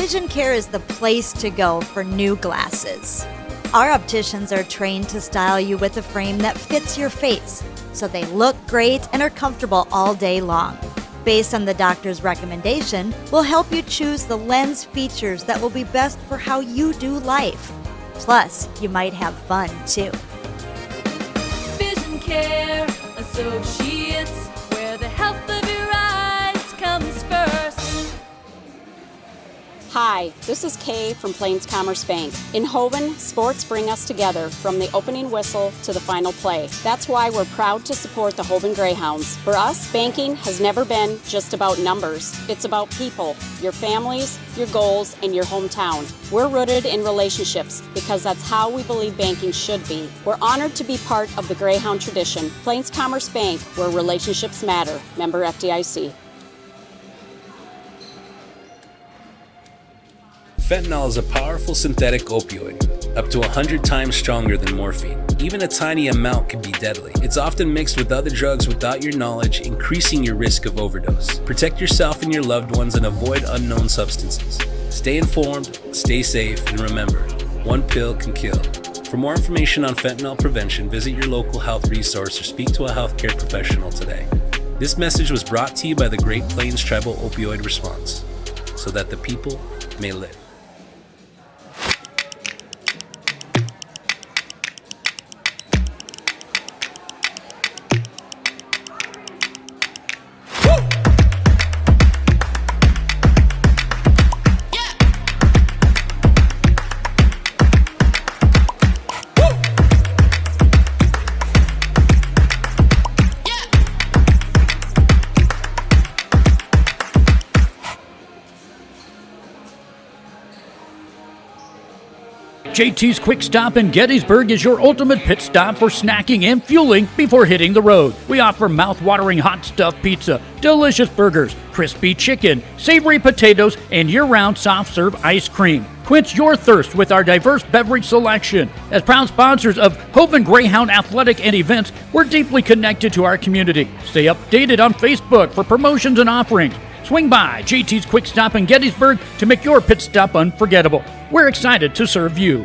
Vision Care is the place to go for new glasses. Our opticians are trained to style you with a frame that fits your face, so they look great and are comfortable all day long. Based on the doctor's recommendation, we'll help you choose the lens features that will be best for how you do life. Plus, you might have fun too. Vision Care Associates, where the health of your eyes comes first. Hi, this is Kay from Plains Commerce Bank. In Hoven, sports bring us together from the opening whistle to the final play. That's why we're proud to support the Hoven Greyhounds. For us, banking has never been just about numbers. It's about people, your families, your goals, and your hometown. We're rooted in relationships because that's how we believe banking should be. We're honored to be part of the Greyhound tradition. Plains Commerce Bank, where relationships matter. Member FDIC. Fentanyl is a powerful synthetic opioid, up to 100 times stronger than morphine. Even a tiny amount can be deadly. It's often mixed with other drugs without your knowledge, increasing your risk of overdose. Protect yourself and your loved ones and avoid unknown substances. Stay informed, stay safe, and remember, one pill can kill. For more information on fentanyl prevention, visit your local health resource or speak to a healthcare professional today. This message was brought to you by the Great Plains Tribal Opioid Response, so that the people may live. JT's Quick Stop in Gettysburg is your ultimate pit stop for snacking and fueling before hitting the road. We offer mouth-watering hot stuffed pizza, delicious burgers, crispy chicken, savory potatoes, and year-round soft-serve ice cream. Quench your thirst with our diverse beverage selection. As proud sponsors of Hoven Greyhound Athletic and events, we're deeply connected to our community. Stay updated on Facebook for promotions and offerings. Swing by JT's Quick Stop in Gettysburg to make your pit stop unforgettable. We're excited to serve you.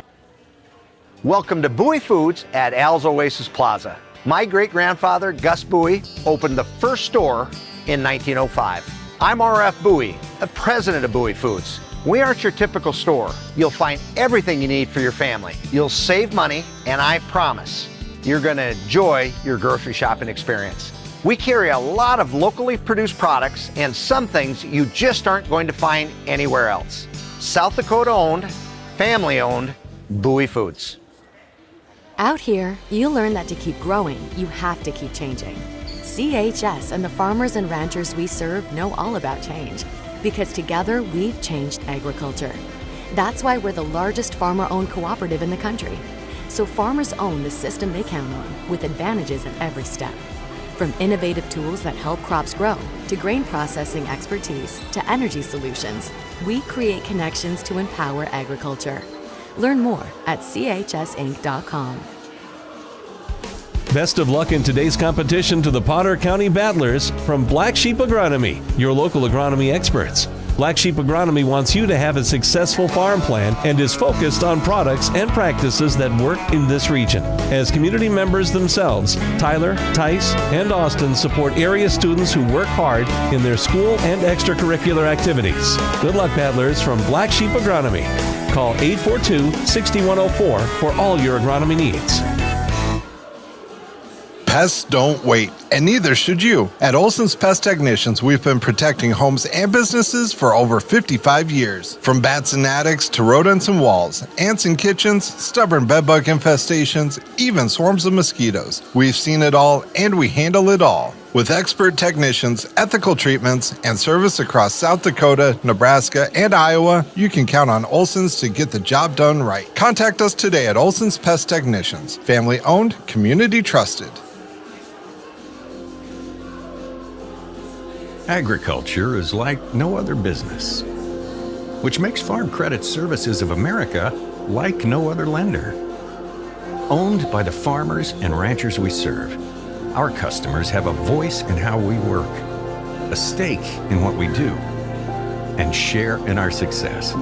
Welcome to Bowie Foods at Al's Oasis Plaza. My great-grandfather, Gus Bowie, opened the first store in 1905. I'm R.F. Bowie, the president of Bowie Foods. We aren't your typical store. You'll find everything you need for your family. You'll save money, and I promise you're going to enjoy your grocery shopping experience. We carry a lot of locally produced products and some things you just aren't going to find anywhere else. South Dakota owned, family owned, Bowie Foods. Out here, you learn that to keep growing, you have to keep changing. CHS and the farmers and ranchers we serve know all about change, because together we've changed agriculture. That's why we're the largest farmer-owned cooperative in the country. So farmers own the system they count on, with advantages at every step. From innovative tools that help crops grow, to grain processing expertise, to energy solutions, we create connections to empower agriculture. Learn more at chsinc.com. Best of luck in today's competition to the Potter County Battlers from Black Sheep Agronomy, your local agronomy experts. Black Sheep Agronomy wants you to have a successful farm plan and is focused on products and practices that work in this region. As community members themselves, Tyler, Tice, and Austin support area students who work hard in their school and extracurricular activities. Good luck, battlers, from Black Sheep Agronomy. Call 842-6104 for all your agronomy needs. Pests don't wait, and neither should you. At Olson's Pest Technicians, we've been protecting homes and businesses for over 55 years. From bats and attics to rodents and walls, ants in kitchens, stubborn bedbug infestations, even swarms of mosquitoes. We've seen it all, and we handle it all. With expert technicians, ethical treatments, and service across South Dakota, Nebraska, and Iowa, you can count on Olson's to get the job done right. Contact us today at Olson's Pest Technicians. Family owned, community trusted. Agriculture is like no other business, which makes Farm Credit Services of America like no other lender. Owned by the farmers and ranchers we serve, our customers have a voice in how we work, a stake in what we do. and share in our success.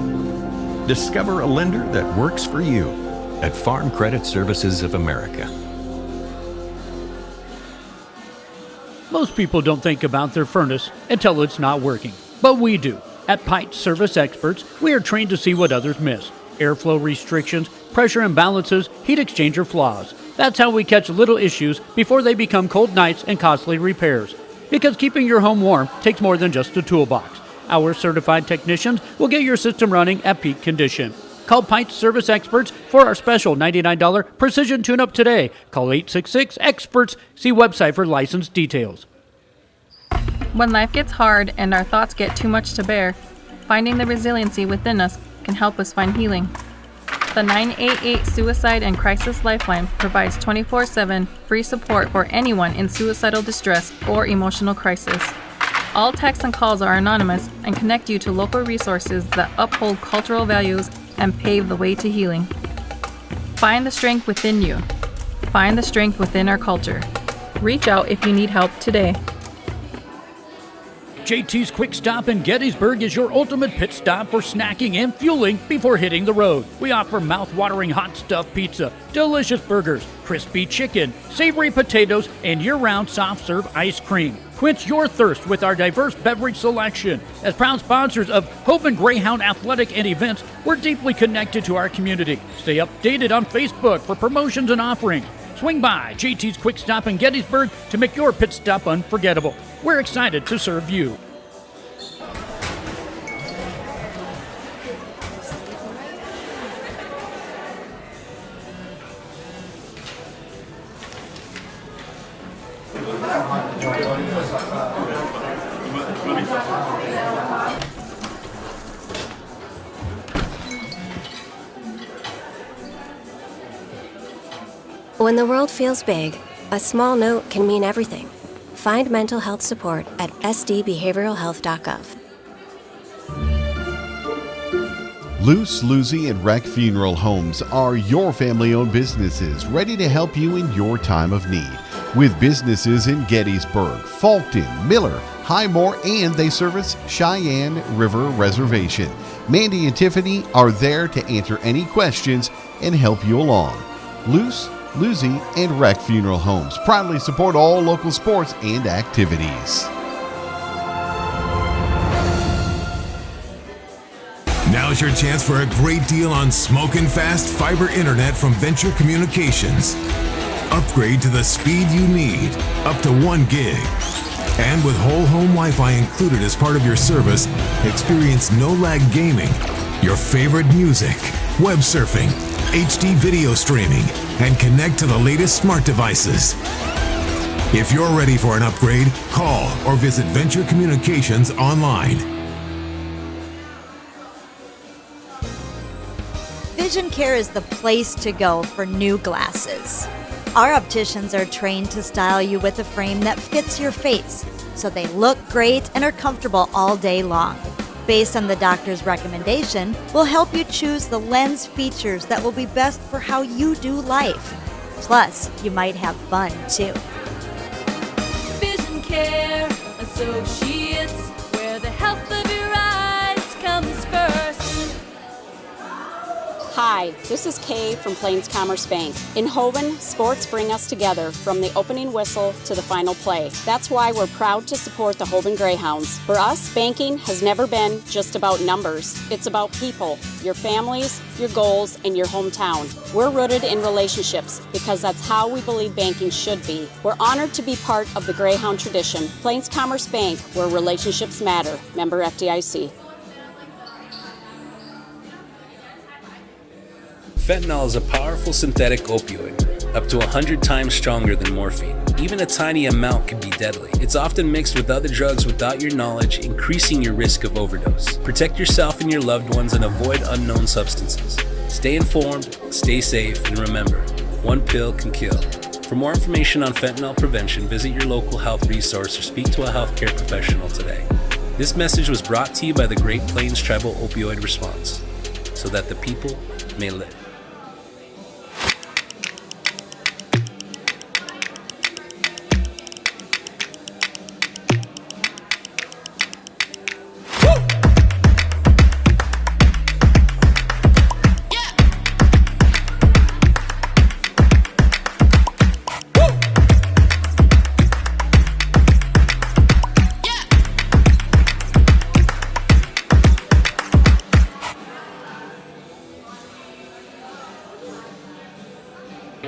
Discover a lender that works for you at Farm Credit Services of America. Most people don't think about their furnace until it's not working, but we do. At Pipe Service Experts, we are trained to see what others miss. Airflow restrictions, pressure imbalances, heat exchanger flaws. That's how we catch little issues before they become cold nights and costly repairs. Because keeping your home warm takes more than just a toolbox. Our certified technicians will get your system running at peak condition. Call Pipe Service Experts for our special $99 precision tune-up today. Call 866-EXPERTS. See website for license details. When life gets hard and our thoughts get too much to bear, finding the resiliency within us can help us find healing. The 988 Suicide and Crisis Lifeline provides 24/7 free support for anyone in suicidal distress or emotional crisis. All texts and calls are anonymous and connect you to local resources that uphold cultural values and pave the way to healing. Find the strength within you. Find the strength within our culture. Reach out if you need help today. JT's Quick Stop in Gettysburg is your ultimate pit stop for snacking and fueling before hitting the road. We offer mouth-watering hot stuffed pizza, delicious burgers, crispy chicken, savory potatoes, and year-round soft-serve ice cream. Quench your thirst with our diverse beverage selection. As proud sponsors of Hoven Greyhound athletic and events, we're deeply connected to our community. Stay updated on Facebook for promotions and offerings. Swing by JT's Quick Stop in Gettysburg to make your pit stop unforgettable. We're excited to serve you. When the world feels big, a small note can mean everything. Find mental health support at sdbehavioralhealth.gov. Luce, Lucy, and Wreck Funeral Homes are your family-owned businesses ready to help you in your time of need. With businesses in Gettysburg, Fulton, Miller, Highmore, and they service Cheyenne River Reservation. Mandy and Tiffany are there to answer any questions and help you along. Luce, Lucy, and Wreck Funeral Homes proudly support all local sports and activities. Now's your chance for a great deal on smoking fast fiber internet from Venture Communications. Upgrade to the speed you need, up to 1 gig. And with whole home Wi-Fi included as part of your service, experience no-lag gaming, your favorite music, web surfing, HD video streaming, and connect to the latest smart devices. If you're ready for an upgrade, call or visit Venture Communications online. Vision Care is the place to go for new glasses. Our opticians are trained to style you with a frame that fits your face, so they look great and are comfortable all day long. Based on the doctor's recommendation, we'll help you choose the lens features that will be best for how you do life. Plus, you might have fun too. Vision Care Associates, where the health of your eyes comes first. Hi, this is Kay from Plains Commerce Bank. In Hoven, sports bring us together from the opening whistle to the final play. That's why we're proud to support the Hoven Greyhounds. For us, banking has never been just about numbers. It's about people, your families, your goals, and your hometown. We're rooted in relationships because that's how we believe banking should be. We're honored to be part of the Greyhound tradition. Plains Commerce Bank, where relationships matter. Member FDIC. Fentanyl is a powerful synthetic opioid, up to 100 times stronger than morphine. Even a tiny amount can be deadly. It's often mixed with other drugs without your knowledge, increasing your risk of overdose. Protect yourself and your loved ones and avoid unknown substances. Stay informed, stay safe, and remember, one pill can kill. For more information on fentanyl prevention, visit your local health resource or speak to a healthcare professional today. This message was brought to you by the Great Plains Tribal Opioid Response, so that the people may live.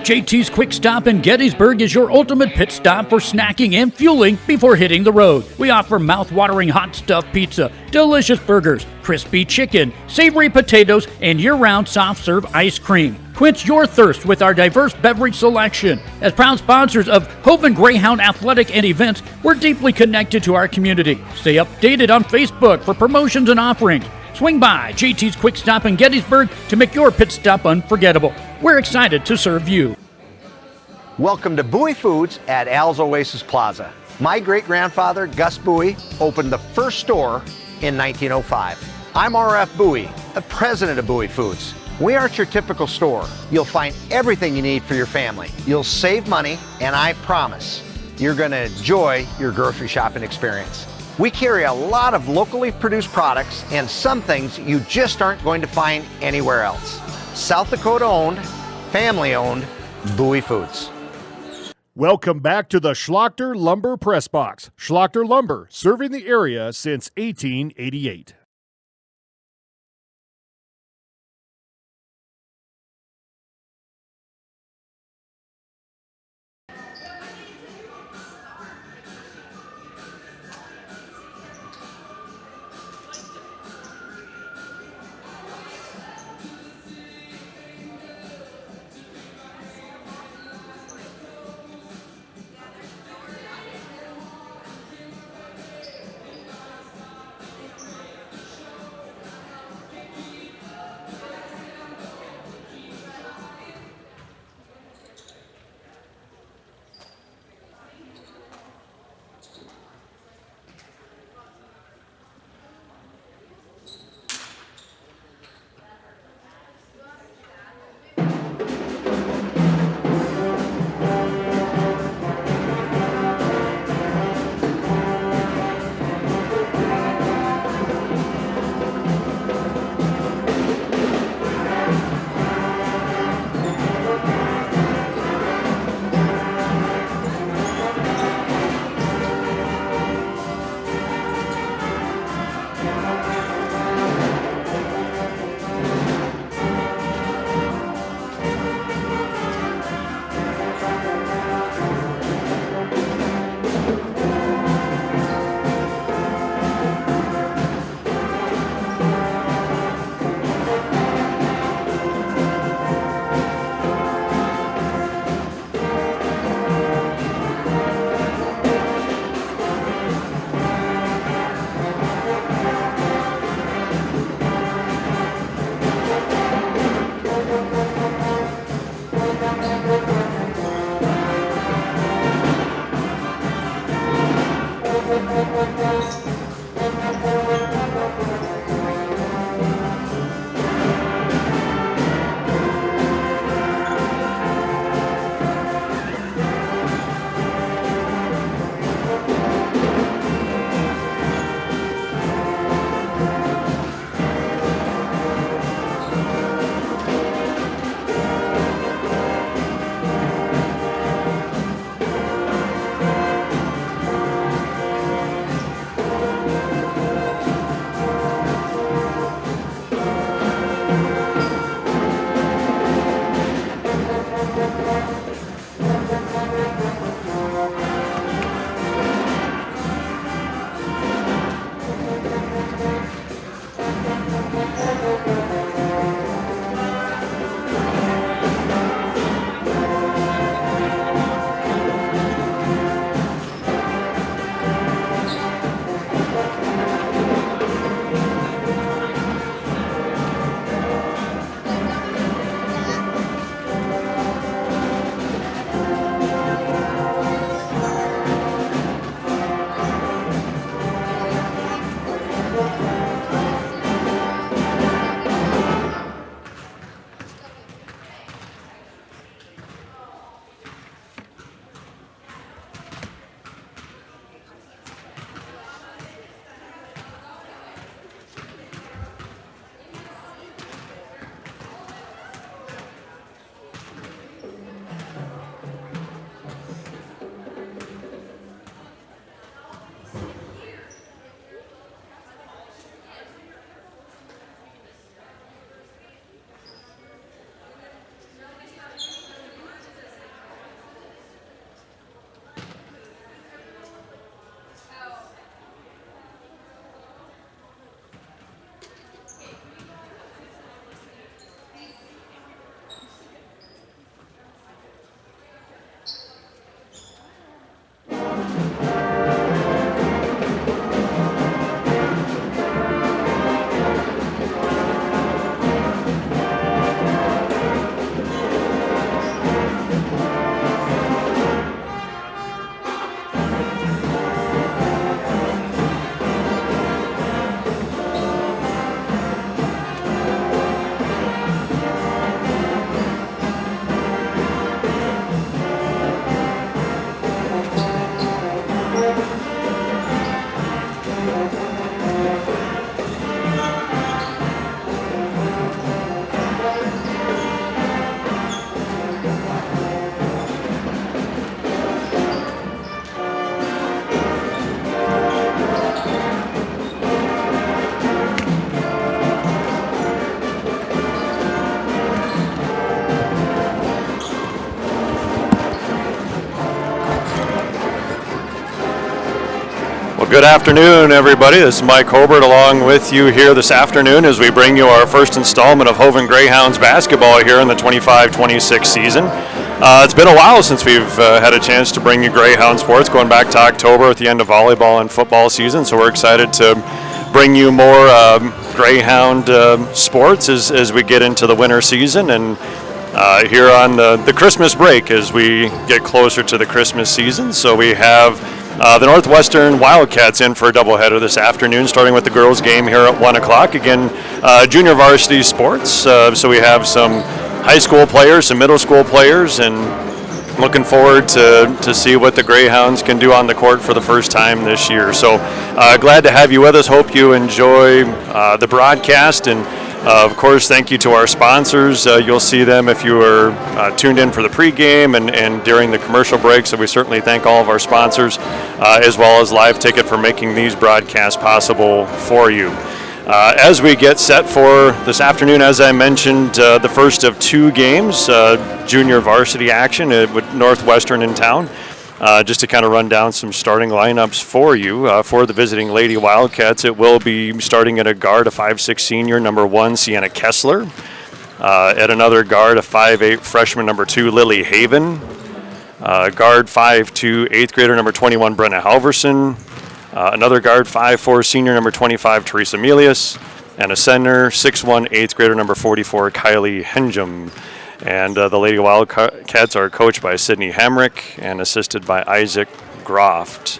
JT's Quick Stop in Gettysburg is your ultimate pit stop for snacking and fueling before hitting the road. We offer mouth-watering hot stuffed pizza, delicious burgers, crispy chicken, savory potatoes, and year-round soft-serve ice cream. Quench your thirst with our diverse beverage selection. As proud sponsors of Hoven Greyhound Athletic and events, we're deeply connected to our community. Stay updated on Facebook for promotions and offerings. Swing by JT's Quick Stop in Gettysburg to make your pit stop unforgettable. We're excited to serve you. Welcome to Bowie Foods at Al's Oasis Plaza. My great-grandfather, Gus Bowie, opened the first store in 1905. I'm R.F. Bowie, the president of Bowie Foods. We aren't your typical store. You'll find everything you need for your family. You'll save money, and I promise you're going to enjoy your grocery shopping experience. We carry a lot of locally produced products and some things you just aren't going to find anywhere else. South Dakota owned, family owned, Bowie Foods. Welcome back to the Schlachter Lumber Press Box. Schlachter Lumber, serving the area since 1888. Good afternoon, everybody. This is Mike Hobart along with you here this afternoon as we bring you our first installment of Hoven Greyhounds basketball here in the 25-26 season. It's been a while since we've had a chance to bring you Greyhound sports, going back to October at the end of volleyball and football season, so we're excited to bring you more Greyhound sports as we get into the winter season and here on the Christmas break as we get closer to the Christmas season. So we have the Northwestern Wildcats in for a doubleheader this afternoon, starting with the girls' game here at 1 o'clock. Again, junior varsity sports, so we have some high school players, some middle school players, and looking forward to see what the Greyhounds can do on the court for the first time this year. So glad to have you with us. Hope you enjoy the broadcast, and of course, thank you to our sponsors. You'll see them if you are tuned in for the pregame and during the commercial break. So we certainly thank all of our sponsors, as well as Live Ticket, for making these broadcasts possible for you. As we get set for this afternoon, as I mentioned, the first of two games, junior varsity action with Northwestern in town. Just to kind of run down some starting lineups for you. For the visiting Lady Wildcats, it will be starting at a guard, a 5'6" senior, number 1, Sienna Kessler. At another guard, a 5'8" freshman, number 2, Lily Haven. Guard 5'2", 8th grader, number 21, Brenna Halverson. Another guard, 5'4", senior, number 25, Teresa Melius. And a center, 6'1", 8th grader, number 44, Kylie Henjum. And the Lady Wildcats are coached by Sydney Hamrick and assisted by Isaac Groft.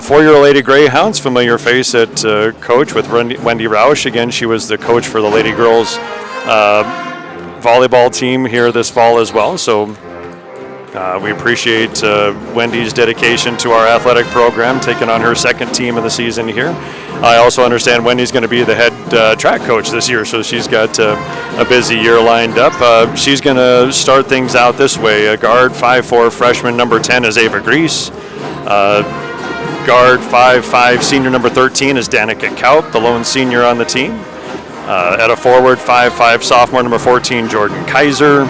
For your Lady Greyhounds, familiar face at coach with Wendy Rausch. Again, she was the coach for the Lady Girls volleyball team here this fall as well. So we appreciate Wendy's dedication to our athletic program, taking on her second team of the season here. I also understand Wendy's going to be the head track coach this year, so she's got a busy year lined up. She's going to start things out this way. A guard 5'4", freshman, number 10 is Ava Grease. Guard 5'5", senior, number 13 is Danica Kaup, the lone senior on the team. At a forward, 5'5", sophomore, number 14, Jordan Kaiser.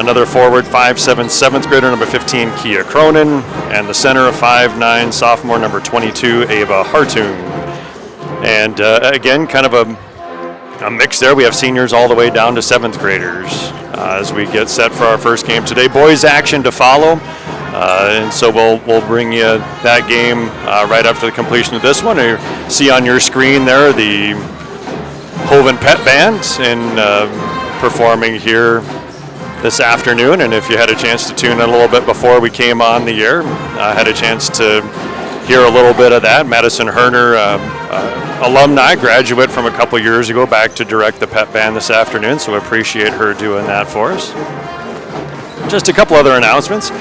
Another forward, 5'7", 7th grader, number 15, Kia Cronin. And the center, of 5'9", sophomore, number 22, Ava Hartung. And again, kind of a mix there. We have seniors all the way down to 7th graders as we get set for our first game today. Boys action to follow. And so we'll bring you that game right after the completion of this one. You see on your screen there the Hoven Pet Band performing here this afternoon, and if you had a chance to tune in a little bit before we came on the air, I had a chance to hear a little bit of that. Madison Herner, alumni, graduate from a couple years ago, back to direct the pet band this afternoon, so appreciate her doing that for us. Just a couple other announcements.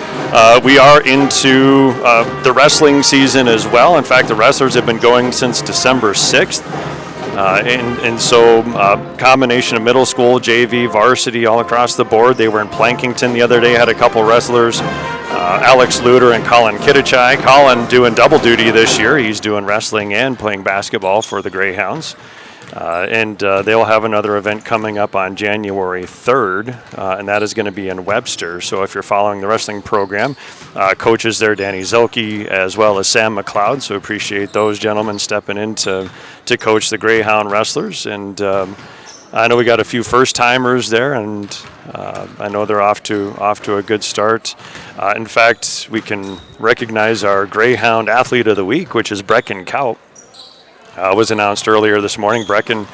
We are into the wrestling season as well. In fact, the wrestlers have been going since December 6th. And so combination of middle school, JV, varsity, all across the board. They were in Plankington the other day, had a couple wrestlers, Alex Luter and Colin Kittichai. Colin doing double duty this year. He's doing wrestling and playing basketball for the Greyhounds. And they'll have another event coming up on January 3rd, and that is going to be in Webster. So if you're following the wrestling program, coaches there, Danny Zelke, as well as Sam McLeod. So appreciate those gentlemen stepping in to coach the Greyhound wrestlers. And I know we got a few first-timers there, and I know they're off to a good start. In fact, we can recognize our Greyhound Athlete of the Week, which is Brecken Kaup. Was announced earlier this morning. Brecken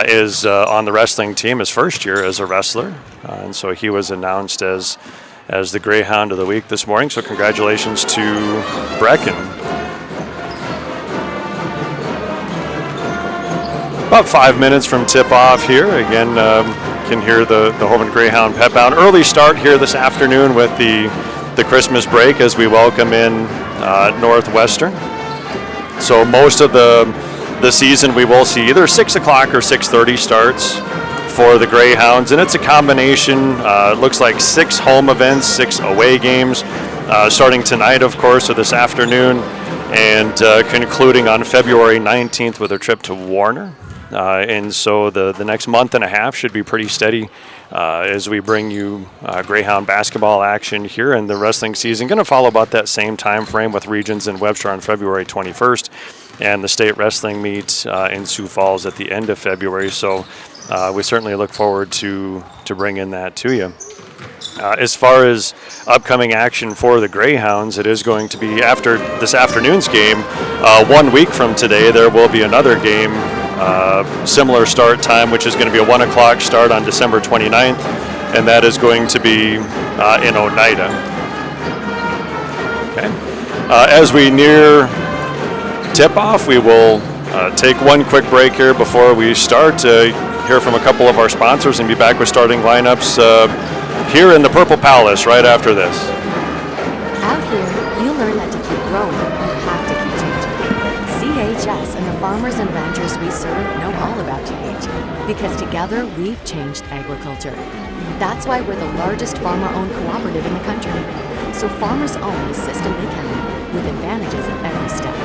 is on the wrestling team his first year as a wrestler, and so he was announced as the Greyhound of the Week this morning. So congratulations to Brecken. About 5 minutes from tip-off here. Again, can hear the Hoven Greyhound Pet Bound. Early start here this afternoon with the Christmas break as we welcome in Northwestern. So most of the season we will see either 6 o'clock or 6:30 starts for the Greyhounds, and it's a combination. It looks like 6 home events, 6 away games, starting tonight, of course, or this afternoon, and concluding on February 19th with a trip to Warner. and so the next month and a half should be pretty steady as we bring you Greyhound basketball action here, and the wrestling season going to follow about that same time frame with regions in Webster on February 21st and the state wrestling meet in Sioux Falls at the end of February. So we certainly look forward to bringing that to you. As far as upcoming action for the Greyhounds, it is going to be after this afternoon's game. 1 week from today, there will be another game, similar start time, which is going to be a 1 o'clock start on December 29th, and that is going to be in Oneida. Okay. As we near tip-off, we will take one quick break here before we start to hear from a couple of our sponsors and be back with starting lineups here in the Purple Palace right after this. Out here, you learn that to keep growing, you have to keep changing. CHS and the farmers and ranchers we serve know all about change, because together we've changed agriculture. That's why we're the largest farmer-owned cooperative in the country. So farmers own the system they count on, with advantages at every step.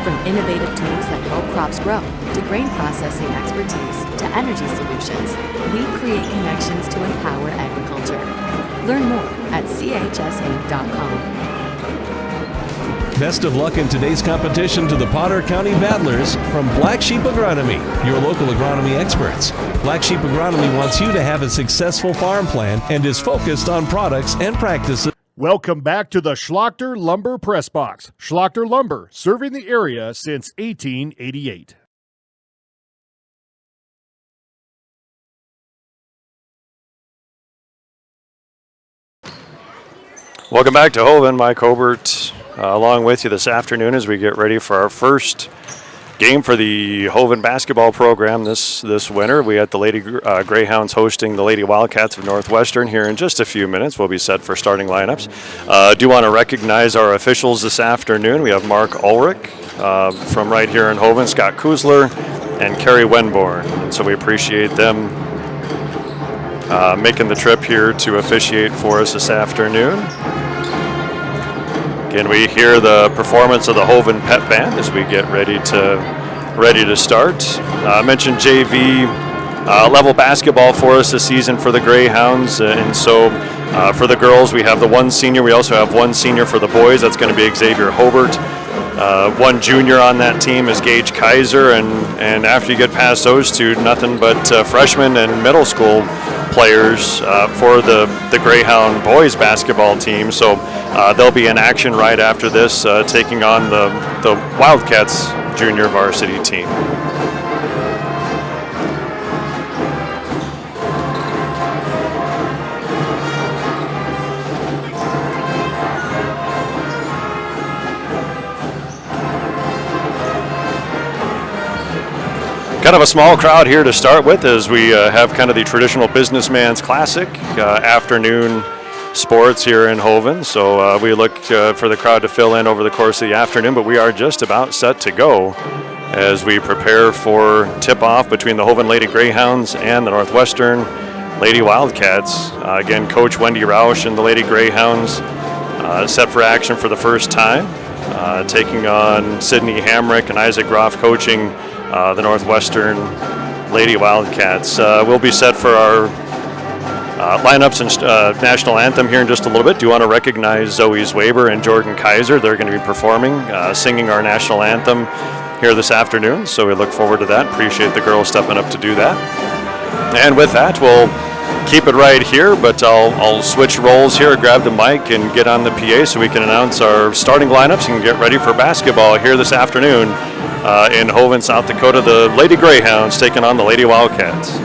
From innovative tools that help crops grow, to grain processing expertise, to energy solutions, we create connections to empower agriculture. Learn more at chsinc.com. Best of luck in today's competition to the Potter County Battlers from Black Sheep Agronomy, your local agronomy experts. Black Sheep Agronomy wants you to have a successful farm plan and is focused on products and practices. Welcome back to the Schlachter Lumber Press Box. Schlachter Lumber, serving the area since 1888. Welcome back to Hoven. Mike Hobart along with you this afternoon as we get ready for our first game for the Hoven basketball program this winter. We had the Lady Greyhounds hosting the Lady Wildcats of Northwestern here in just a few minutes. We'll be set for starting lineups. Do want to recognize our officials this afternoon. We have Mark Ulrich from right here in Hoven, Scott Kuzler, and Kerry Wenborn. And so we appreciate them making the trip here to officiate for us this afternoon. Again, we hear the performance of the Hoven Pep Band as we get ready to start. I mentioned JV level basketball for us this season for the Greyhounds, and so for the girls we have the one senior. We also have one senior for the boys. That's going to be Xavier Hobart. One junior on that team is Gage Kaiser, and after you get past those two, nothing but freshmen and middle school players for the Greyhound boys basketball team. So they'll be in action right after this, taking on the Wildcats junior varsity team. Kind of a small crowd here to start with as we have kind of the traditional businessman's classic afternoon sports here in Hoven. So we look for the crowd to fill in over the course of the afternoon, but we are just about set to go as we prepare for tip-off between the Hoven Lady Greyhounds and the Northwestern Lady Wildcats. Again, Coach Wendy Roush and the Lady Greyhounds set for action for the first time, taking on Sydney Hamrick and Isaac Groff coaching the Northwestern Lady Wildcats. We'll be set for our lineups and national anthem here in just a little bit. Do you want to recognize Zoe Zwaber and Jordan Kaiser? They're going to be performing, singing our national anthem here this afternoon, so we look forward to that. Appreciate the girls stepping up to do that. And with that, we'll keep it right here, but I'll switch roles here, grab the mic, and get on the PA so we can announce our starting lineups and get ready for basketball here this afternoon in Hoven, South Dakota. The Lady Greyhounds taking on the Lady Wildcats.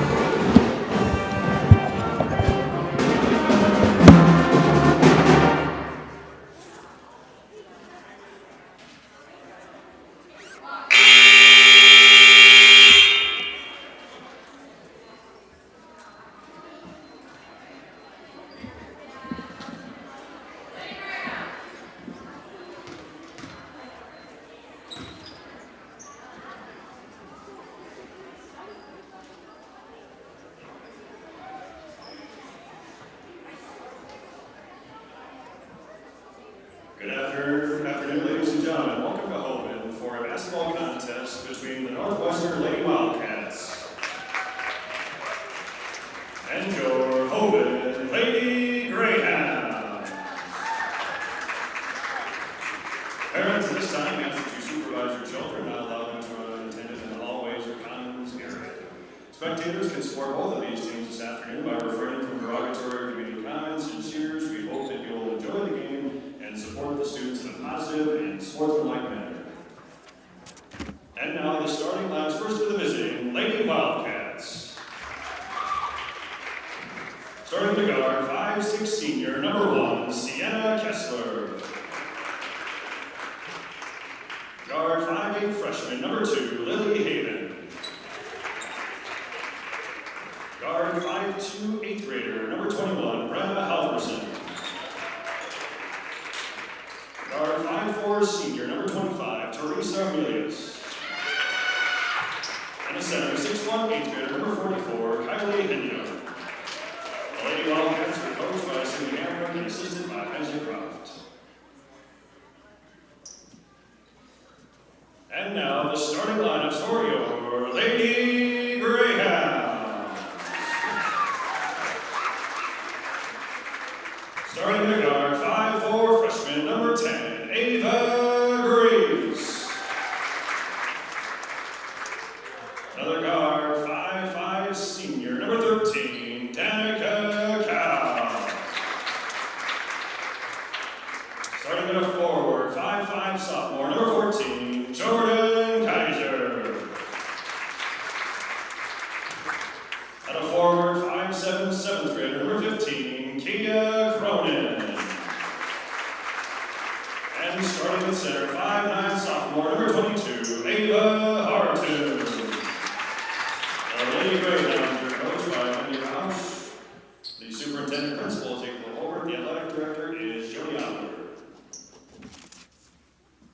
Spectators can support both of these teams this afternoon by refraining from derogatory demeaning comments and cheers. We hope that you'll enjoy the game and support the students in a positive and sportsmanlike manner. And now the starting lineups. First to the visiting Lady Wildcats. Starting the guard, 5'6" senior, number 1, Sienna Kessler. Guard, 5'8" freshman, number 2, Lily Haven. Guard, 5'2", 8th grader, number 21, Brenna Halverson. Guard, 5'4", senior, number 25, Teresa Amelius. And a center, 6'1", 8th grader, number 44, Kylie Henya. The Lady Wildcats were coached by Cindy Hamrick and assisted by Isaac Croft. And now the starting lineups for your Lady Greyhounds. Starting in the guard, 5'4", freshman, number 10, Ava Greaves. Another guard, 5'5", senior, number 13, Danica Cow. Starting at a forward, 5'5", sophomore, number 14, Jordan Kaiser. At a forward, 5'7", 7th grader, number 15, Kia Cronin. And starting at center, 5'9", sophomore, number 22, Ava Harton. The Lady Greyhounds are coached by Wendy Rausch. The superintendent principal is April Hobart. The athletic director is Jody Otler.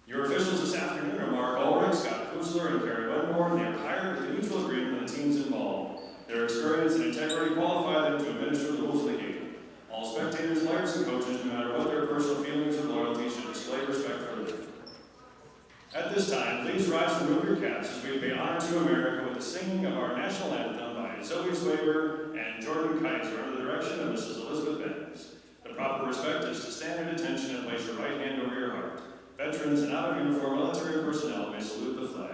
Your officials this afternoon are Mark Ulrich, Scott Kusler, and Carrie Wedmore. They are hired with a mutual agreement of the teams involved. Their experience and integrity qualify them to administer the rules of the game. All spectators, players, and coaches, no matter what their personal feelings or loyalty, should display respect for them. At this time, please rise and remove your caps as we pay honor to America with the singing of our national anthem by Zoe Swaber and Jordan Kaiser under the direction of Mrs. Elizabeth Benz. The proper respect is to stand at attention and place your right hand over your heart. Veterans and out-of-uniform military personnel may salute the flag.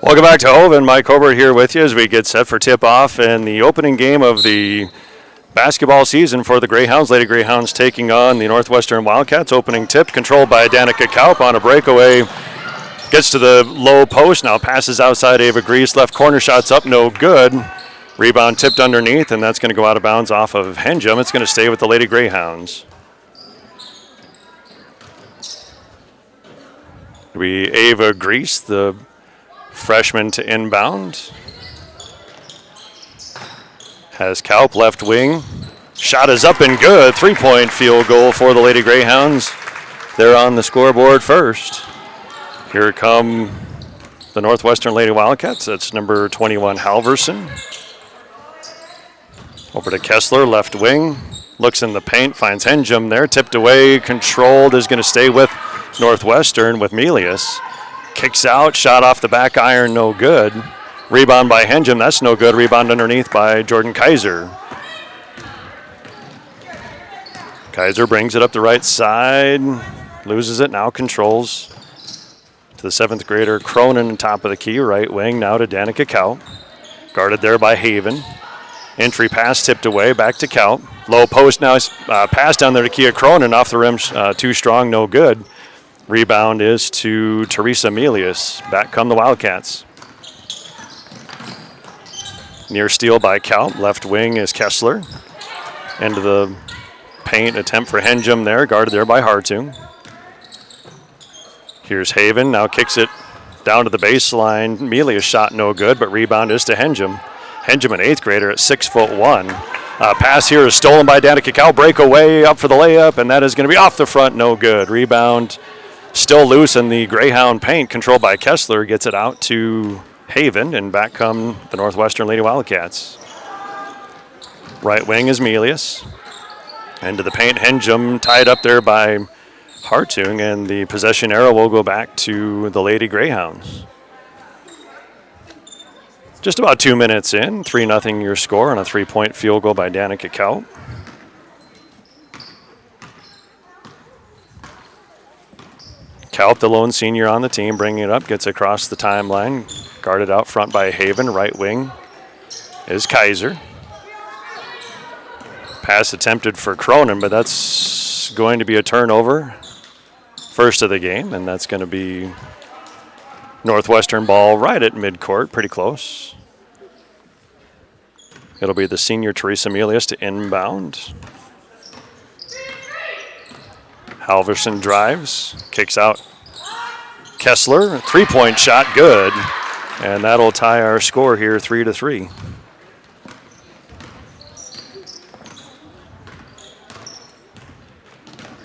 Welcome back to Hoven. Mike Hobart here with you as we get set for tip-off and the opening game of the basketball season for the Greyhounds. Lady Greyhounds taking on the Northwestern Wildcats. Opening tip controlled by Danica Kaup on a breakaway. Gets to the low post, now passes outside Ava Grease. Left corner shots up, no good. Rebound tipped underneath, and that's going to go out of bounds off of Henjum. It's going to stay with the Lady Greyhounds. It'll be Ava Grease, the freshman, to inbound. Has Kaup left wing. Shot is up and good. 3-point field goal for the Lady Greyhounds. They're on the scoreboard first. Here come the Northwestern Lady Wildcats. That's number 21, Halverson. Over to Kessler, left wing. Looks in the paint, finds Henjum there. Tipped away, controlled, is going to stay with Northwestern with Melius. Kicks out, shot off the back iron, no good. Rebound by Henjum, that's no good. Rebound underneath by Jordan Kaiser. Kaiser brings it up the right side, loses it, now controls to the 7th grader Cronin on top of the key, right wing, now to Danica Kaut. Guarded there by Haven. Entry pass tipped away, back to Kaut. Low post now, pass down there to Kia Cronin, off the rim, too strong, no good. Rebound is to Teresa Melius. Back come the Wildcats. Near steal by Kaut, left wing is Kessler. Into the paint, attempt for Henjum there, guarded there by Hartung. Here's Haven, now kicks it down to the baseline. Melius shot no good, but rebound is to Henjum. Henjum, an 8th grader at 6'1". Pass here is stolen by Danica Kaut. Breakaway up for the layup, and that is going to be off the front, no good. Rebound still loose in the Greyhound paint, controlled by Kessler. Gets it out to Haven, and back come the Northwestern Lady Wildcats. Right wing is Melius. Into the paint, Henjum tied up there by Hartung, and the possession arrow will go back to the Lady Greyhounds. Just about 2 minutes in, 3-0 your score on a 3-point field goal by Danica Kaut. Kaut, the lone senior on the team, bringing it up, gets across the timeline. Guarded out front by Haven, right wing is Kaiser. Pass attempted for Cronin, but that's going to be a turnover. First of the game, and that's going to be Northwestern ball right at midcourt, pretty close. It'll be the senior Teresa Melius to inbound. Halverson drives, kicks out Kessler, 3-point shot, good. And that'll tie our score here 3-3.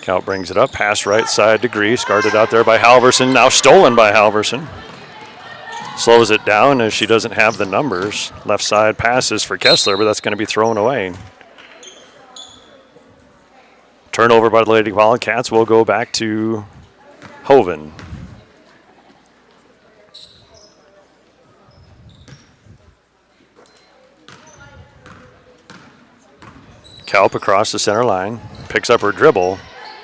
Kaut brings it up, pass right side to Grease, guarded out there by Halverson, now stolen by Halverson. Slows it down as she doesn't have the numbers. Left side passes for Kessler, but that's going to be thrown away. Turnover by the Lady Wildcats will go back to Hoven. Kaup across the center line, picks up her dribble,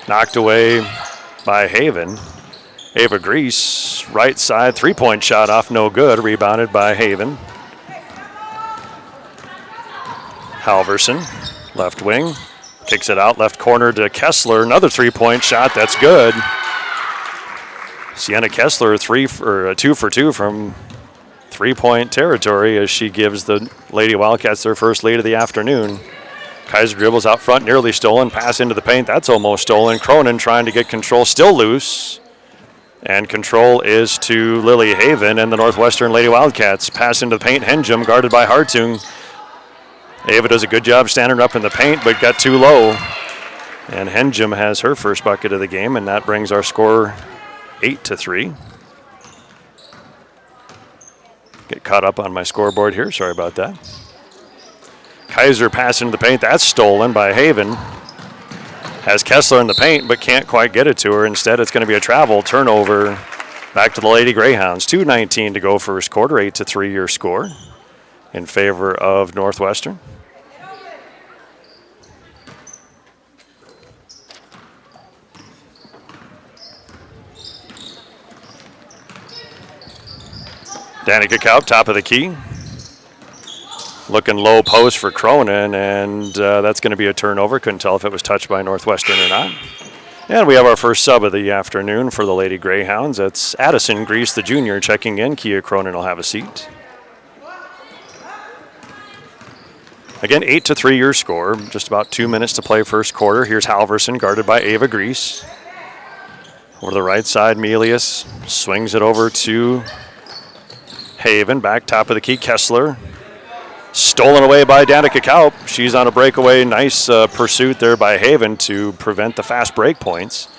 knocked away by Haven. Ava Grease, right side, 3-point shot off, no good, rebounded by Haven. Halverson, left wing, kicks it out, left corner to Kessler, another 3-point shot, that's good. Sienna Kessler, 2 for 2 from 3-point territory as she gives the Lady Wildcats their first lead of the afternoon. Kaiser dribbles out front, nearly stolen, pass into the paint, that's almost stolen. Cronin trying to get control, still loose. And control is to Lily Haven and the Northwestern Lady Wildcats. Pass into the paint, Henjum guarded by Hartung. Ava does a good job standing up in the paint, but got too low. And Henjum has her first bucket of the game, and that brings our score 8-3. Get caught up on my scoreboard here, sorry about that. Kaiser pass into the paint, that's stolen by Haven. Has Kessler in the paint, but can't quite get it to her. Instead, it's going to be a travel turnover back to the Lady Greyhounds. 2:19 to go first quarter, 8-3 your score in favor of Northwestern. Danica Kaup, top of the key. Looking low post for Cronin, and that's going to be a turnover. Couldn't tell if it was touched by Northwestern or not. And we have our first sub of the afternoon for the Lady Greyhounds. That's Addison Grease, the junior, checking in. Kia Cronin will have a seat. Again, 8-3 your score. Just about 2 minutes to play first quarter. Here's Halverson, guarded by Ava Grease. Over the right side, Melius swings it over to Haven. Back top of the key, Kessler. Stolen away by Danica Kaup. She's on a breakaway. Nice pursuit there by Haven to prevent the fast break points.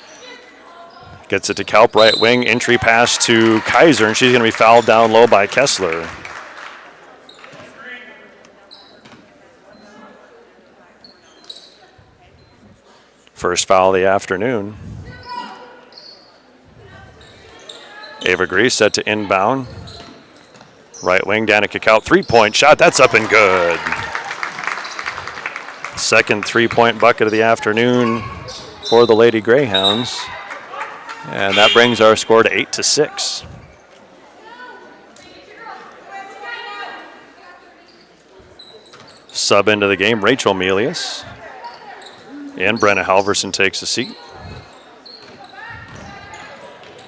Gets it to Kalp, right wing, entry pass to Kaiser, and she's going to be fouled down low by Kessler. First foul of the afternoon. Ava Grease set to inbound. Right wing, Danica Kalp, three-point shot. That's up and good. Second three-point bucket of the afternoon for the Lady Greyhounds. And that brings our score to 8-6. Sub into the game, Rachel Melius. And Brenna Halverson takes a seat.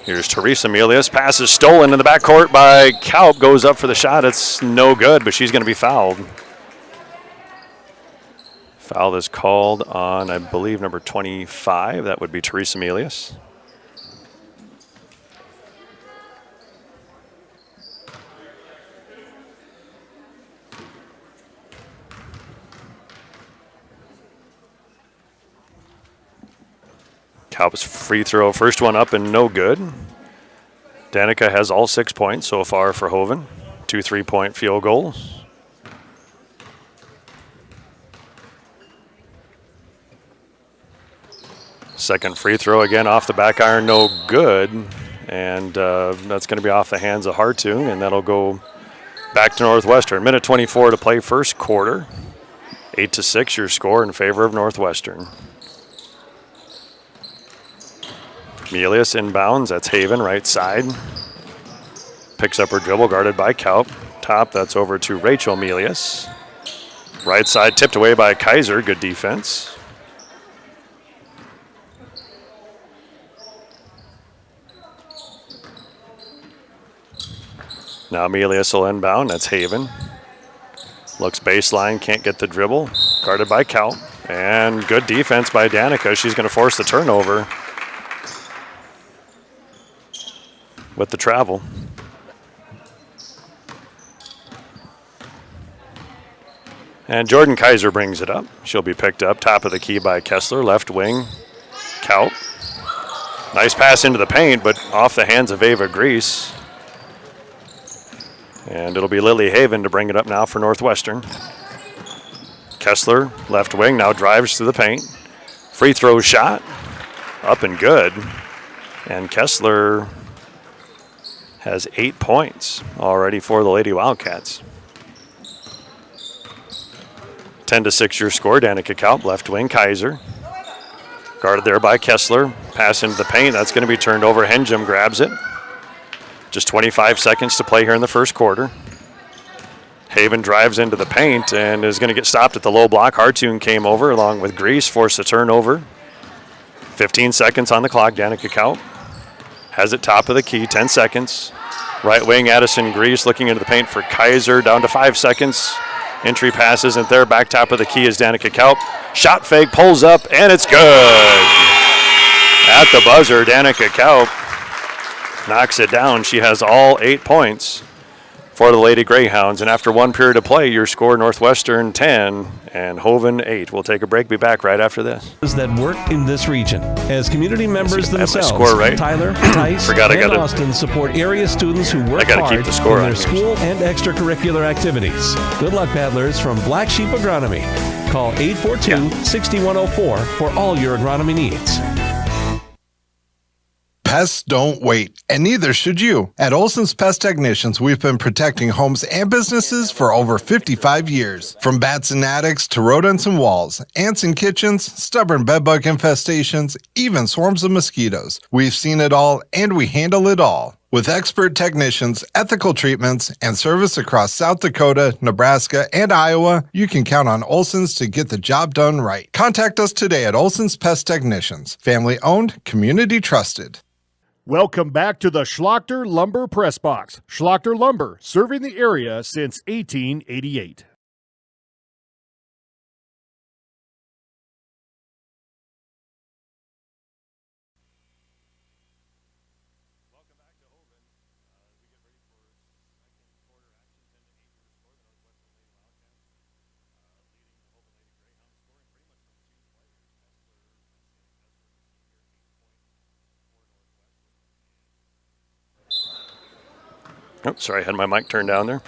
Here's Teresa Melius. Pass is stolen in the backcourt by Kalp. Goes up for the shot. It's no good, but she's going to be fouled. Foul is called on, I believe, number 25. That would be Teresa Melius. Kalp's free throw, first one up and no good. Danica has all 6 points so far for Hoven. 2 3-point field goals. Second free throw again off the back iron, no good. And that's going to be off the hands of Hartung, and that'll go back to Northwestern. Minute 24 to play first quarter. 8-6 your score in favor of Northwestern. Melius inbounds, that's Haven, right side. Picks up her dribble, guarded by Kalp. Top, that's over to Rachel Melius. Right side, tipped away by Kaiser, good defense. Now Melius will inbound, that's Haven. Looks baseline, can't get the dribble. Guarded by Kalp. And good defense by Danica. She's going to force the turnover with the travel. And Jordan Kaiser brings it up. She'll be picked up top of the key by Kessler, left wing, Kalp. Nice pass into the paint, but off the hands of Ava Grease. And it'll be Lily Haven to bring it up now for Northwestern. Kessler, left wing, now drives to the paint. Free throw shot, up and good. And Kessler has 8 points already for the Lady Wildcats. 10-6 your score. Danica Kalp, left wing, Kaiser. Guarded there by Kessler. Pass into the paint. That's going to be turned over. Henjum grabs it. Just 25 seconds to play here in the first quarter. Haven drives into the paint and is going to get stopped at the low block. Hartung came over along with Grease, forced the turnover. 15 seconds on the clock. Danica Kalp has it top of the key, 10 seconds. Right wing, Addison Grease looking into the paint for Kaiser, down to 5 seconds. Entry pass isn't there, back top of the key is Danica Kalp. Shot fake, pulls up, and it's good. At the buzzer, Danica Kalp knocks it down. She has all 8 points for the Lady Greyhounds. And after 1 period of play, your score Northwestern 10 and Hoven 8. We'll take a break, be back right after this. That work in this region. As community members themselves, score right. Tyler, Tice, and Austin support area students who work hard keep the score in their on school and extracurricular activities. Good luck, paddlers, from Black Sheep Agronomy. Call 842-6104 for all your agronomy needs. Pests don't wait, and neither should you. At Olson's Pest Technicians, we've been protecting homes and businesses for over 55 years. From bats and attics to rodents and walls, ants in kitchens, stubborn bedbug infestations, even swarms of mosquitoes. We've seen it all, and we handle it all. With expert technicians, ethical treatments, and service across South Dakota, Nebraska, and Iowa, you can count on Olson's to get the job done right. Contact us today at Olson's Pest Technicians. Family owned, community trusted. Welcome back to the Schlachter Lumber Press Box. Schlachter Lumber, serving the area since 1888. Oh, sorry, I had my mic turned down there.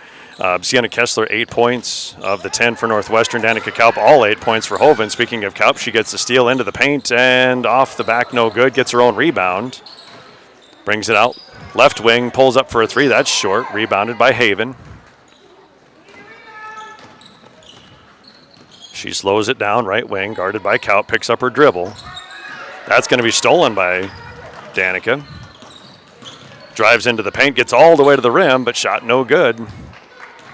Sienna Kessler, 8 points of the 10 for Northwestern. Danica Kaup, all 8 points for Hoven. Speaking of Kaup, she gets the steal into the paint and off the back, no good. Gets her own rebound. Brings it out. Left wing, pulls up for a three. That's short. Rebounded by Haven. She slows it down, right wing, guarded by Kaup. Picks up her dribble. That's going to be stolen by Danica. Drives into the paint, gets all the way to the rim, but shot no good.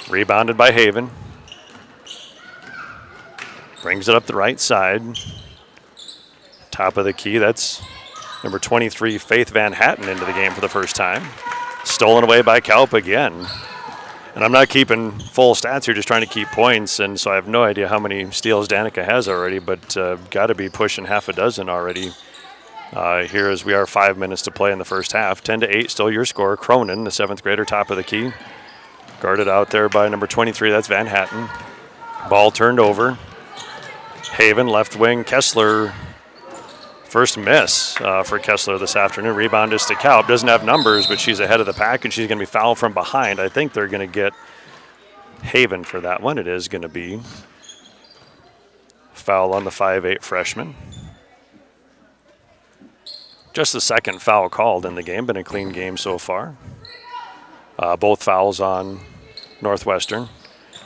Rebounded by Haven. Brings it up the right side. Top of the key, that's number 23, Faith Van Hatten, into the game for the first time. Stolen away by Kaup again. And I'm not keeping full stats here, just trying to keep points, and so I have no idea how many steals Danica has already, but got to be pushing half a dozen already. Here as we are 5 minutes to play in the first half. 10-8, still your score. Cronin, the 7th grader, top of the key. Guarded out there by number 23, that's Van Hatten. Ball turned over. Haven, left wing, Kessler. First miss for Kessler this afternoon. Rebound is to Kaup. Doesn't have numbers, but she's ahead of the pack, and she's going to be fouled from behind. I think they're going to get Haven for that one. It is going to be foul on the 5'8" freshman. Just the second foul called in the game. Been a clean game so far. Both fouls on Northwestern.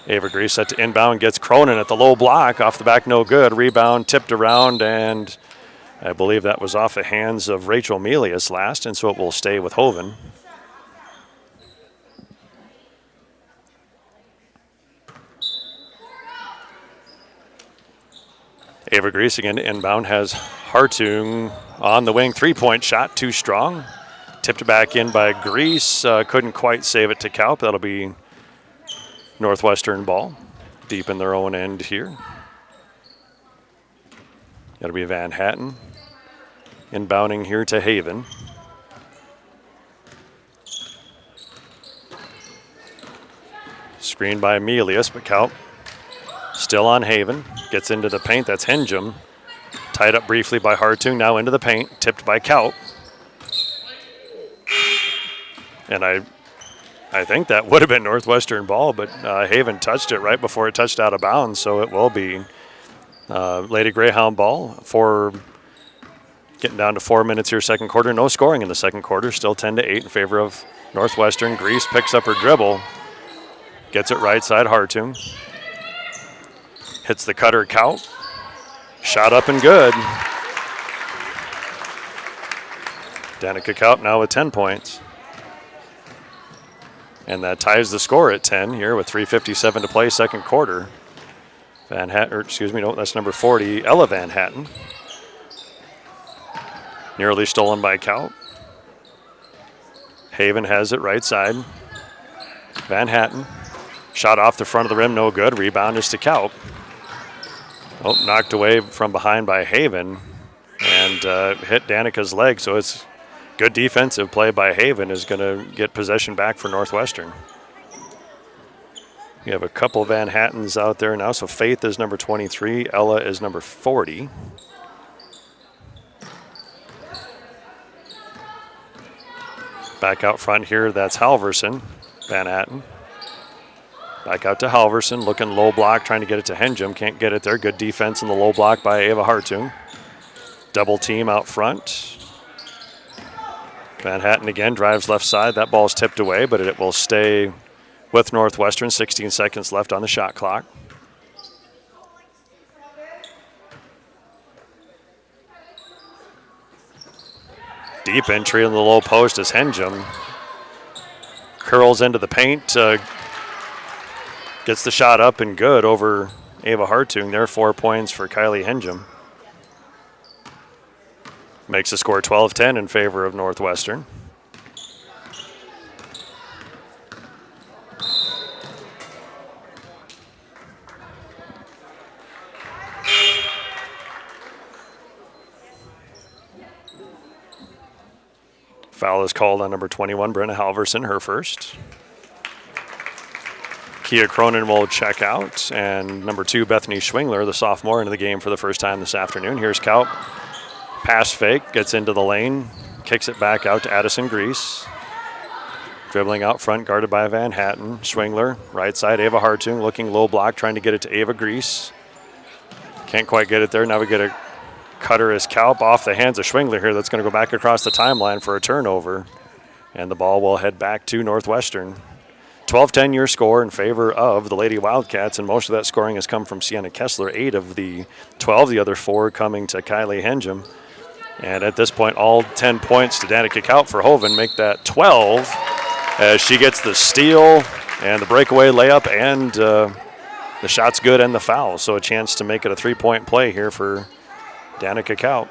Ava Grease set to inbound, gets Cronin at the low block. Off the back, no good. Rebound tipped around, and I believe that was off the hands of Rachel Melius last, and so it will stay with Hoven. Ava Grease again to inbound, has Hartung on the wing. 3-point shot, too strong. Tipped back in by Grease. Couldn't quite save it to Kaup. That'll be Northwestern ball. Deep in their own end here. That'll be Van Hatten. Inbounding here to Haven. Screened by Melius, but Kaup still on Haven. Gets into the paint. That's Henjum. Tied up briefly by Hartung. Now into the paint. Tipped by Kaup. And I think that would have been Northwestern ball, but Haven touched it right before it touched out of bounds, so it will be Lady Greyhound ball. Getting down to 4 minutes here, second quarter. No scoring in the second quarter. Still 10-8 in favor of Northwestern. Grease picks up her dribble. Gets it right side, Hartung. Hits the cutter, Kaup. Shot up and good. Danica Kaup now with 10 points. And that ties the score at 10 here with 3:57 to play, second quarter. Van Hatten, that's number 40, Ella Van Hatten. Nearly stolen by Kaup. Haven has it right side. Van Hatten. Shot off the front of the rim, no good. Rebound is to Kaup. Oh, knocked away from behind by Haven and hit Danica's leg, so it's good defensive play by Haven is going to get possession back for Northwestern. We have a couple Van Hattens out there now, so Faith is number 23, Ella is number 40. Back out front here, that's Halverson, Van Hatten. Back out to Halverson, looking low block, trying to get it to Henjum. Can't get it there. Good defense in the low block by Ava Hartung. Double team out front. Van Hatten again drives left side. That ball's tipped away, but it will stay with Northwestern. 16 seconds left on the shot clock. Deep entry in the low post as Henjum curls into the paint. Gets the shot up and good over Ava Hartung. There, 4 points for Kylie Henjum. Makes the score 12-10 in favor of Northwestern. Foul is called on number 21, Brenna Halverson, her first. Kia Cronin will check out, and number 2, Bethany Schwingler, the sophomore, into the game for the first time this afternoon. Here's Kaup. Pass fake, gets into the lane, kicks it back out to Addison Grease. Dribbling out front, guarded by Van Hatten. Schwingler, right side, Ava Hartung looking low block, trying to get it to Ava Grease. Can't quite get it there. Now we get a cutter as Kaup off the hands of Schwingler here. That's going to go back across the timeline for a turnover. And the ball will head back to Northwestern. 12-10 your score in favor of the Lady Wildcats, and most of that scoring has come from Sienna Kessler, 8 of the 12, the other 4 coming to Kylie Henjum. And at this point, all 10 points to Danica Kaup for Hoven make that 12 as she gets the steal and the breakaway layup and the shot's good and the foul. So a chance to make it a 3-point play here for Danica Kaup.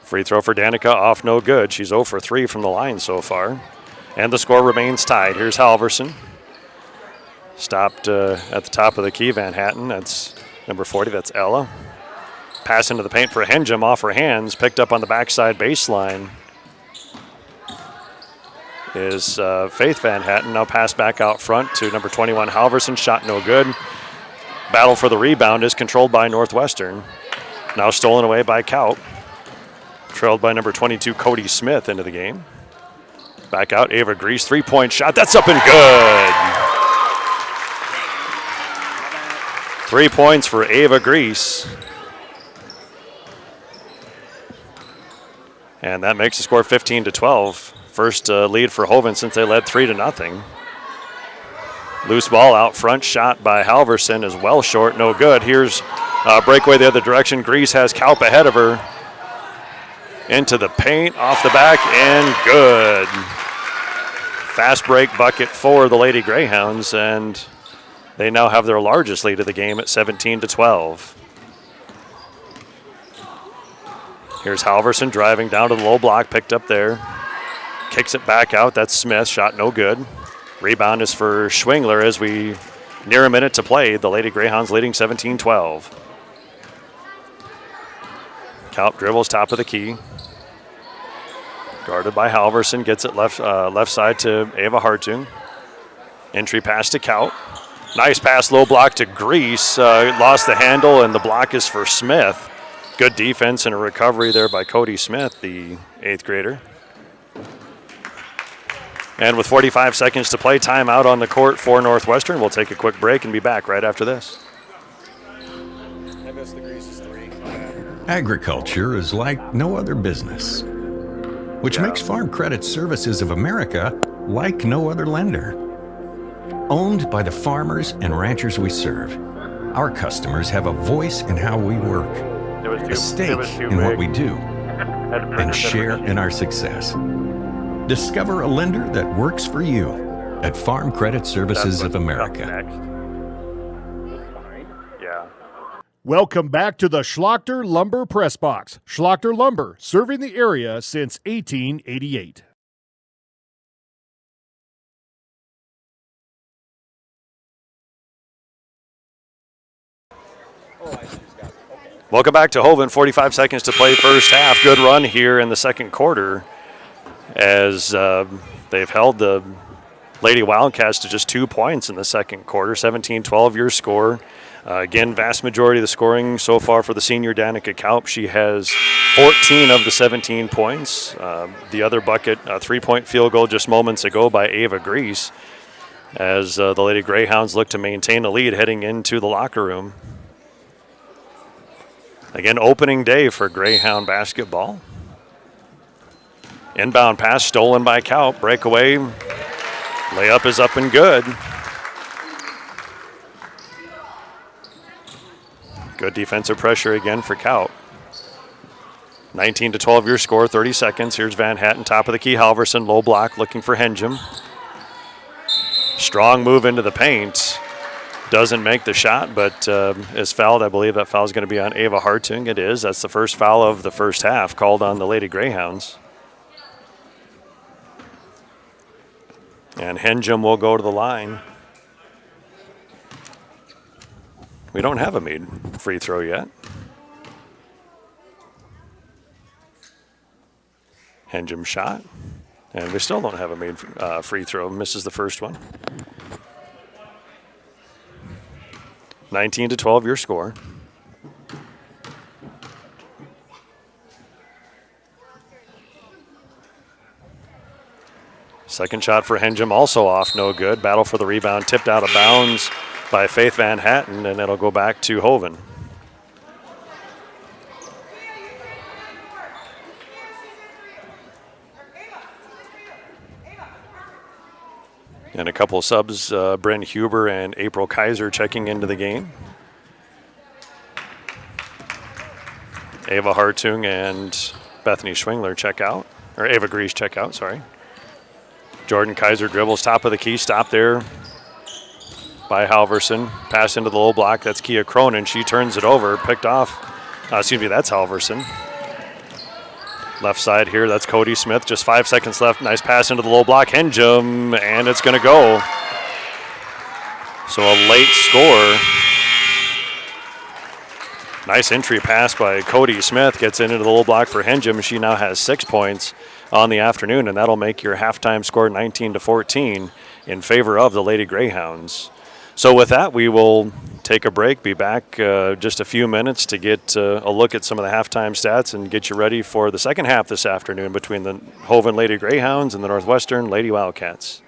Free throw for Danica off no good. She's 0 for 3 from the line so far. And the score remains tied. Here's Halverson. Stopped at the top of the key, Van Hatten. That's number 40, that's Ella. Pass into the paint for Henjum off her hands. Picked up on the backside baseline is Faith Van Hatten. Now pass back out front to number 21, Halverson. Shot no good. Battle for the rebound is controlled by Northwestern. Now stolen away by Kaup. Trailed by number 22, Cody Smith into the game. Back out, Ava Grease, 3-point shot. That's up and good. 3 points for Ava Grease. And that makes the score 15-12. First lead for Hoven since they led 3-0. Loose ball out front, shot by Halverson is well short, no good. Here's a breakaway the other direction. Grease has Kaup ahead of her. Into the paint, off the back, and good. Fast break bucket for the Lady Greyhounds, and they now have their largest lead of the game at 17-12. Here's Halverson driving down to the low block, picked up there. Kicks it back out, that's Smith, shot no good. Rebound is for Schwingler as we near a minute to play. The Lady Greyhounds leading 17-12. Kaup dribbles top of the key. Guarded by Halverson, gets it left side to Ava Hartung. Entry pass to Kaup. Nice pass, low block to Grease. Lost the handle, and the block is for Smith. Good defense and a recovery there by Cody Smith, the 8th grader. And with 45 seconds to play, timeout on the court for Northwestern. We'll take a quick break and be back right after this. Agriculture is like no other business, which makes Farm Credit Services of America like no other lender. Owned by the farmers and ranchers we serve, our customers have a voice in how we work, a stake in what we do, and share in our success. Discover a lender that works for you at Farm Credit Services of America. Welcome back to the Schlachter Lumber Press Box. Schlachter Lumber, serving the area since 1888. Welcome back to Hoven. 45 seconds to play first half. Good run here in the second quarter as they've held the Lady Wildcats to just 2 points in the second quarter. 17-12 your score. Again, vast majority of the scoring so far for the senior Danica Kaup. She has 14 of the 17 points. The other bucket, a 3-point field goal just moments ago by Ava Grease as the Lady Greyhounds look to maintain a lead heading into the locker room. Again, opening day for Greyhound basketball. Inbound pass stolen by Kaup. Breakaway. Layup is up and good. Good defensive pressure again for Kaup. 19-12 your score, 30 seconds. Here's Van Hatten, top of the key. Halverson, low block, looking for Henjum. Strong move into the paint. Doesn't make the shot, but is fouled. I believe that foul is going to be on Ava Hartung. It is. That's the first foul of the first half called on the Lady Greyhounds. And Henjum will go to the line. We don't have a made free throw yet. Henjum shot. And we still don't have a made free throw. Misses the first one. 19-12 your score. Second shot for Henjum, also off, no good. Battle for the rebound, tipped out of bounds by Faith Van Hatten, and it'll go back to Hoven. And a couple of subs, Bryn Huber and April Kaiser checking into the game. Ava Hartung and Bethany Schwingler check out, or Ava Grease check out, sorry. Jordan Kaiser dribbles top of the key, stop there by Halverson. Pass into the low block, that's Kia Cronin. She turns it over, picked off, that's Halverson. Left side here, that's Cody Smith. Just 5 seconds left. Nice pass into the low block. Henjum, and it's going to go. So a late score. Nice entry pass by Cody Smith. Gets into the low block for Henjum. She now has 6 points on the afternoon, and that'll make your halftime score 19-14 in favor of the Lady Greyhounds. So with that, we will take a break, be back just a few minutes to get a look at some of the halftime stats and get you ready for the second half this afternoon between the Hoven Lady Greyhounds and the Northwestern Lady Wildcats.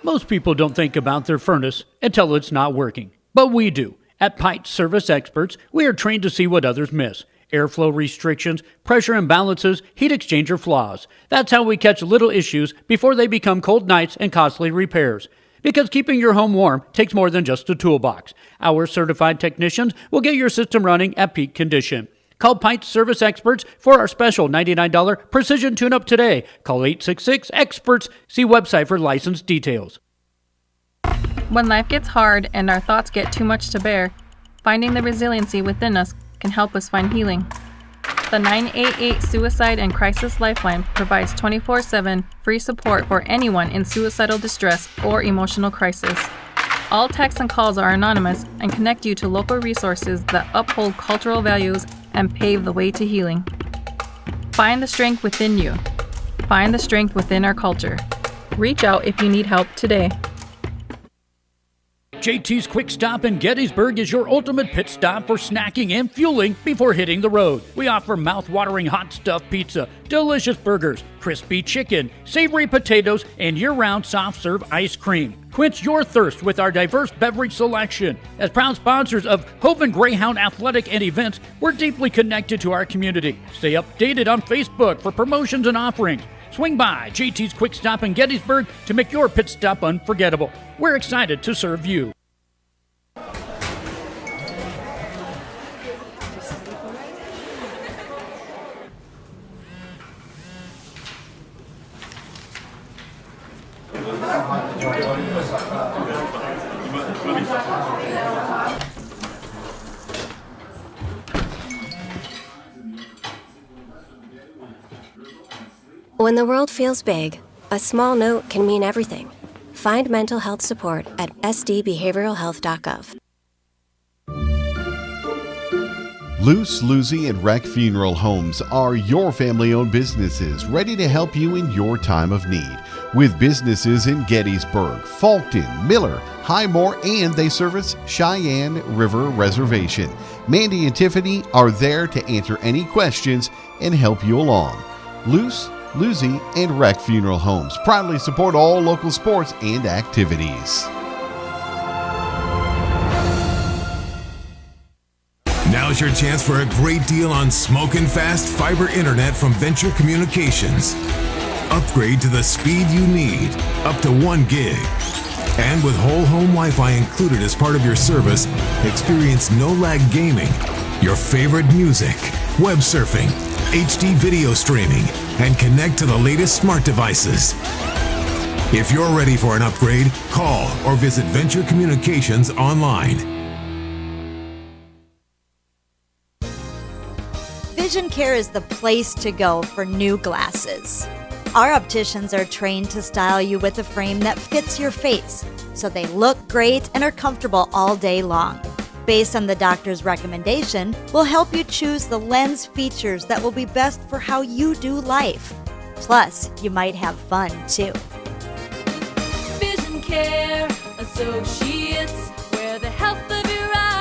Most people don't think about their furnace until it's not working, but we do. At Pipe Service Experts, we are trained to see what others miss. Airflow restrictions, pressure imbalances, heat exchanger flaws. That's how we catch little issues before they become cold nights and costly repairs. Because keeping your home warm takes more than just a toolbox. Our certified technicians will get your system running at peak condition. Call Pipe Service Experts for our special $99 precision tune-up today. Call 866-EXPERTS. See website for license details. When life gets hard and our thoughts get too much to bear, finding the resiliency within us can help us find healing. The 988 Suicide and Crisis Lifeline provides 24/7 free support for anyone in suicidal distress or emotional crisis. All texts and calls are anonymous and connect you to local resources that uphold cultural values and pave the way to healing. Find the strength within you. Find the strength within our culture. Reach out if you need help today. JT's Quick Stop in Gettysburg is your ultimate pit stop for snacking and fueling before hitting the road. We offer mouth-watering hot stuffed pizza, delicious burgers, crispy chicken, savory potatoes, and year-round soft-serve ice cream. Quench your thirst with our diverse beverage selection. As proud sponsors of Hoven Greyhound Athletic and events, we're deeply connected to our community. Stay updated on Facebook for promotions and offerings. Swing by JT's Quick Stop in Gettysburg to make your pit stop unforgettable. We're excited to serve you. When the world feels big, a small note can mean everything. Find mental health support at sdbehavioralhealth.gov. Luce, Lucy, and Wreck Funeral Homes are your family-owned businesses ready to help you in your time of need. With businesses in Gettysburg, Fulton, Miller, Highmore, and they service Cheyenne River Reservation. Mandy and Tiffany are there to answer any questions and help you along. Luce, Lucy, and Wreck Funeral Homes proudly support all local sports and activities. Now's your chance for a great deal on smoking fast fiber internet from Venture Communications. Upgrade to the speed you need, up to 1 gig. And with whole home Wi-Fi included as part of your service, experience no-lag gaming, your favorite music, web surfing, HD video streaming, and connect to the latest smart devices. If you're ready for an upgrade, call or visit Venture Communications online. Vision Care is the place to go for new glasses. Our opticians are trained to style you with a frame that fits your face, so they look great and are comfortable all day long. Based on the doctor's recommendation, we'll help you choose the lens features that will be best for how you do life. Plus, you might have fun too. Vision Care Associates, where the health of your eyes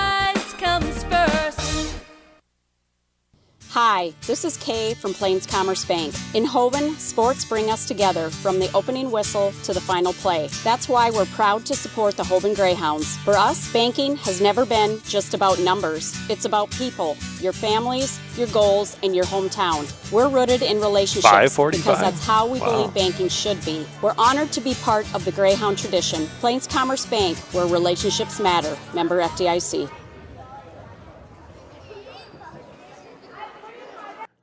Hi, this is Kay from Plains Commerce Bank. In Hoven, sports bring us together from the opening whistle to the final play. That's why we're proud to support the Hoven Greyhounds. For us, banking has never been just about numbers. It's about people, your families, your goals, and your hometown. We're rooted in relationships 5:45. because that's how we Wow. believe banking should be. We're honored to be part of the Greyhound tradition. Plains Commerce Bank, where relationships matter. Member FDIC.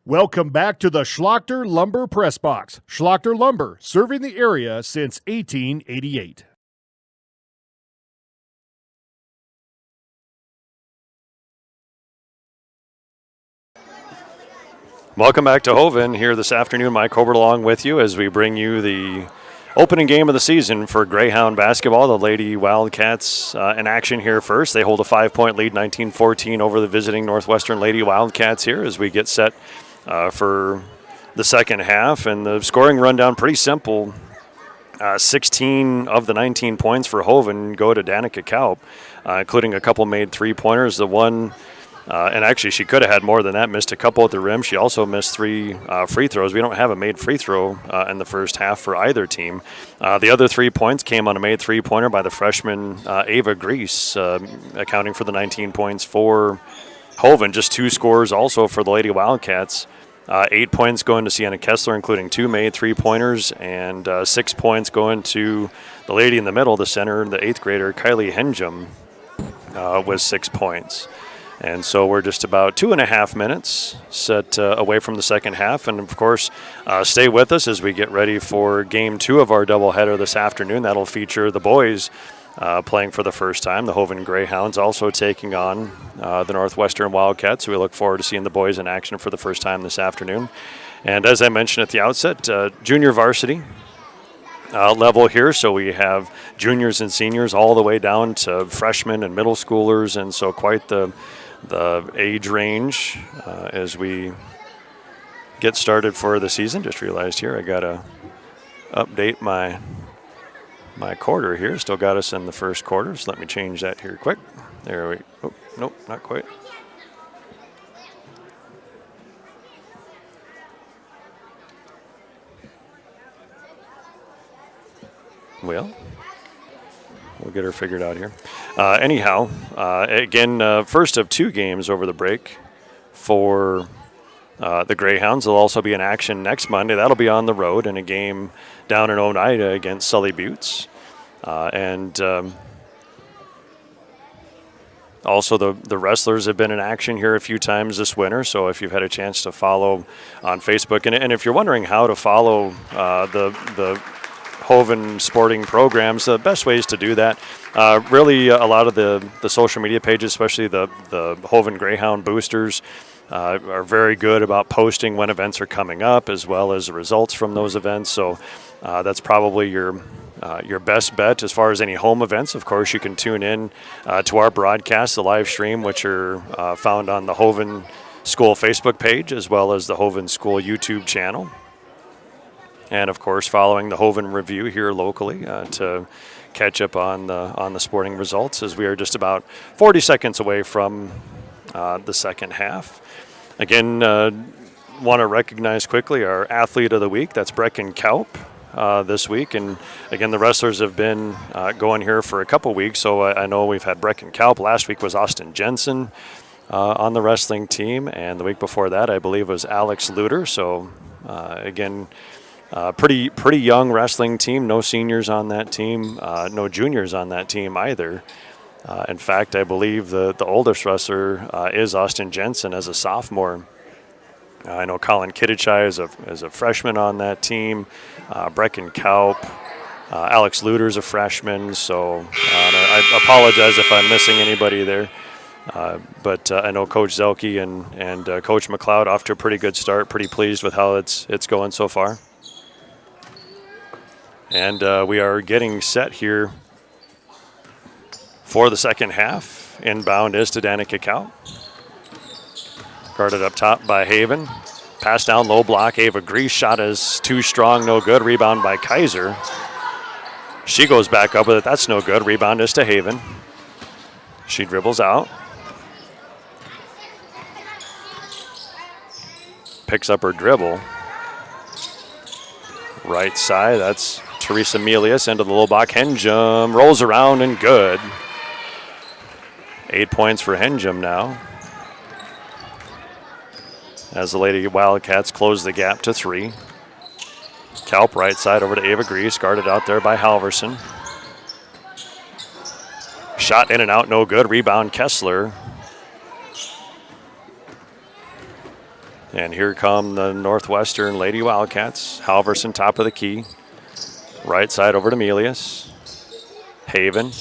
Welcome back to the Schlachter Lumber Press Box. Schlachter Lumber, serving the area since 1888. Welcome back to Hoven here this afternoon. Mike Hobart along with you as we bring you the opening game of the season for Greyhound basketball. The Lady Wildcats in action here first. They hold a 5-point lead, 19-14 over the visiting Northwestern Lady Wildcats here as we get set for the second half. And the scoring rundown, pretty simple. 16 of the 19 points for Hoven go to Danica Kaup, including a couple made three-pointers. The one, and actually she could have had more than that, missed a couple at the rim. She also missed 3 free throws. We don't have a made free throw in the first half for either team. The other 3 points came on a made three-pointer by the freshman Ava Grease, accounting for the 19 points for Hoven. Just 2 scores also for the Lady Wildcats. 8 points going to Sienna Kessler, including 2 made three-pointers, and 6 points going to the lady in the middle, the center, the 8th grader, Kylie Henjum, with 6 points. And so we're just about 2.5 minutes set away from the second half. And, of course, stay with us as we get ready for Game 2 of our doubleheader this afternoon. That'll feature the boys playing for the first time. The Hoven Greyhounds also taking on the Northwestern Wildcats. We look forward to seeing the boys in action for the first time this afternoon. And as I mentioned at the outset, junior varsity level here. So we have juniors and seniors all the way down to freshmen and middle schoolers. And so quite the age range as we get started for the season. Just realized here I got to update my quarter here. Still got us in the first quarter, so let me change that here quick. There we go. Oh, nope, not quite. Well, we'll get her figured out here. Anyhow, again, first of 2 games over the break for the Greyhounds. They'll also be in action next Monday. That'll be on the road in a game down in Oneida against Sully Buttes. Also, the wrestlers have been in action here a few times this winter, so if you've had a chance to follow on Facebook, and if you're wondering how to follow the Hoven sporting programs, the best ways to do that, really a lot of the social media pages, especially the Hoven Greyhound boosters, are very good about posting when events are coming up as well as the results from those events. So that's probably your best bet as far as any home events. Of course, you can tune in to our broadcast, the live stream, which are found on the Hoven School Facebook page as well as the Hoven School YouTube channel. And, of course, following the Hoven Review here locally to catch up on the sporting results, as we are just about 40 seconds away from the second half. Again, want to recognize quickly our Athlete of the Week. That's Brecken Kaup this week. And, again, the wrestlers have been going here for a couple weeks, so I know we've had Brecken Kaup. Last week was Austin Jensen on the wrestling team, and the week before that, I believe, was Alex Luter. So, again, pretty young wrestling team. No seniors on that team, no juniors on that team either. In fact, I believe the oldest wrestler is Austin Jensen as a sophomore. I know Colin Kittichai is a freshman on that team. Brecken Kaup, Alex Luter is a freshman. So I apologize if I'm missing anybody there. But I know Coach Zelke and Coach McLeod off to a pretty good start. Pretty pleased with how it's going so far. And we are getting set here for the second half. Inbound is to Danica Kaup. Guarded up top by Haven. Pass down, low block. Ava Grease shot is too strong, no good. Rebound by Kaiser. She goes back up with it. That's no good. Rebound is to Haven. She dribbles out. picks up her dribble. Right side, that's Teresa Melius into the low block. Henjum rolls around and good. 8 points for Henjum now, as the Lady Wildcats close the gap to 3. Kalp right side over to Ava Grease, guarded out there by Halverson. Shot in and out, no good. Rebound Kessler. And here come the Northwestern Lady Wildcats. Halverson top of the key. Right side over to Melius. Haven.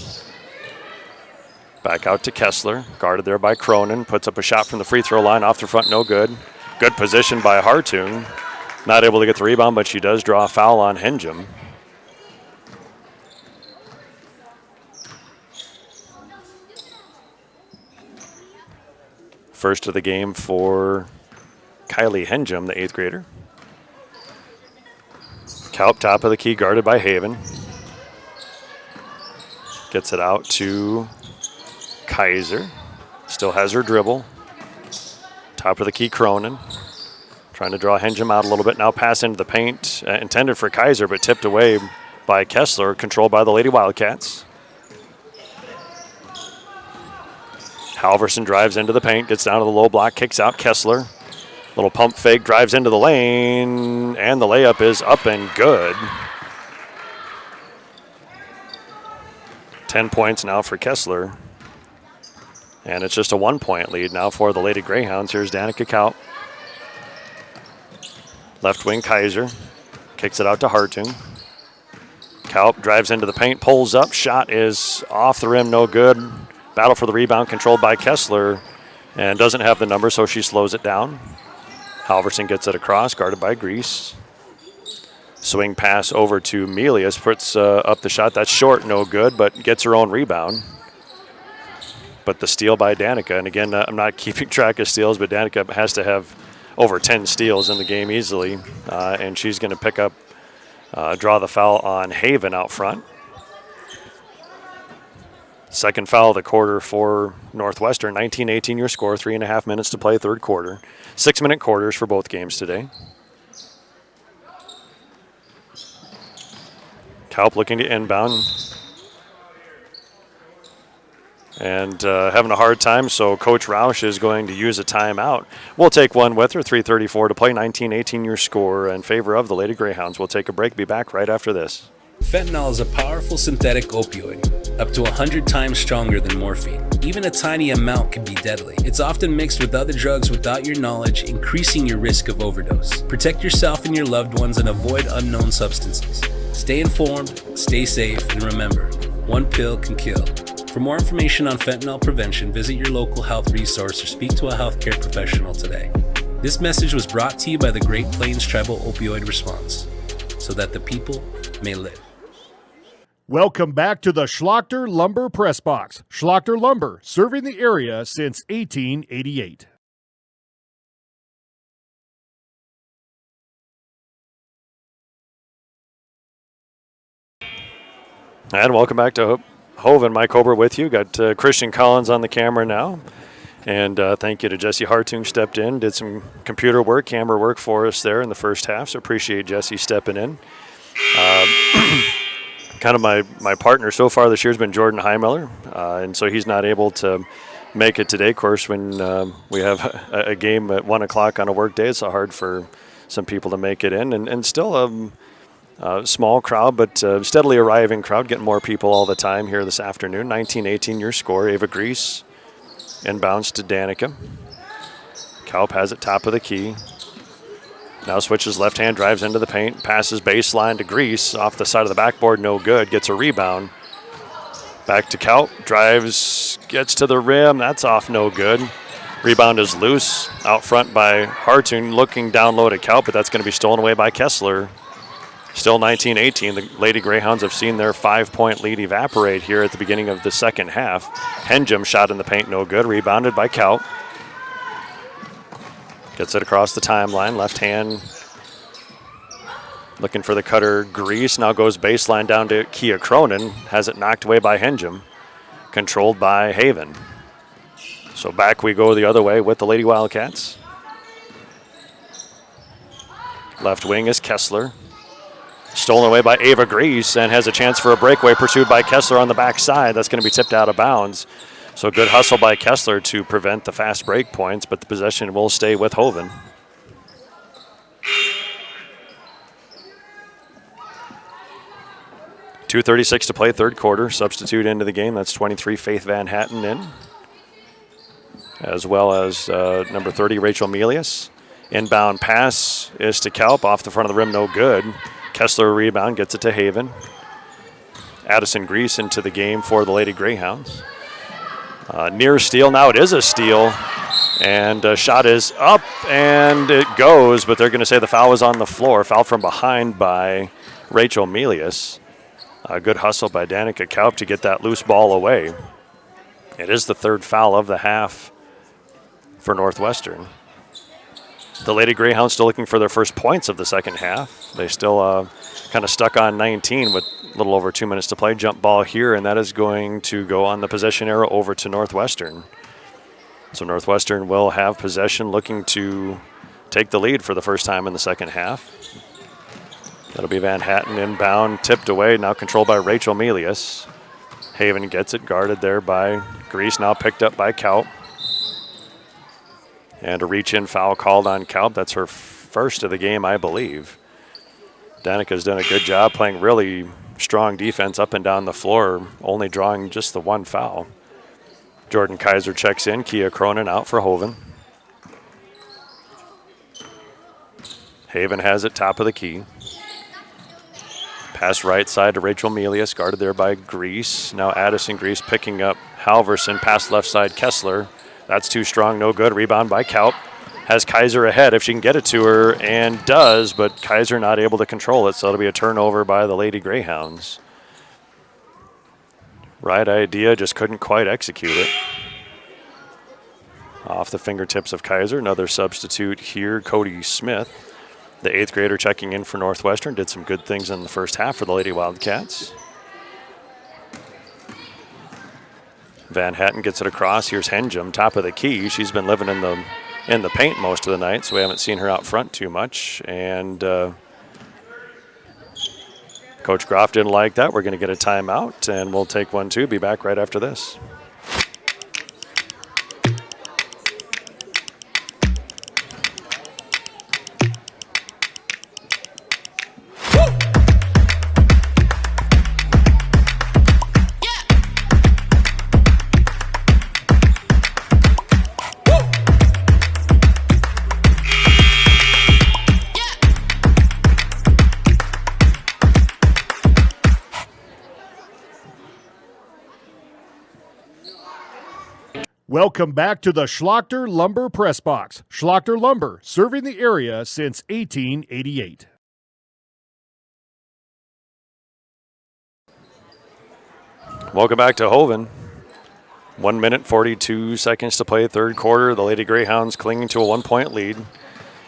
Back out to Kessler, guarded there by Cronin. Puts up a shot from the free throw line, off the front, no good. Good position by Hartung. Not able to get the rebound, but she does draw a foul on Henjum. First of the game for Kylie Henjum, the 8th grader. Kalp top of the key, guarded by Haven. Gets it out to Kaiser. Still has her dribble. Top of the key, Cronin. Trying to draw Henjum out a little bit. Now pass into the paint. Intended for Kaiser, but tipped away by Kessler. Controlled by the Lady Wildcats. Halverson drives into the paint. Gets down to the low block. Kicks out Kessler. Little pump fake. Drives into the lane. And the layup is up and good. 10 points now for Kessler. And it's just a 1-point lead now for the Lady Greyhounds. Here's Danica Kalp. Left wing Kaiser. Kicks it out to Hartung. Kalp drives into the paint, pulls up. Shot is off the rim, no good. Battle for the rebound, controlled by Kessler. And doesn't have the number, so she slows it down. Halverson gets it across, guarded by Grease. Swing pass over to Melius. Puts up the shot. That's short, no good, but gets her own rebound. But the steal by Danica, and again, I'm not keeping track of steals, but Danica has to have over 10 steals in the game easily, and she's going to pick up, draw the foul on Haven out front. Second foul of the quarter for Northwestern. 19-18 your score, 3.5 minutes to play, third quarter. 6-minute quarters for both games today. Kalp looking to inbound. And having a hard time, so Coach Roush is going to use a timeout. We'll take one with her, 3:34 to play, 19-18 your score in favor of the Lady Greyhounds. We'll take a break, be back right after this. Fentanyl is a powerful synthetic opioid, up to 100 times stronger than morphine. Even a tiny amount can be deadly. It's often mixed with other drugs without your knowledge, increasing your risk of overdose. Protect yourself and your loved ones and avoid unknown substances. Stay informed, stay safe, and remember, one pill can kill. For more information on fentanyl prevention, visit your local health resource or speak to a healthcare professional today. This message was brought to you by the Great Plains Tribal Opioid Response, so that the people may live. Welcome back to the Schlachter Lumber Press Box. Schlachter Lumber, serving the area since 1888. And welcome back to Hoven. Mike Ober with you. Got Christian Collins on the camera now. And thank you to Jesse Hartung, stepped in, did some computer work, camera work for us there in the first half. So appreciate Jesse stepping in. Kind of my partner so far this year has been Jordan Heimiller. And so he's not able to make it today. Of course, when we have a game at 1 o'clock on a work day, it's hard for some people to make it in. And still small crowd, but steadily arriving crowd, getting more people all the time here this afternoon. 19-18 your score. Ava Grease inbounds to Danica. Kalp has it top of the key. Now switches left hand, drives into the paint, passes baseline to Grease. Off the side of the backboard, no good. Gets a rebound. Back to Kalp, drives, gets to the rim. That's off, no good. Rebound is loose. Out front by Hartung, looking down low to Kalp, but that's going to be stolen away by Kessler. Still 19-18. The Lady Greyhounds have seen their 5-point lead evaporate here at the beginning of the second half. Henjum shot in the paint, no good. Rebounded by Kalp. Gets it across the timeline. Left hand looking for the cutter. Grease now goes baseline down to Kia Cronin. Has it knocked away by Henjum. Controlled by Haven. So back we go the other way with the Lady Wildcats. Left wing is Kessler. Stolen away by Ava Grease and has a chance for a breakaway pursued by Kessler on the backside. That's going to be tipped out of bounds. So good hustle by Kessler to prevent the fast break points, but the possession will stay with Hoven. .236 to play, third quarter. Substitute into the game. That's 23, Faith Van Hatten in, as well as number 30, Rachel Melius. Inbound pass is to Kalp, off the front of the rim, no good. Kessler rebound, gets it to Haven. Addison Grease into the game for the Lady Greyhounds. Near steal, now it is a steal. And shot is up and it goes, but they're going to say the foul was on the floor. Foul from behind by Rachel Melius. A good hustle by Danica Kalp to get that loose ball away. It is the third foul of the half for Northwestern. The Lady Greyhounds still looking for their first points of the second half. They still kind of stuck on 19 with a little over 2 minutes to play. Jump ball here, and that is going to go on the possession arrow over to Northwestern. So Northwestern will have possession, looking to take the lead for the first time in the second half. That'll be Van Hatten inbound, tipped away, now controlled by Rachel Melius. Haven gets it, guarded there by Grease, now picked up by Kalp. And a reach-in foul called on Kalp. That's her first of the game, I believe. Danica's done a good job playing really strong defense up and down the floor, only drawing just the one foul. Jordan Kaiser checks in. Kia Cronin out for Hoven. Haven has it top of the key. Pass right side to Rachel Melius, guarded there by Grease. Now Addison Grease picking up Halverson. Pass left side, Kessler. That's too strong, no good. Rebound by Kalp. Has Kaiser ahead if she can get it to her, and does, but Kaiser not able to control it, so it'll be a turnover by the Lady Greyhounds. Right idea, just couldn't quite execute it. Off the fingertips of Kaiser, another substitute here, Cody Smith. The 8th grader checking in for Northwestern, did some good things in the first half for the Lady Wildcats. Van Hatten gets it across. Here's Henjum, top of the key. She's been living in the paint most of the night, so we haven't seen her out front too much. And Coach Groff didn't like that. We're going to get a timeout, and we'll take one too. Be back right after this. Welcome back to the Schlachter Lumber Press Box. Schlachter Lumber, serving the area since 1888. Welcome back to Hoven. 1 minute, 42 seconds to play, third quarter. The Lady Greyhounds clinging to a 1-point lead.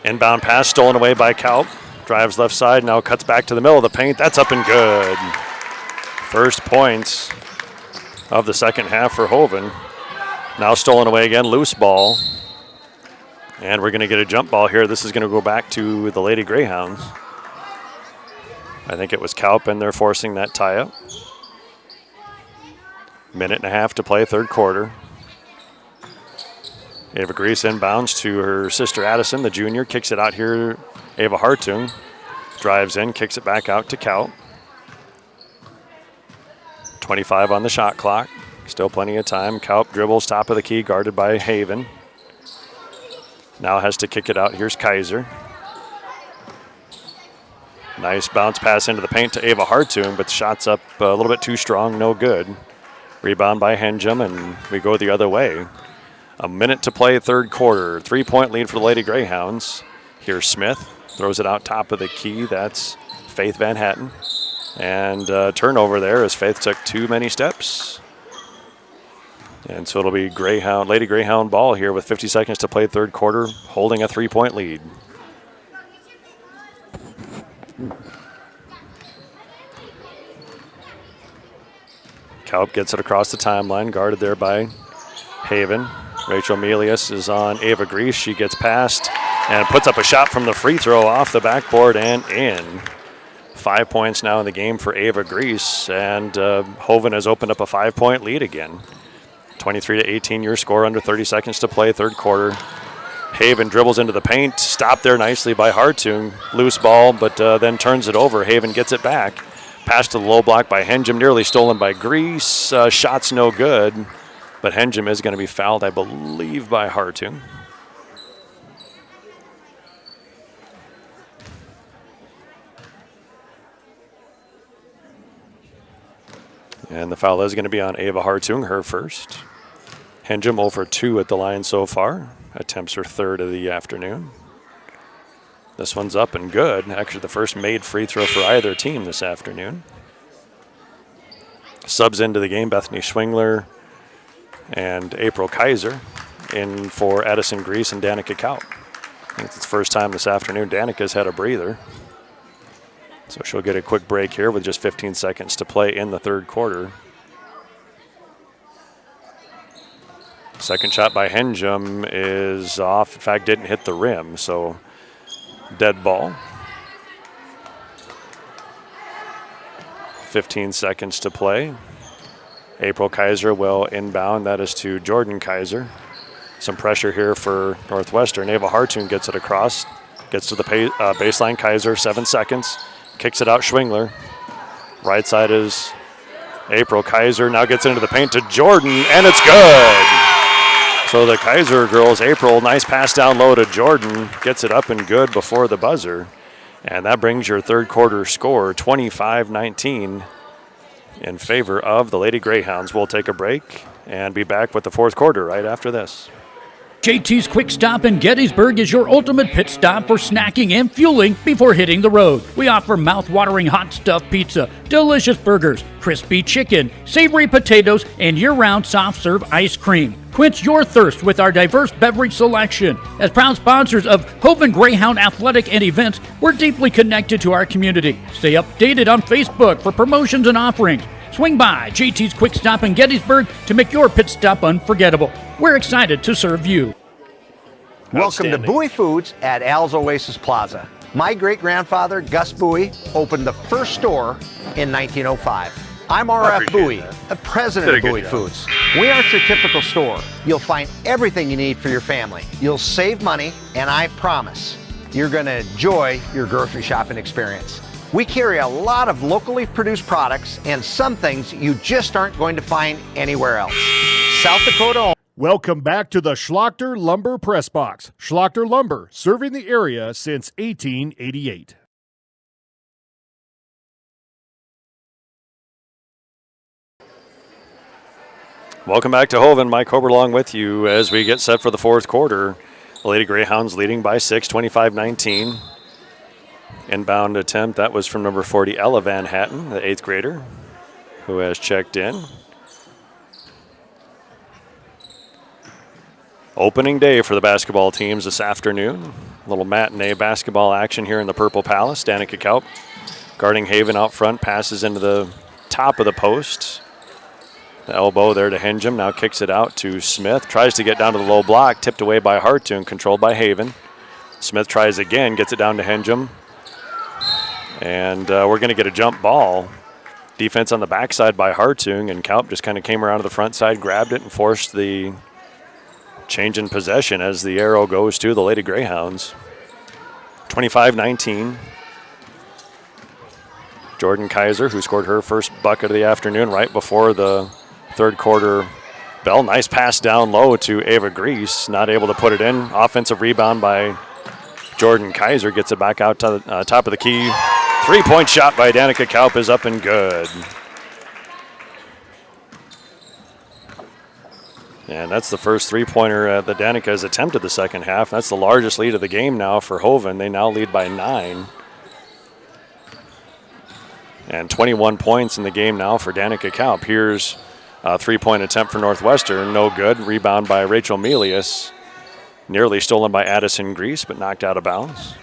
Inbound pass stolen away by Kalp. Drives left side, now cuts back to the middle of the paint. That's up and good. First points of the second half for Hoven. Now stolen away again, loose ball. And we're going to get a jump ball here. This is going to go back to the Lady Greyhounds. I think it was Kalp, and they're forcing that tie-up. Minute and a half to play, third quarter. Ava Grease inbounds to her sister Addison, the junior. Kicks it out here. Ava Hartung drives in, kicks it back out to Kalp. 25 on the shot clock. Still plenty of time. Kalp dribbles top of the key, guarded by Haven. Now has to kick it out. Here's Kaiser. Nice bounce pass into the paint to Ava Hartung, but the shot's up a little bit too strong, no good. Rebound by Henjum, and we go the other way. A minute to play, third quarter. 3-point lead for the Lady Greyhounds. Here's Smith. Throws it out top of the key. That's Faith Van Hatten. And turnover there as Faith took too many steps. And so it'll be Lady Greyhound ball here with 50 seconds to play, third quarter, holding a 3-point lead. Kalp gets it across the timeline, guarded there by Haven. Rachel Melius is on Ava Grease. She gets past And puts up a shot from the free throw off the backboard and in. 5 points now in the game for Ava Grease, and Hoven has opened up a 5-point lead again. 23-18 your score, under 30 seconds to play, third quarter. Haven dribbles into the paint, stopped there nicely by Hartung. Loose ball, but then turns it over. Haven gets it back. Pass to the low block by Henjum, nearly stolen by Grease. Shot's no good, but Henjum is going to be fouled, I believe, by Hartung. And the foul is going to be on Ava Hartung, her first. Henjum 0 for 2 at the line so far. Attempts her third of the afternoon. This one's up and good. Actually, the first made free throw for either team this afternoon. Subs into the game, Bethany Schwingler and April Kaiser in for Addison Grease and Danica Kaut. I think it's the first time this afternoon Danica's had a breather. So she'll get a quick break here with just 15 seconds to play in the third quarter. Second shot by Henjum is off. In fact, didn't hit the rim, so dead ball. 15 seconds to play. April Kaiser will inbound. That is to Jordan Kaiser. Some pressure here for Northwestern. Ava Hartung gets it across. Gets to the baseline. Kaiser, 7 seconds. Kicks it out, Schwingler. Right side is April Kaiser. Now gets into the paint to Jordan, and it's good. So the Kaiser girls, April, nice pass down low to Jordan. Gets it up and good before the buzzer. And that brings your third quarter score 25-19 in favor of the Lady Greyhounds. We'll take a break and be back with the fourth quarter right after this. JT's Quick Stop in Gettysburg is your ultimate pit stop for snacking and fueling before hitting the road. We offer mouth-watering hot stuffed pizza, delicious burgers, crispy chicken, savory potatoes, and year-round soft-serve ice cream. Quench your thirst with our diverse beverage selection. As proud sponsors of Hoven Greyhound Athletic and events, we're deeply connected to our community. Stay updated on Facebook for promotions and offerings. Swing by JT's Quick Stop in Gettysburg to make your pit stop unforgettable. We're excited to serve you. Welcome to Bowie Foods at Al's Oasis Plaza. My great-grandfather, Gus Bowie, opened the first store in 1905. I'm RF Bowie, the president of Bowie Foods. We aren't your typical store. You'll find everything you need for your family. You'll save money, and I promise you're going to enjoy your grocery shopping experience. We carry a lot of locally produced products and some things you just aren't going to find anywhere else. South Dakota. Welcome back to the Schlachter Lumber Press Box. Schlachter Lumber, serving the area since 1888. Welcome back to Hoven. Mike Hoberlong with you as we get set for the fourth quarter. The Lady Greyhounds leading by 6, 25-19. Inbound attempt, that was from number 40, Ella Van Hatten, the 8th grader, who has checked in. Opening day for the basketball teams this afternoon. A little matinee basketball action here in the Purple Palace. Danica Kaut guarding Haven out front, passes into the top of the post. The elbow there to Henjum, now kicks it out to Smith. Tries to get down to the low block, tipped away by Hartung, controlled by Haven. Smith tries again, gets it down to Henjum. And we're going to get a jump ball. Defense on the backside by Hartung, and Kaut just kind of came around to the front side, grabbed it, and forced the change in possession as the arrow goes to the Lady Greyhounds. 25-19. Jordan Kaiser, who scored her first bucket of the afternoon right before the third quarter bell. Nice pass down low to Ava Grease, not able to put it in. Offensive rebound by Jordan Kaiser, gets it back out to the top of the key. Three-point shot by Danica Kaup is up and good. And that's the first three-pointer that Danica has attempted the second half. That's the largest lead of the game now for Hoven. They now lead by 9. And 21 points in the game now for Danica Kaup. Here's a three-point attempt for Northwestern. No good. Rebound by Rachel Melius. Nearly stolen by Addison Grease, but knocked out of bounds.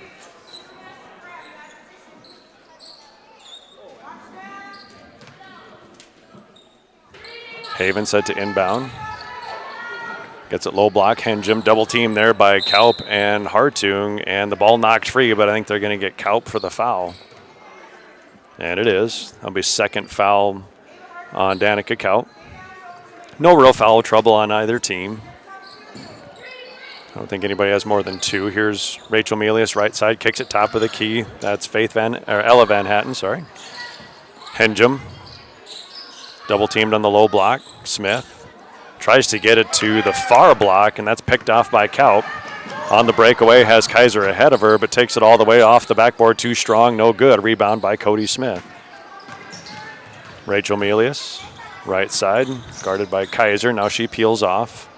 Haven set to inbound. Gets it low block. Henjum double team there by Kaup and Hartung, and the ball knocked free, but I think they're going to get Kaup for the foul. And it is. That'll be second foul on Danica Kaup. No real foul trouble on either team. I don't think anybody has more than two. Here's Rachel Melius, right side, kicks it top of the key. That's Ella Van Hatten, sorry. Henjum, double teamed on the low block. Smith tries to get it to the far block, and that's picked off by Kaup. On the breakaway, has Kaiser ahead of her, but takes it all the way off the backboard. Too strong, no good. Rebound by Cody Smith. Rachel Melius, right side, guarded by Kaiser. Now she peels off.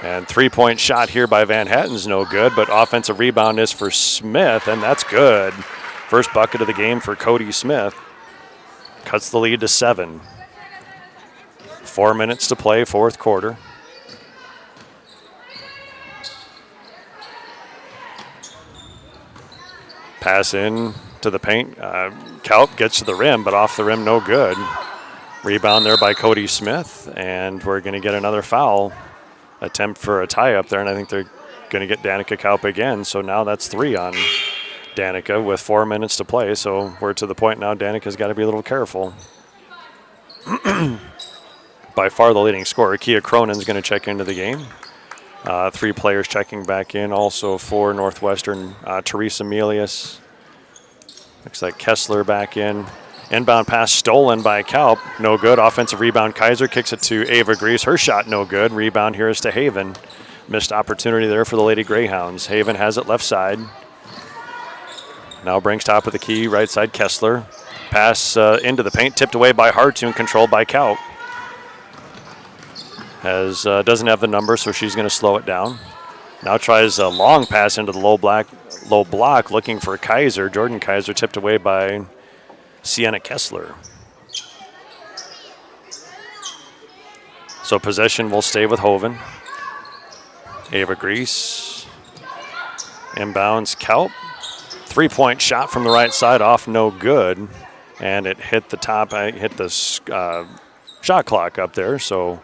And three-point shot here by Van Hatten's no good, but offensive rebound is for Smith, and that's good. First bucket of the game for Cody Smith. Cuts the lead to 7. 4 minutes to play, fourth quarter. Pass in to the paint. Kaup gets to the rim, but off the rim, no good. Rebound there by Cody Smith, and we're going to get another foul attempt for a tie up there, and I think they're going to get Danica Kaup again. So now that's 3 on Danica with 4 minutes to play. So we're to the point now Danica's got to be a little careful. By far the leading scorer. Kia Cronin's going to check into the game. 3 players checking back in also for Northwestern. Teresa Melius. Looks like Kessler back in. Inbound pass stolen by Kaup. No good. Offensive rebound. Kaiser kicks it to Ava Grease. Her shot no good. Rebound here is to Haven. Missed opportunity there for the Lady Greyhounds. Haven has it left side. Now brings top of the key. Right side Kessler. Pass into the paint. Tipped away by Hartung. Controlled by Kaup. Doesn't have the number, so she's going to slow it down. Now tries a long pass into the low block, looking for Kaiser. Jordan Kaiser tipped away by Sienna Kessler. So possession will stay with Hoven. Ava Grease. Inbounds Kaup. 3-point shot from the right side off, no good. And it hit the top, hit the shot clock up there, so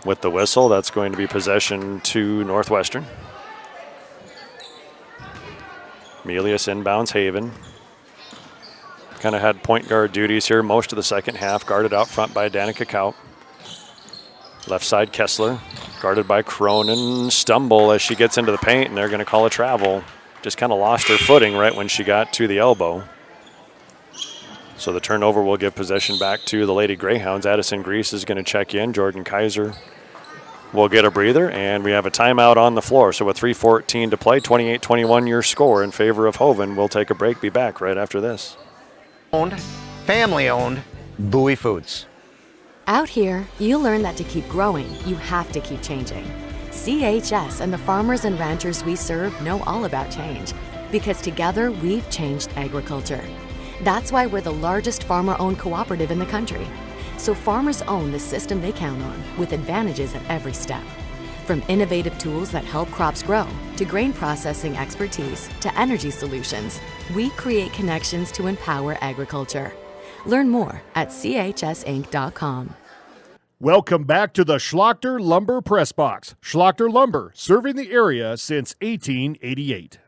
with the whistle, that's going to be possession to Northwestern. Melius inbounds Haven. Kind of had point guard duties here most of the second half, guarded out front by Danica Kaup. Left side Kessler, guarded by Cronin. Stumble as she gets into the paint, and they're going to call a travel. Just kind of lost her footing right when she got to the elbow. So the turnover will give possession back to the Lady Greyhounds. Addison Grease is going to check in. Jordan Kaiser will get a breather, and we have a timeout on the floor. So with 3:14 to play, 28-21 your score in favor of Hoven. We'll take a break, be back right after this. Family-owned Bowie Foods. Out here, you learn that to keep growing, you have to keep changing. CHS and the farmers and ranchers we serve know all about change, because together we've changed agriculture. That's why we're the largest farmer-owned cooperative in the country. So farmers own the system they count on, with advantages at every step. From innovative tools that help crops grow, to grain processing expertise, to energy solutions, we create connections to empower agriculture. Learn more at chsinc.com. Welcome back to the Schlachter Lumber Press Box. Schlachter Lumber, serving the area since 1888.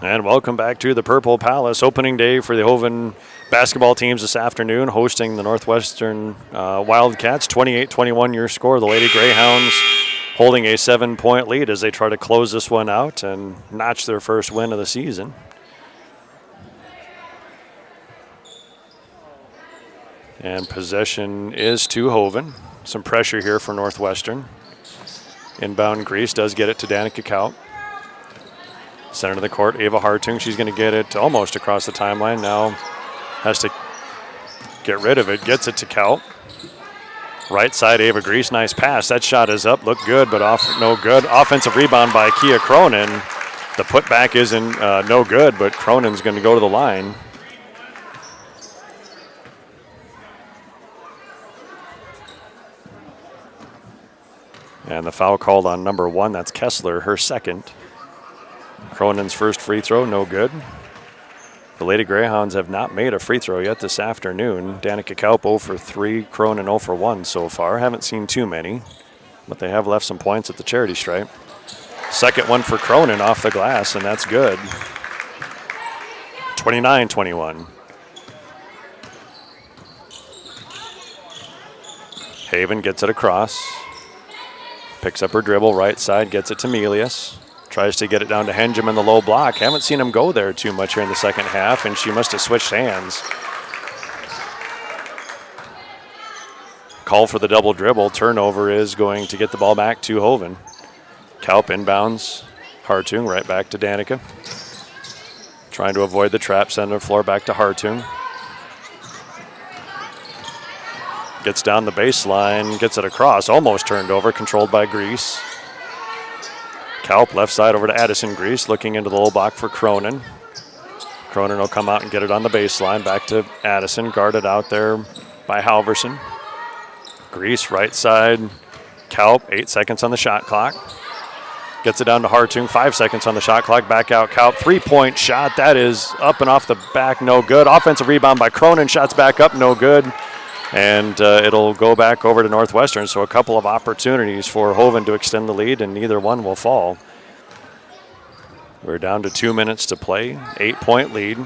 And welcome back to the Purple Palace. Opening day for the Hoven basketball teams this afternoon, hosting the Northwestern Wildcats. 28-21 your score. The Lady Greyhounds holding a 7-point lead as they try to close this one out and notch their first win of the season. And possession is to Hoven. Some pressure here for Northwestern. Inbound Grease does get it to Danica Kaup. Center of the court, Ava Hartung. She's going to get it almost across the timeline. Now has to get rid of it. Gets it to Kaup. Right side, Ava Grease. Nice pass. That shot is up. Looked good, but off. No good. Offensive rebound by Kia Cronin. The putback isn't no good, but Cronin's going to go to the line. And the foul called on number 1. That's Kessler, her second. Cronin's first free throw, no good. The Lady Greyhounds have not made a free throw yet this afternoon. Danica Kaup 0 for 3, Cronin 0 for 1 so far. Haven't seen too many, but they have left some points at the charity stripe. Second one for Cronin off the glass, and that's good. 29-21. Haven gets it across. Picks up her dribble, right side, gets it to Melius. Tries to get it down to Henjum in the low block. Haven't seen him go there too much here in the second half, and she must have switched hands. Call for the double dribble. Turnover is going to get the ball back to Hoven. Kaup inbounds. Hartung right back to Danica. Trying to avoid the trap, send the floor back to Hartung. Gets down the baseline, gets it across, almost turned over, controlled by Grease. Kaup left side over to Addison Grease, looking into the low block for Cronin. Cronin will come out and get it on the baseline, back to Addison, guarded out there by Halverson. Grease right side, Kaup, 8 seconds on the shot clock. Gets it down to Hartung, 5 seconds on the shot clock, back out Kaup, 3-point shot, that is up and off the back, no good. Offensive rebound by Cronin, shots back up, no good. And it'll go back over to Northwestern, so a couple of opportunities for Hoven to extend the lead, and neither one will fall. We're down to 2 minutes to play, 8-point lead.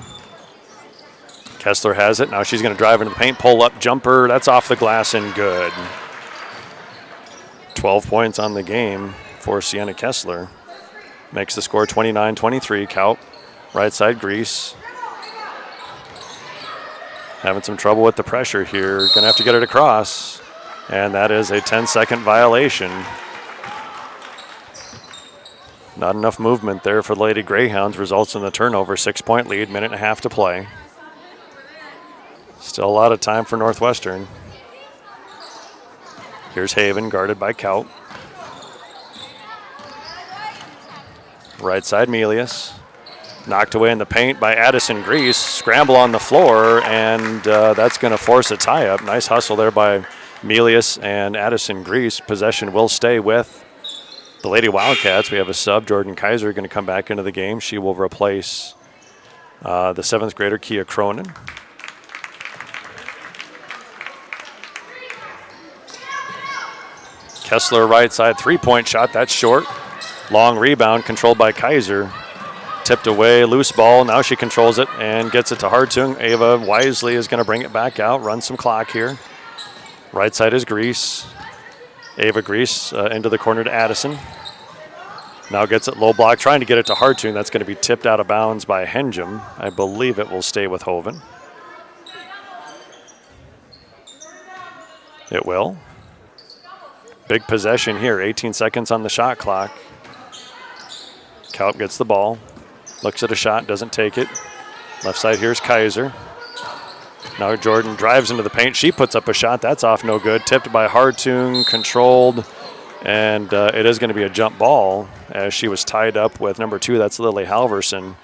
Kessler has it, now she's gonna drive into the paint, pull up jumper, that's off the glass and good. 12 points on the game for Sienna Kessler. Makes the score 29-23, Kaup, right side Grease. Having some trouble with the pressure here. Gonna have to get it across. And that is a 10-second violation. Not enough movement there for the Lady Greyhounds. Results in the turnover. 6-point lead, minute and a half to play. Still a lot of time for Northwestern. Here's Haven, guarded by Kaup. Right side, Melius. Knocked away in the paint by Addison Grease. Scramble on the floor, and that's going to force a tie-up. Nice hustle there by Melius and Addison Grease. Possession will stay with the Lady Wildcats. We have a sub, Jordan Kaiser, going to come back into the game. She will replace the 7th grader, Kia Cronin. Kessler right side, 3-point shot. That's short. Long rebound, controlled by Kaiser. Tipped away, loose ball. Now she controls it and gets it to Hartung. Ava wisely is going to bring it back out, run some clock here. Right side is Grease. Ava Grease into the corner to Addison. Now gets it low block, trying to get it to Hartung. That's going to be tipped out of bounds by Henjum. I believe it will stay with Hoven. It will. Big possession here, 18 seconds on the shot clock. Kaup gets the ball. Looks at a shot, doesn't take it. Left side, here's Kaiser. Now Jordan drives into the paint. She puts up a shot. That's off, no good. Tipped by Hartung, controlled. And it is going to be a jump ball as she was tied up with number 2. That's Lily Halverson.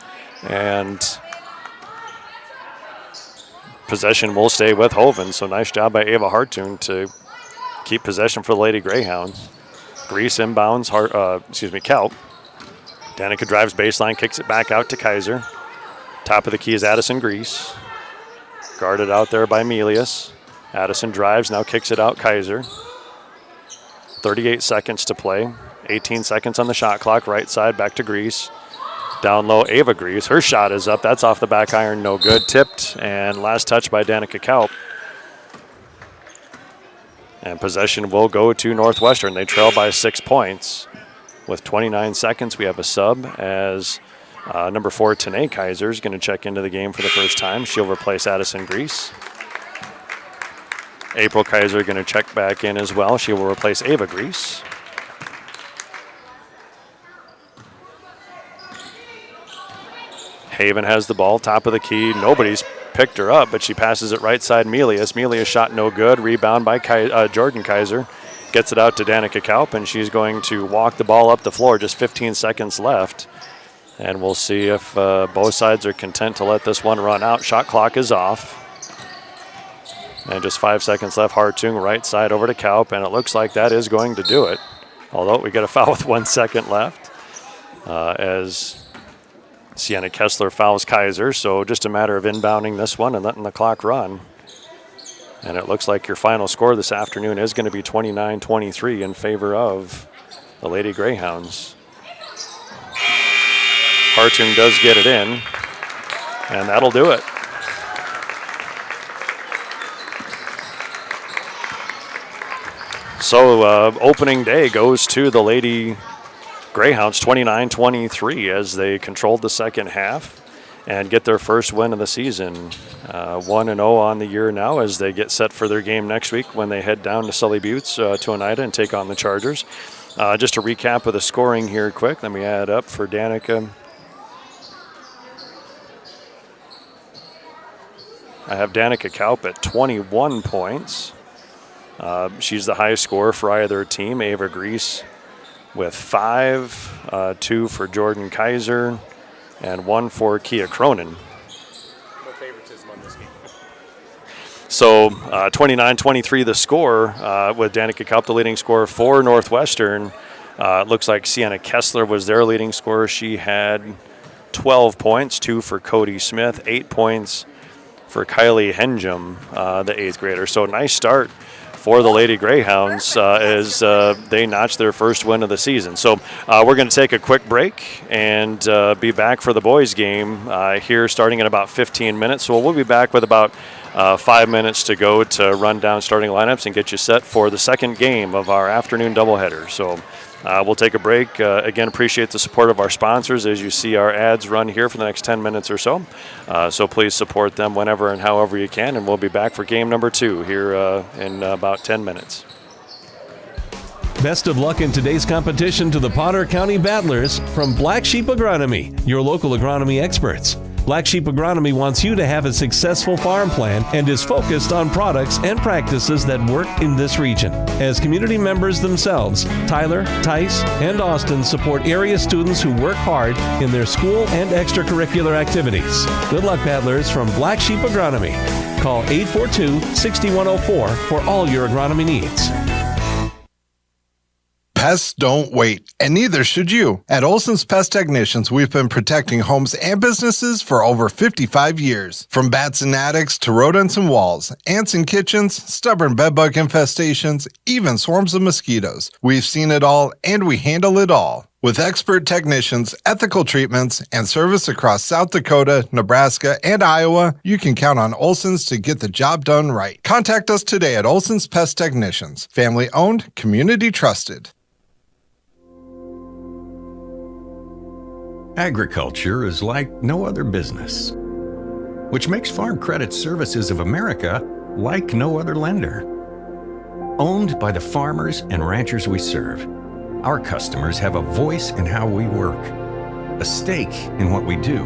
And possession will stay with Hoven. So nice job by Ava Hartung to keep possession for the Lady Greyhounds. Grease inbounds, Kaup. Danica drives baseline, kicks it back out to Kaiser. Top of the key is Addison Grease. Guarded out there by Melius. Addison drives, now kicks it out Kaiser. 38 seconds to play. 18 seconds on the shot clock. Right side, back to Grease. Down low, Ava Grease. Her shot is up. That's off the back iron, no good. Tipped, and last touch by Danica Kaup. And possession will go to Northwestern. They trail by 6 points. With 29 seconds, we have a sub as number 4, Tanae Kaiser, is going to check into the game for the first time. She'll replace Addison Grease. April Kaiser going to check back in as well. She will replace Ava Grease. Haven has the ball, top of the key. Nobody's picked her up, but she passes it right side Melius. Melius shot no good. Rebound by Jordan Kaiser. Gets it out to Danica Kaup, and she's going to walk the ball up the floor. Just 15 seconds left. And we'll see if both sides are content to let this one run out. Shot clock is off. And just 5 seconds left. Hartung right side over to Kaup, and it looks like that is going to do it. Although we get a foul with 1 second left as Sienna Kessler fouls Kaiser, so just a matter of inbounding this one and letting the clock run. And it looks like your final score this afternoon is going to be 29-23 in favor of the Lady Greyhounds. Hartung does get it in, and that'll do it. So opening day goes to the Lady Greyhounds 29-23 as they controlled the second half and get their first win of the season. 1-0 on the year now as they get set for their game next week when they head down to Sully Buttes to Oneida and take on the Chargers. Just a recap of the scoring here quick. Let me add up for Danica. I have Danica Kaup at 21 points. She's the highest scorer for either team. Ava Grease with 5, 2 for Jordan Kaiser, and 1 for Kia Cronin. No favoritism on this game. So 29-23 the score with Danica Kaup the leading scorer for Northwestern. Looks like Sienna Kessler was their leading scorer. She had 12 points, 2 for Cody Smith, 8 points for Kylie Henjum, the 8th grader. So nice start for the Lady Greyhounds as they notched their first win of the season. So we're going to take a quick break and be back for the boys game here starting in about 15 minutes. So we'll be back with about 5 minutes to go to run down starting lineups and get you set for the second game of our afternoon doubleheader. So we'll take a break. Again, appreciate the support of our sponsors as you see our ads run here for the next 10 minutes or so. So please support them whenever and however you can, and we'll be back for game number 2 here in about 10 minutes. Best of luck in today's competition to the Potter County Battlers from Black Sheep Agronomy, your local agronomy experts. Black Sheep Agronomy wants you to have a successful farm plan and is focused on products and practices that work in this region. As community members themselves, Tyler, Tice, and Austin support area students who work hard in their school and extracurricular activities. Good luck, battlers from Black Sheep Agronomy. Call 842-6104 for all your agronomy needs. Pests don't wait, and neither should you. At Olson's Pest Technicians, we've been protecting homes and businesses for over 55 years. From bats and attics to rodents and walls, ants in kitchens, stubborn bedbug infestations, even swarms of mosquitoes. We've seen it all, and we handle it all. With expert technicians, ethical treatments, and service across South Dakota, Nebraska, and Iowa, you can count on Olson's to get the job done right. Contact us today at Olson's Pest Technicians. Family owned, community trusted. Agriculture is like no other business, which makes Farm Credit Services of America like no other lender. Owned by the farmers and ranchers we serve, our customers have a voice in how we work, a stake in what we do,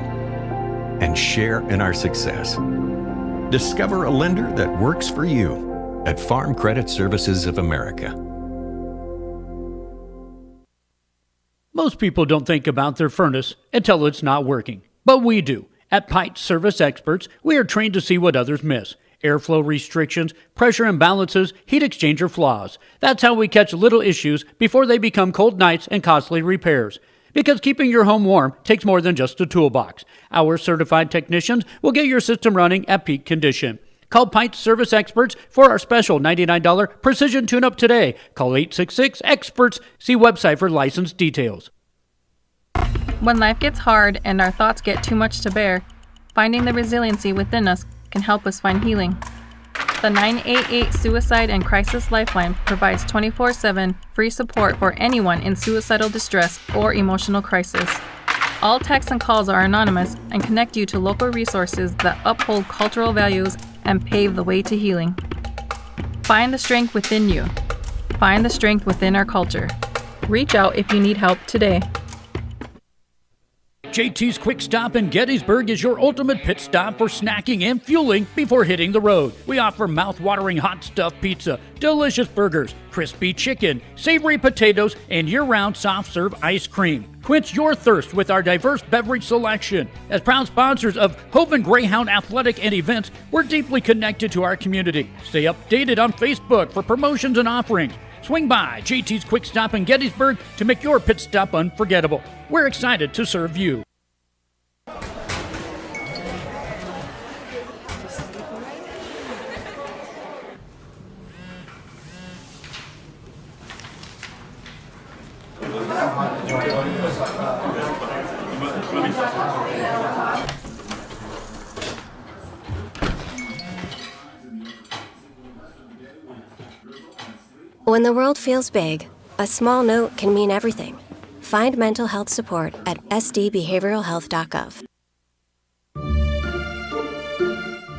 and share in our success. Discover a lender that works for you at Farm Credit Services of America. Most people don't think about their furnace until it's not working, but we do. At Pipe Service Experts, we are trained to see what others miss. Airflow restrictions, pressure imbalances, heat exchanger flaws. That's how we catch little issues before they become cold nights and costly repairs. Because keeping your home warm takes more than just a toolbox. Our certified technicians will get your system running at peak condition. Call Pipe Service Experts for our special $99 precision tune-up today. Call 866-EXPERTS. See website for license details. When life gets hard and our thoughts get too much to bear, finding the resiliency within us can help us find healing. The 988 Suicide and Crisis Lifeline provides 24/7 free support for anyone in suicidal distress or emotional crisis. All texts and calls are anonymous and connect you to local resources that uphold cultural values and pave the way to healing. Find the strength within you. Find the strength within our culture. Reach out if you need help today. JT's Quick Stop in Gettysburg is your ultimate pit stop for snacking and fueling before hitting the road. We offer mouth-watering hot stuffed pizza, delicious burgers, crispy chicken, savory potatoes, and year-round soft-serve ice cream. Quench your thirst with our diverse beverage selection. As proud sponsors of Hoven Greyhound Athletic and events, we're deeply connected to our community. Stay updated on Facebook for promotions and offerings. Swing by JT's Quick Stop in Gettysburg to make your pit stop unforgettable. We're excited to serve you. When the world feels big, a small note can mean everything. Find mental health support at sdbehavioralhealth.gov.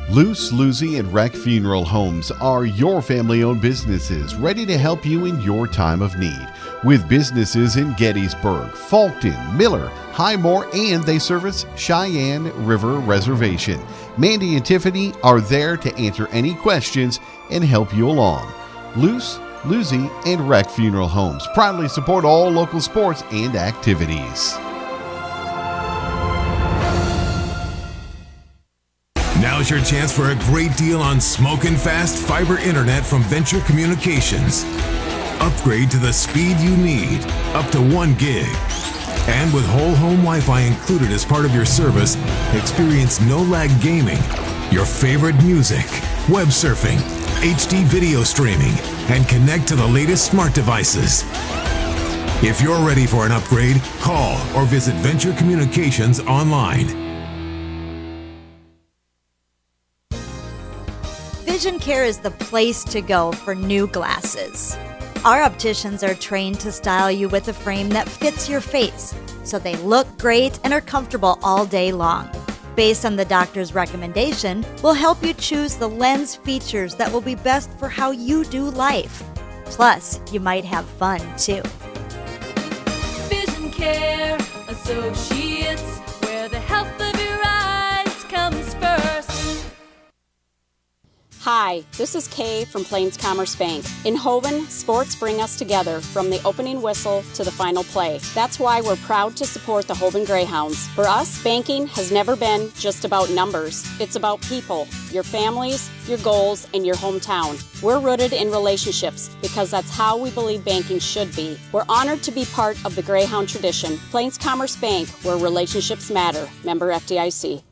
Luce, Lucy, and Wreck Funeral Homes are your family-owned businesses ready to help you in your time of need. With businesses in Gettysburg, Fulton, Miller, Highmore, and they service Cheyenne River Reservation. Mandy and Tiffany are there to answer any questions and help you along. Luce, Lucy, and Wreck Funeral Homes proudly support all local sports and activities. Now's your chance for a great deal on smoking fast fiber internet from Venture Communications. Upgrade to the speed you need, up to 1 gig. And with whole home Wi-Fi included as part of your service, experience no-lag gaming, your favorite music, web surfing, HD video streaming, and connect to the latest smart devices. If you're ready for an upgrade, call or visit Venture Communications online. Vision Care is the place to go for new glasses. Our opticians are trained to style you with a frame that fits your face, so they look great and are comfortable all day long. Based on the doctor's recommendation, we'll help you choose the lens features that will be best for how you do life. Plus, you might have fun too. Vision Care Associates, where the health of your eyes comes first. Hi, this is Kay from Plains Commerce Bank. In Hoven, sports bring us together from the opening whistle to the final play. That's why we're proud to support the Hoven Greyhounds. For us, banking has never been just about numbers. It's about people, your families, your goals, and your hometown. We're rooted in relationships because that's how we believe banking should be. We're honored to be part of the Greyhound tradition. Plains Commerce Bank, where relationships matter. Member FDIC.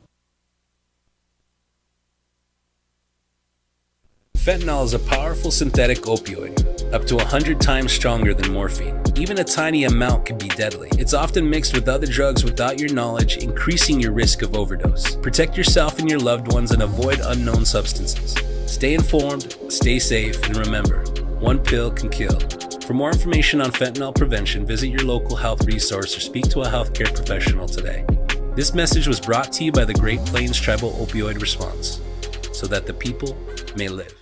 Fentanyl is a powerful synthetic opioid, up to 100 times stronger than morphine. Even a tiny amount can be deadly. It's often mixed with other drugs without your knowledge, increasing your risk of overdose. Protect yourself and your loved ones and avoid unknown substances. Stay informed, stay safe, and remember, one pill can kill. For more information on fentanyl prevention, visit your local health resource or speak to a healthcare professional today. This message was brought to you by the Great Plains Tribal Opioid Response, so that the people may live.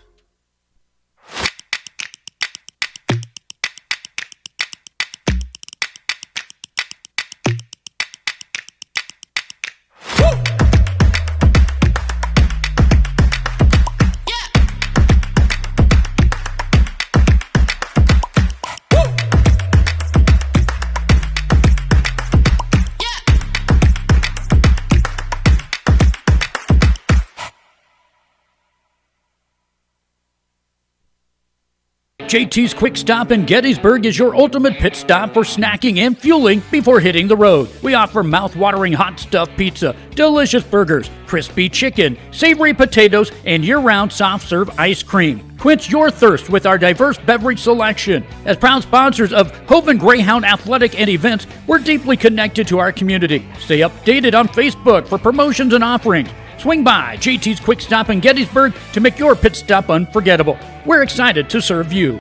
JT's Quick Stop in Gettysburg is your ultimate pit stop for snacking and fueling before hitting the road. We offer mouth-watering hot stuffed pizza, delicious burgers, crispy chicken, savory potatoes, and year-round soft-serve ice cream. Quench your thirst with our diverse beverage selection. As proud sponsors of Hoven Greyhound Athletic and events, we're deeply connected to our community. Stay updated on Facebook for promotions and offerings. Swing by JT's Quick Stop in Gettysburg to make your pit stop unforgettable. We're excited to serve you.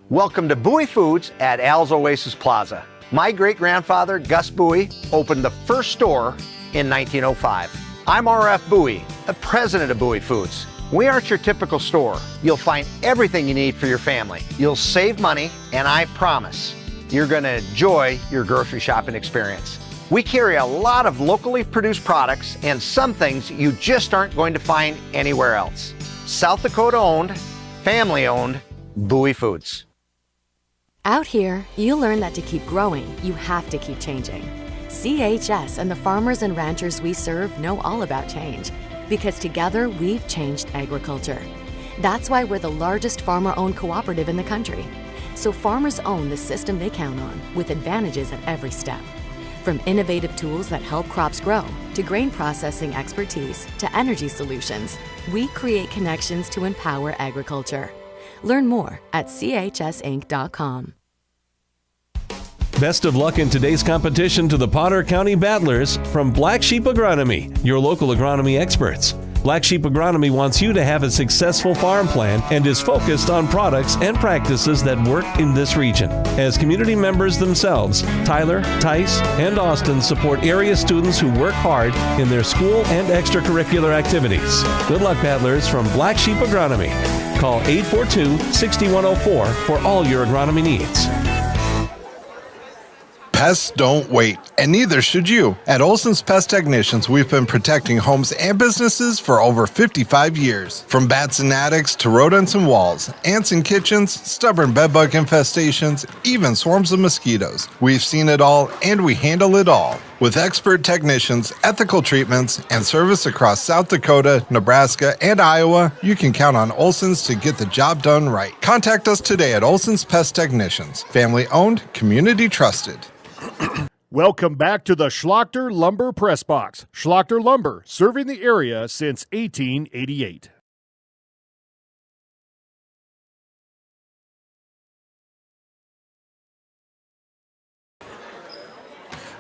Welcome to Bowie Foods at Al's Oasis Plaza. My great-grandfather, Gus Bowie, opened the first store in 1905. I'm R.F. Bowie, the president of Bowie Foods. We aren't your typical store. You'll find everything you need for your family. You'll save money, and I promise you're going to enjoy your grocery shopping experience. We carry a lot of locally produced products and some things you just aren't going to find anywhere else. South Dakota owned, family owned, Bowie Foods. Out here, you learn that to keep growing, you have to keep changing. CHS and the farmers and ranchers we serve know all about change, because together we've changed agriculture. That's why we're the largest farmer-owned cooperative in the country. So farmers own the system they count on, with advantages at every step. From innovative tools that help crops grow, to grain processing expertise, to energy solutions, we create connections to empower agriculture. Learn more at chsinc.com. Best of luck in today's competition to the Potter County Battlers from Black Sheep Agronomy, your local agronomy experts. Black Sheep Agronomy wants you to have a successful farm plan and is focused on products and practices that work in this region. As community members themselves, Tyler, Tice, and Austin support area students who work hard in their school and extracurricular activities. Good luck, Battlers, from Black Sheep Agronomy. Call 842-6104 for all your agronomy needs. Pests don't wait, and neither should you. At Olson's Pest Technicians, we've been protecting homes and businesses for over 55 years. From bats and attics to rodents and walls, ants in kitchens, stubborn bedbug infestations, even swarms of mosquitoes. We've seen it all, and we handle it all. With expert technicians, ethical treatments, and service across South Dakota, Nebraska, and Iowa, you can count on Olson's to get the job done right. Contact us today at Olson's Pest Technicians. Family owned, community trusted. Welcome back to the Schlachter Lumber Press Box. Schlachter Lumber, serving the area since 1888.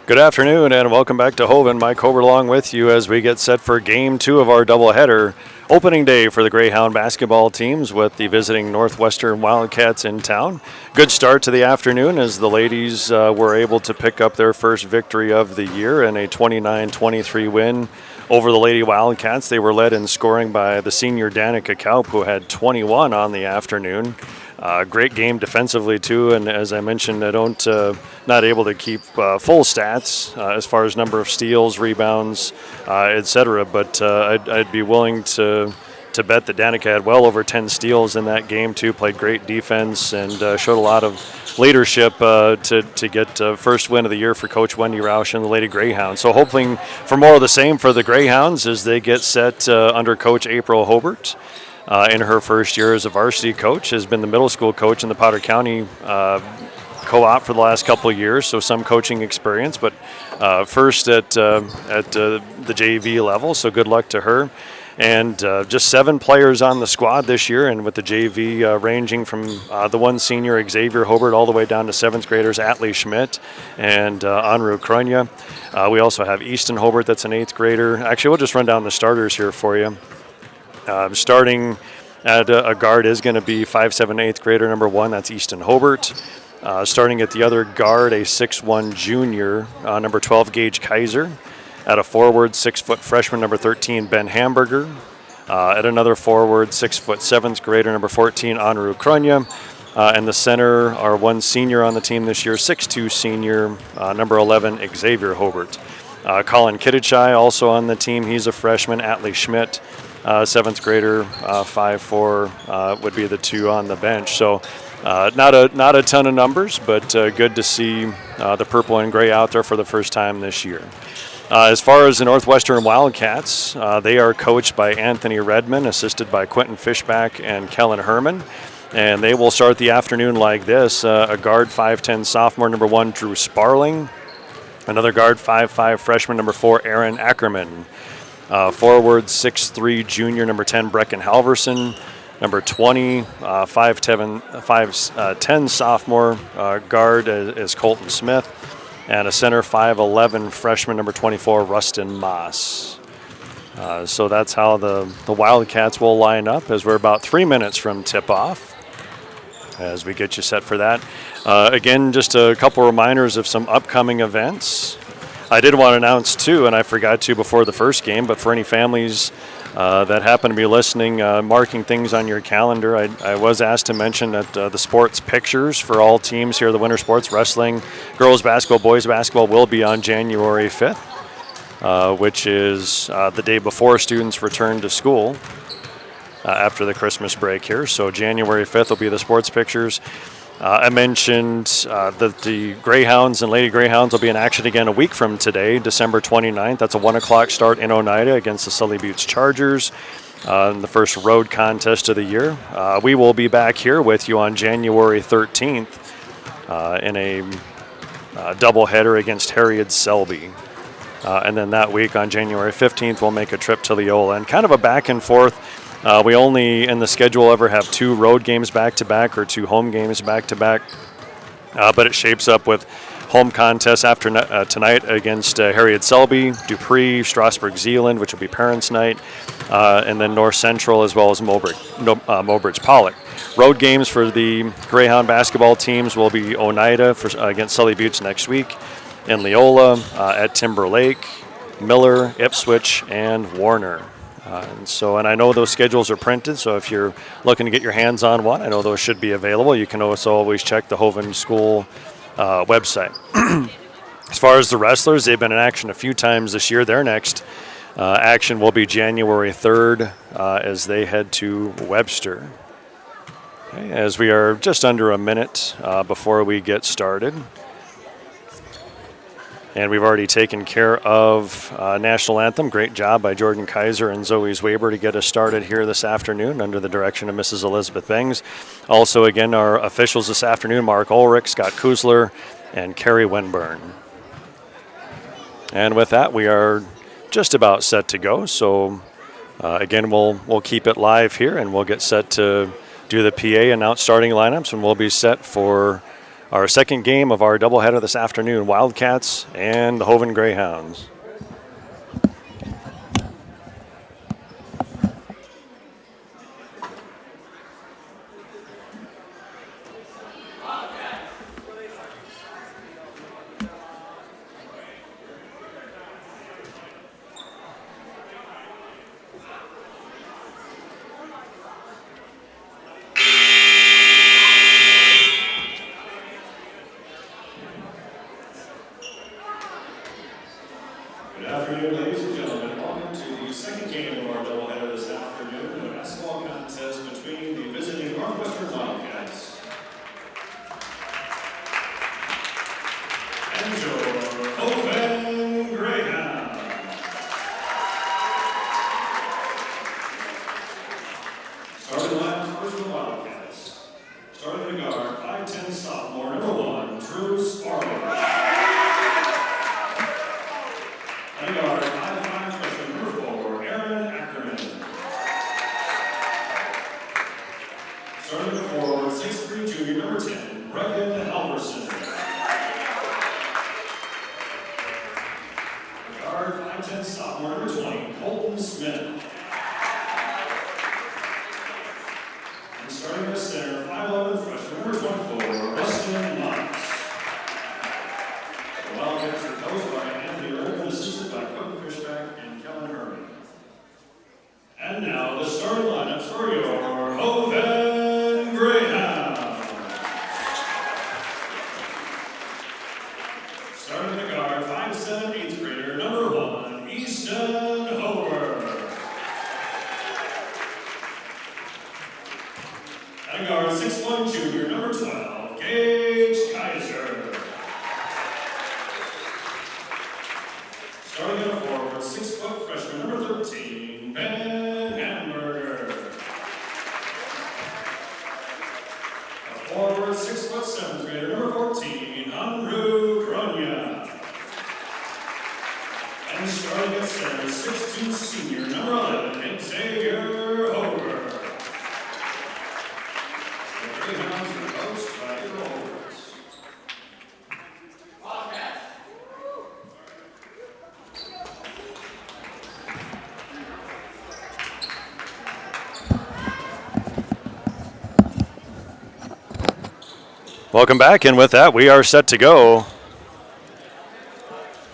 Good afternoon and welcome back to Hoven. Mike Hober along with you as we get set for Game 2 of our doubleheader. Opening day for the Greyhound basketball teams with the visiting Northwestern Wildcats in town. Good start to the afternoon as the ladies were able to pick up their first victory of the year in a 29-23 win over the Lady Wildcats. They were led in scoring by the senior Danica Kaup, who had 21 on the afternoon. Great game defensively too, and as I mentioned, I not able to keep full stats as far as number of steals, rebounds, etc. But I'd be willing to bet that Danica had well over 10 steals in that game too. Played great defense and showed a lot of leadership to get first win of the year for Coach Wendy Roush and the Lady Greyhounds. So hoping for more of the same for the Greyhounds as they get set under Coach April Hobart. In her first year as a varsity coach, has been the middle school coach in the Potter County co-op for the last couple of years, so some coaching experience, but first at the JV level, so good luck to her. And just 7 players on the squad this year, and with the JV ranging from the one senior, Xavier Hobart, all the way down to 7th graders, Atlee Schmidt and Anru Kronya. We also have Easton Hobart, that's an 8th grader. Actually, we'll just run down the starters here for you. Starting at a guard is going to be 5'7", 8th grader number 1. That's Easton Hobart. Starting at the other guard, a 6'1" junior, number 12, Gage Kaiser. At a forward, 6-foot freshman number 13, Ben Hamburger. At another forward, 6-foot 7th grader number 14, Anru Kronya. And the center, our one senior on the team this year, 6'2" senior, number 11, Xavier Hobart. Colin Kittichai also on the team. He's a freshman. Atlee Schmidt. 7th grader, 5'4", would be the 2 on the bench. So not a ton of numbers, but good to see the purple and gray out there for the first time this year. As far as the Northwestern Wildcats, they are coached by Anthony Redman, assisted by Quentin Fishback and Kellen Herman. And they will start the afternoon like this. A guard, 5'10", sophomore, number 1, Drew Sparling. Another guard, 5'5", freshman, number 4, Aaron Ackerman. Forward, 6'3", junior, number 10, Brecken Halverson. Number 20, 5'10", sophomore guard is Colton Smith. And a center, 5'11", freshman, number 24, Rustin Moss. So that's how the Wildcats will line up as we're about 3 minutes from tip-off as we get you set for that. Again, just a couple reminders of some upcoming events. I did want to announce, too, and I forgot to before the first game, but for any families that happen to be listening, marking things on your calendar, I was asked to mention that the sports pictures for all teams here, the winter sports, wrestling, girls basketball, boys basketball, will be on January 5th, which is the day before students return to school after the Christmas break here. So January 5th will be the sports pictures. I mentioned that the Greyhounds and Lady Greyhounds will be in action again a week from today, December 29th. That's a 1 o'clock start in Oneida against the Sully Buttes Chargers in the first road contest of the year. We will be back here with you on January 13th in a doubleheader against Harriet Selby. And then that week on January 15th, we'll make a trip to Leola. And kind of a back and forth. We only in the schedule ever have 2 road games back-to-back or 2 home games back-to-back. But it shapes up with home contests after tonight against Harriet Selby, Dupree, Strasburg, Zeeland, which will be Parents' Night, and then North Central as well as Mobridge Pollock. Road games for the Greyhound basketball teams will be Oneida against Sully Buttes next week, and Leola at Timber Lake, Miller, Ipswich, and Warner. And I know those schedules are printed, so if you're looking to get your hands on one, I know those should be available. You can also always check the Hoven School website. As far as the wrestlers, they've been in action a few times this year. Their next action will be January 3rd as they head to Webster. Okay, as we are just under a minute before we get started. And we've already taken care of National Anthem. Great job by Jordan Kaiser and Zoe Zwaber to get us started here this afternoon under the direction of Mrs. Elizabeth Bangs. Also, again, our officials this afternoon, Mark Ulrich, Scott Kuzler, and Carrie Winburn. And with that, we are just about set to go. So, again, we'll keep it live here, and we'll get set to do the PA, announce starting lineups, and we'll be set for our second game of our doubleheader this afternoon, Wildcats and the Hoven Greyhounds. Good afternoon, ladies and gentlemen. Welcome to the second game of our doubleheader this afternoon, the basketball contest between the visiting Northwestern Wildcats and your Hoven Greyhounds. Starting lineup first for the Wildcats. Starting the guard, 5'10" sophomore, number 1, Drew Sparling. And guard, 5'5" freshman, number 4, Aaron Ackerman. Starting the forward, 6'3" junior, number 10, Bregan Halverson. Guard, 5'10" sophomore, number 20, Colton Smith. And starting at center, 5'11" freshman, number 24, Rustin Knox. The Wildcats are coached by Anthony Irwin, assisted by Quentin Fishback and Kellen Herman. And now the starting lineups for your Hoven Greyhounds. Starting in the guard, 5'7", 8th grader, number 1, Easton Howard. And guard, 6'1", junior, number 12, Gage Kaiser. Starting at a forward, 6' freshman, number 13, Ben Hamburger. A forward, 6' 7th grader, number 14, Andrew Gronya. And starting at center, 6'2" senior, number 11, Xavier Hover. The Greyhounds are coached by April Hovards. Welcome back, and with that, we are set to go.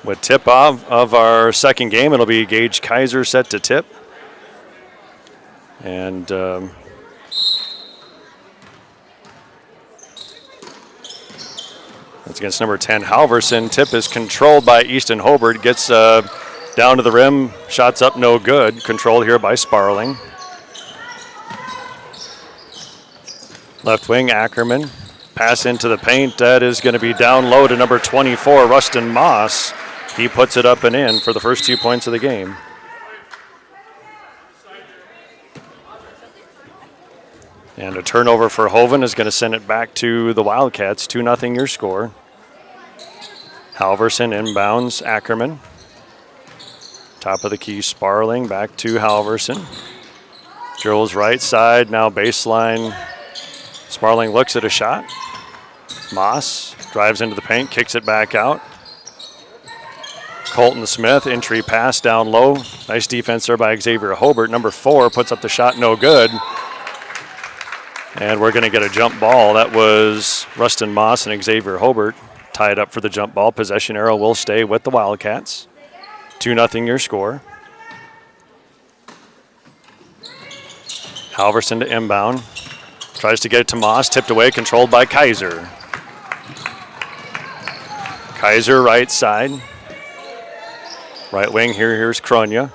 With tip-off of our second game, it'll be Gage Kaiser set to tip. And that's against number 10, Halverson. Tip is controlled by Easton Hobart. Gets down to the rim. Shots up, no good. Controlled here by Sparling. Left wing, Ackerman. Pass into the paint. That is going to be down low to number 24, Rustin Moss. He puts it up and in for the first 2 points of the game. And a turnover for Hoven is going to send it back to the Wildcats. 2-0 your score. Halverson inbounds Ackerman. Top of the key, Sparling back to Halverson. Drills right side, now baseline. Sparling looks at a shot. Moss Drives into the paint, kicks it back out. Colton Smith, entry pass down low. Nice defense there by Xavier Hobart. Number 4 puts up the shot, no good. And we're going to get a jump ball. That was Rustin Moss and Xavier Hobart tied up for the jump ball. Possession arrow will stay with the Wildcats. 2-0 your score. Halverson to inbound. Tries to get it to Moss, tipped away, controlled by Kaiser. Kaiser right side. Right wing here, here's Kronya.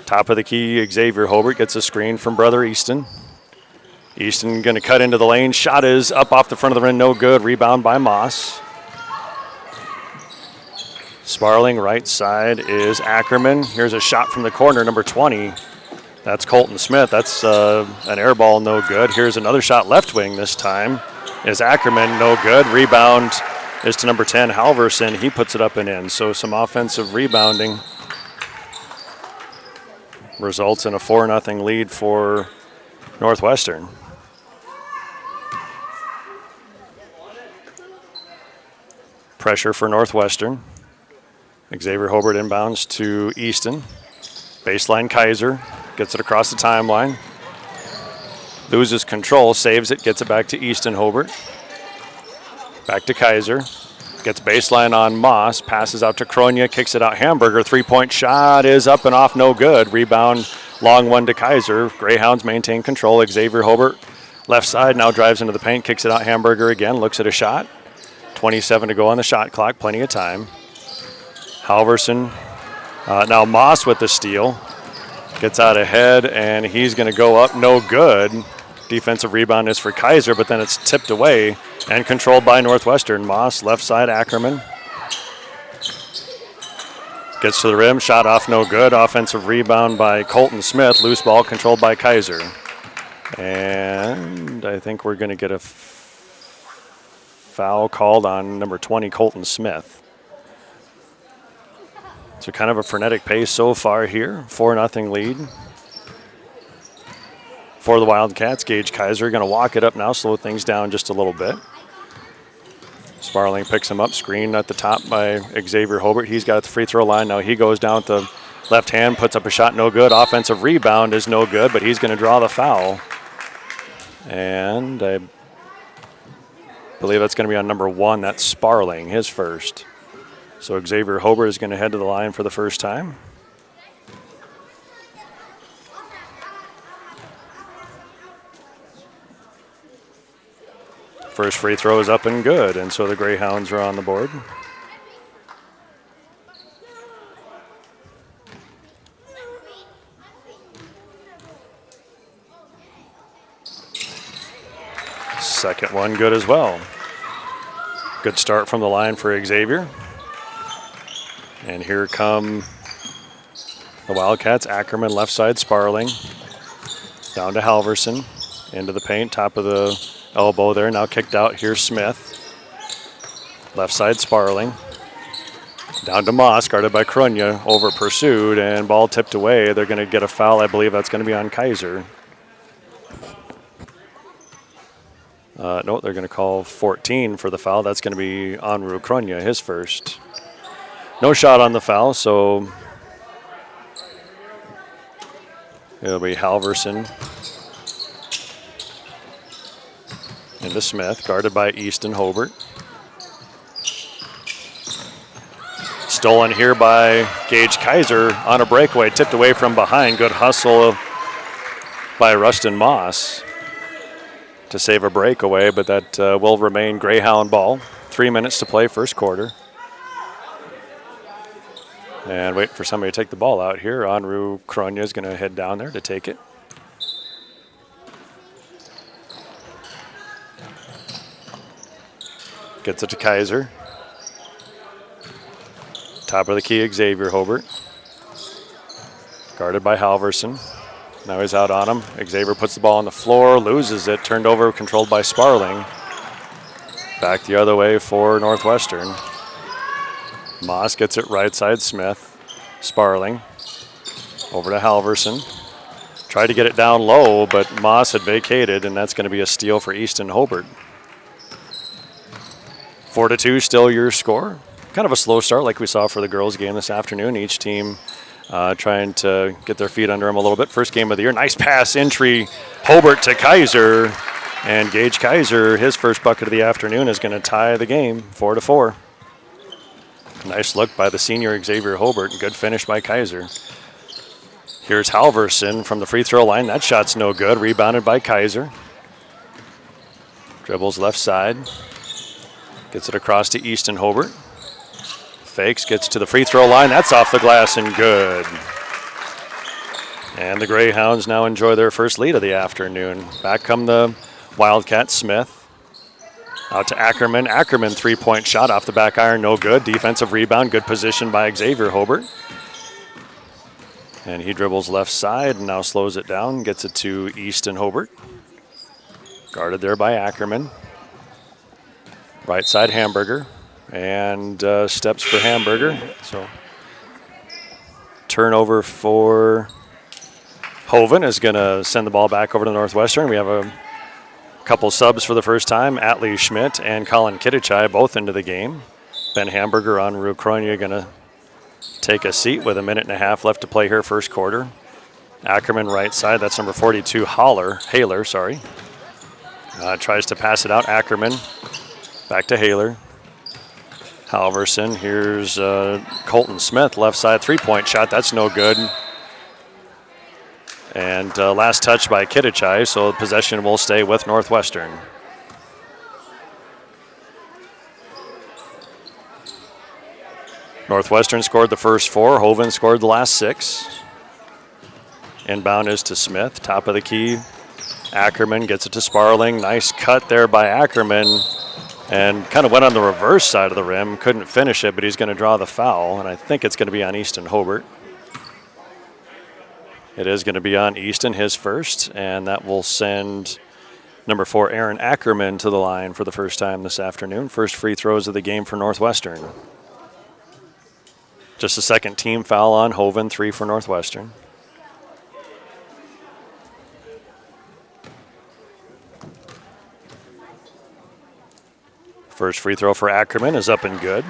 Top of the key, Xavier Hobart gets a screen from Brother Easton. Easton going to cut into the lane. Shot is up off the front of the rim, no good. Rebound by Moss. Sparling right side is Ackerman. Here's a shot from the corner, number 20. That's Colton Smith. That's an air ball, no good. Here's another shot left wing this time. Is Ackerman, no good. Rebound is to number 10, Halverson. He puts it up and in. So some offensive rebounding results in a 4-0 lead for Northwestern. Pressure for Northwestern. Xavier Hobart inbounds to Easton. Baseline Kaiser. Gets it across the timeline. Loses control, saves it, gets it back to Easton Hobart. Back to Kaiser. Gets baseline on Moss. Passes out to Kronya, kicks it out Hamburger. 3-point shot is up and off, no good. Rebound, long one to Kaiser. Greyhounds maintain control. Xavier Hobart, left side, now drives into the paint, kicks it out Hamburger again, looks at a shot. 27 to go on the shot clock, plenty of time. Halverson, now Moss with the steal. Gets out ahead, and he's going to go up, no good. Defensive rebound is for Kaiser, but then it's tipped away and controlled by Northwestern. Moss, left side, Ackerman. Gets to the rim, shot off, no good. Offensive rebound by Colton Smith. Loose ball controlled by Kaiser. And I think we're going to get a foul called on number 20, Colton Smith. So kind of a frenetic pace so far here. 4-0 lead for the Wildcats. Gage Kaiser going to walk it up now, slow things down just a little bit. Sparling picks him up, screen at the top by Xavier Hobart. He's got the free throw line. Now he goes down with the left hand, puts up a shot, no good. Offensive rebound is no good, but he's going to draw the foul. And I believe that's going to be on number 1. That's Sparling, his first. So Xavier Hobart is going to head to the line for the first time. First free throw is up and good, and so the Greyhounds are on the board. Second one good as well. Good start from the line for Xavier. And here come the Wildcats. Ackerman left side, Sparling. Down to Halverson. Into the paint, top of the elbow there. Now kicked out. Here's Smith. Left side, Sparling. Down to Moss, guarded by Kronya. Over pursued, and ball tipped away. They're going to get a foul. I believe that's going to be on Kaiser. No, they're going to call 14 for the foul. That's going to be Anru Kronya, his first. No shot on the foul, so it'll be Halverson into Smith, guarded by Easton Hobart. Stolen here by Gage Kaiser on a breakaway, tipped away from behind. Good hustle by Rustin Moss to save a breakaway, but that will remain Greyhound ball. 3 minutes to play, first quarter. And wait for somebody to take the ball out here. Anru Kronya is going to head down there to take it. Gets it to Kaiser. Top of the key, Xavier Hobart. Guarded by Halverson. Now he's out on him. Xavier puts the ball on the floor, loses it, turned over, controlled by Sparling. Back the other way for Northwestern. Moss gets it right side, Smith. Sparling. Over to Halverson. Tried to get it down low, but Moss had vacated, and that's going to be a steal for Easton Hobart. 4-2 still your score. Kind of a slow start like we saw for the girls game this afternoon. Each team trying to get their feet under them a little bit. First game of the year. Nice pass entry. Hobart to Kaiser. And Gage Kaiser, his first bucket of the afternoon, is going to tie the game 4-4. Nice look by the senior Xavier Hobart. Good finish by Kaiser. Here's Halverson from the free throw line. That shot's no good. Rebounded by Kaiser. Dribbles left side. Gets it across to Easton Hobart. Fakes, gets to the free throw line. That's off the glass and good. And the Greyhounds now enjoy their first lead of the afternoon. Back come the Wildcats. Smith. Out to Ackerman. Ackerman, three-point shot off the back iron, no good. Defensive rebound, good position by Xavier Hobart. And he dribbles left side and now slows it down, gets it to Easton Hobart. Guarded there by Ackerman. Right side Hamburger. And steps for Hamburger. So turnover for Hoven is going to send the ball back over to Northwestern. We have a couple subs for the first time. Atlee Schmidt and Colin Kitichai both into the game. Ben Hamburger on Rukronia going to take a seat with 1.5 minutes left to play here first quarter. Ackerman right side. That's number 42, Haler, sorry. Tries to pass it out. Ackerman back to Haler. Halverson. Here's Colton Smith, left side three-point shot. That's no good. And last touch by Kitichai, so possession will stay with Northwestern. Northwestern scored the first 4. Hoven scored the last 6. Inbound is to Smith, top of the key. Ackerman gets it to Sparling. Nice cut there by Ackerman. And kind of went on the reverse side of the rim. Couldn't finish it, but he's going to draw the foul. And I think it's going to be on Easton Hobart. It is going to be on Easton, his first. And that will send number 4, Aaron Ackerman, to the line for the first time this afternoon. First free throws of the game for Northwestern. Just a second team foul on Hoven, 3 for Northwestern. First free throw for Ackerman is up and good.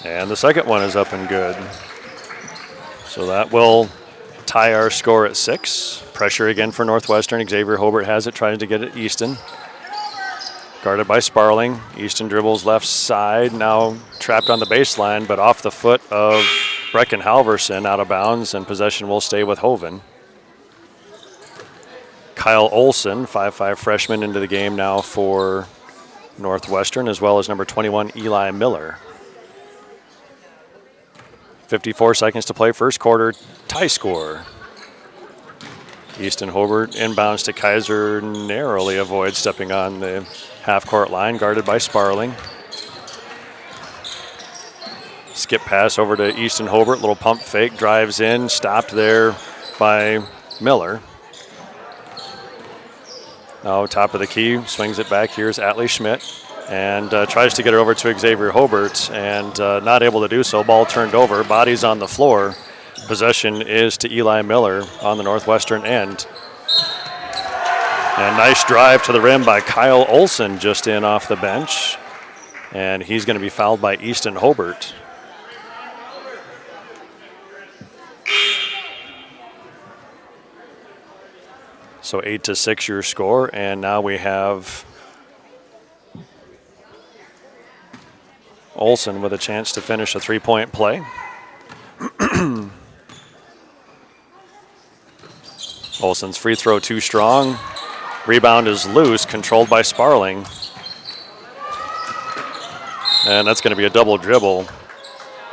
And the second one is up and good. So that will tie our score at 6. Pressure again for Northwestern. Xavier Hobart has it, trying to get it Easton. Guarded by Sparling. Easton dribbles left side, now trapped on the baseline, but off the foot of Brecken Halverson, out of bounds, and possession will stay with Hoven. Kyle Olson, 5'5" freshman, into the game now for Northwestern, as well as number 21, Eli Miller. 54 seconds to play, first quarter, tie score. Easton Hobart inbounds to Kaiser, narrowly avoids stepping on the half-court line, guarded by Sparling. Skip pass over to Easton Hobart, little pump fake, drives in, stopped there by Miller. Now top of the key, swings it back. Here's Atlee Schmidt and tries to get it over to Xavier Hobart and not able to do so. Ball turned over, bodies on the floor. Possession is to Eli Miller on the Northwestern end. And nice drive to the rim by Kyle Olson, just in off the bench. And he's going to be fouled by Easton Hobart. So 8-6 your score, and now we have Olson with a chance to finish a three-point play. Olson's free throw too strong. Rebound is loose, controlled by Sparling. And that's going to be a double dribble.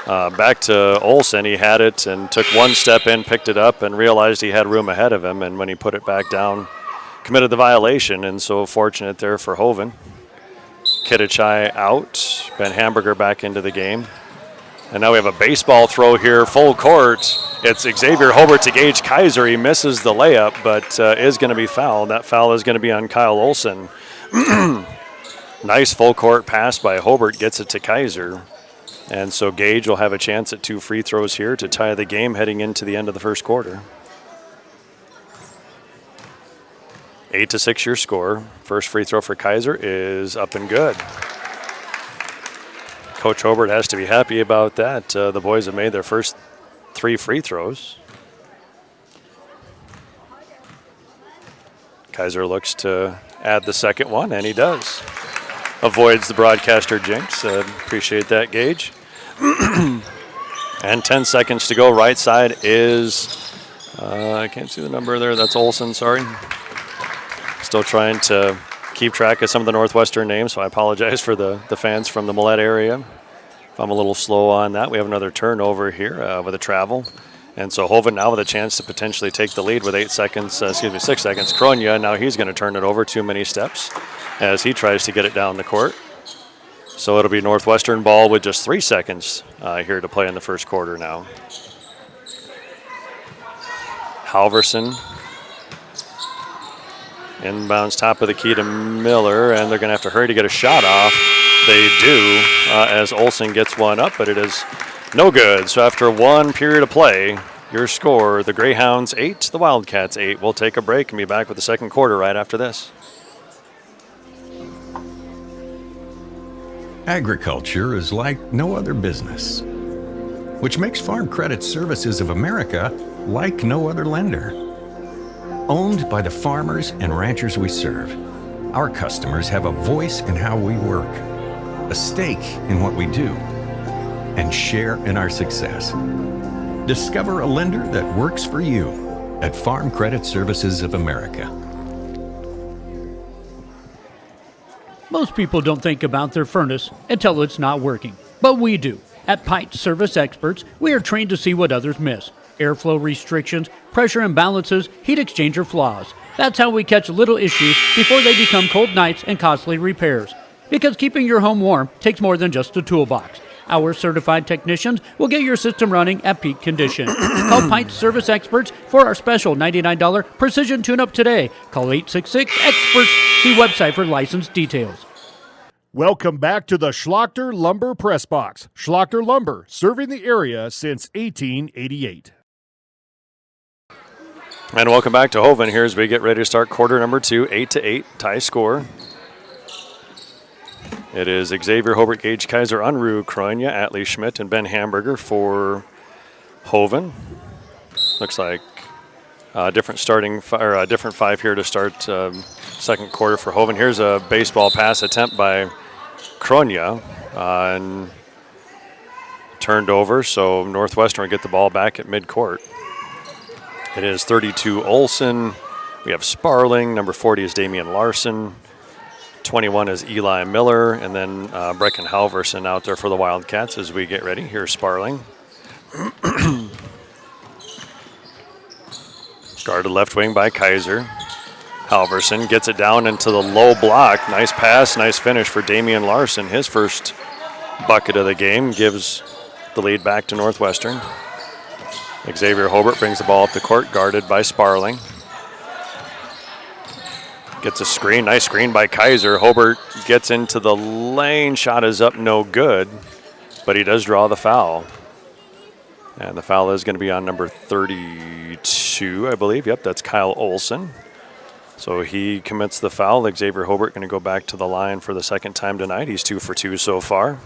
Back to Olson. He had it and took one step in, picked it up, and realized he had room ahead of him. And when he put it back down, committed the violation. And so fortunate there for Hoven. Kitichai out. Ben Hamburger back into the game. And now we have a baseball throw here, full court. It's Xavier Hobart to Gage Kaiser. He misses the layup, but is going to be fouled. That foul is going to be on Kyle Olson. Nice full court pass by Hobart, gets it to Kaiser. And so Gage will have a chance at 2 free throws here to tie the game heading into the end of the first quarter. 8-6 your score. First free throw for Kaiser is up and good. Coach Hobart has to be happy about that. The boys have made their first 3 free throws. Kaiser looks to add the second one, and he does. Avoids the broadcaster jinx. Appreciate that, Gage. And 10 seconds to go. Right side is, I can't see the number there. That's Olsen, sorry. Still trying to keep track of some of the Northwestern names, so I apologize for the fans from the Millette area. If I'm a little slow on that. We have another turnover here with a travel. And so Hoven now with a chance to potentially take the lead with 6 seconds. Kronya, now he's going to turn it over too many steps as he tries to get it down the court. So it'll be Northwestern ball with just 3 seconds here to play in the first quarter now. Halverson inbounds top of the key to Miller, and they're going to have to hurry to get a shot off. They do as Olsen gets one up, but it is no good. So after 1 period of play, your score, the Greyhounds 8, the Wildcats 8. We'll take a break and be back with the second quarter right after this. Agriculture is like no other business, which makes Farm Credit Services of America like no other lender. Owned by the farmers and ranchers we serve, our customers have a voice in how we work, a stake in what we do, and share in our success. Discover a lender that works for you at Farm Credit Services of America. Most people don't think about their furnace until it's not working, but we do. At Pipe Service Experts, we are trained to see what others miss. Airflow restrictions, pressure imbalances, heat exchanger flaws. That's how we catch little issues before they become cold nights and costly repairs. Because keeping your home warm takes more than just a toolbox. Our certified technicians will get your system running at peak condition. Call Pipe Service Experts for our special $99 precision tune-up today. Call 866-EXPERTS. See website for license details. Welcome back to the Schlachter Lumber Press Box. Schlachter Lumber, serving the area since 1888. And welcome back to Hoven here as we get ready to start quarter number 2, 8-8, tie score. It is Xavier Hobart, Gage Kaiser, Unruh, Kronya, Atlee Schmidt, and Ben Hamburger for Hoven. Looks like a different different 5 here to start second quarter for Hoven. Here's a baseball pass attempt by Kronya and turned over, so Northwestern will get the ball back at midcourt. It is 32 Olsen. We have Sparling. Number 40 is Damian Larson. 21 is Eli Miller, and then Brecken Halverson out there for the Wildcats as we get ready. Here's Sparling. Guarded left wing by Kaiser. Halverson gets it down into the low block. Nice pass, nice finish for Damian Larson. His first bucket of the game gives the lead back to Northwestern. Xavier Hobart brings the ball up the court, guarded by Sparling. Gets a screen, nice screen by Kaiser. Hobart gets into the lane, shot is up, no good, but he does draw the foul. And the foul is going to be on number 32, I believe. Yep, that's Kyle Olsen. So he commits the foul. Xavier Hobart going to go back to the line for the second time tonight. He's 2 for 2 so far.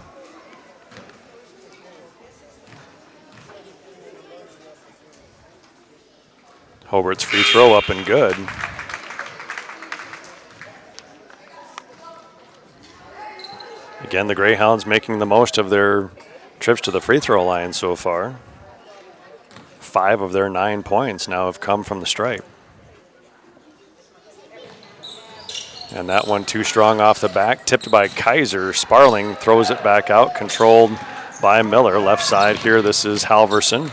Hobart's free throw up and good. Again, the Greyhounds making the most of their trips to the free throw line so far. 5 of their 9 points now have come from the stripe. And that one too strong off the back, tipped by Kaiser. Sparling throws it back out, controlled by Miller. Left side here, this is Halverson.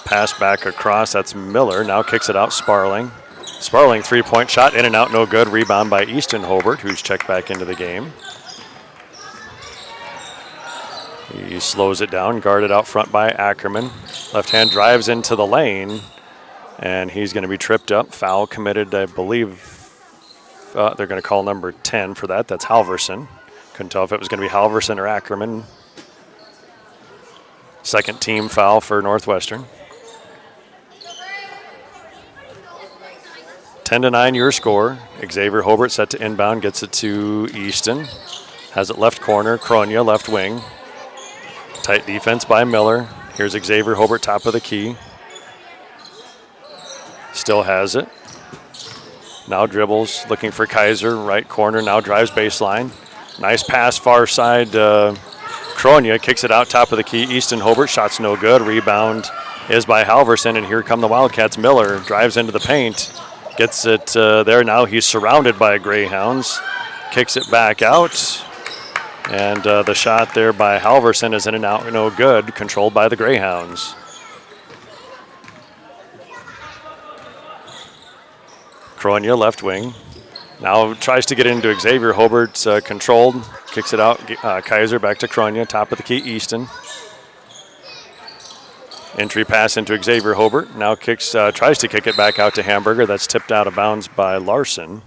Pass back across, that's Miller. Now kicks it out, Sparling. Sparling, three-point shot, in and out, no good. Rebound by Easton Hobart, who's checked back into the game. He slows it down, guarded out front by Ackerman. Left hand drives into the lane, and he's going to be tripped up. Foul committed, I believe. They're going to call number 10 for that. That's Halverson. Couldn't tell if it was going to be Halverson or Ackerman. Second team foul for Northwestern. 10-9 your score. Xavier Hobart set to inbound, gets it to Easton. Has it left corner, Kronia left wing. Tight defense by Miller. Here's Xavier Hobart, top of the key. Still has it. Now dribbles, looking for Kaiser, right corner, now drives baseline. Nice pass far side. Kronia kicks it out top of the key. Easton Hobart, shot's no good. Rebound is by Halverson, and here come the Wildcats. Miller drives into the paint. Gets it there. Now he's surrounded by Greyhounds. Kicks it back out. And the shot there by Halverson is in and out, no good. Controlled by the Greyhounds. Kronia left wing. Now tries to get into Xavier Hobart, controlled. Kicks it out. Kaiser back to Kronia, top of the key, Easton. Entry pass into Xavier Hobart. Now tries to kick it back out to Hamburger. That's tipped out of bounds by Larson.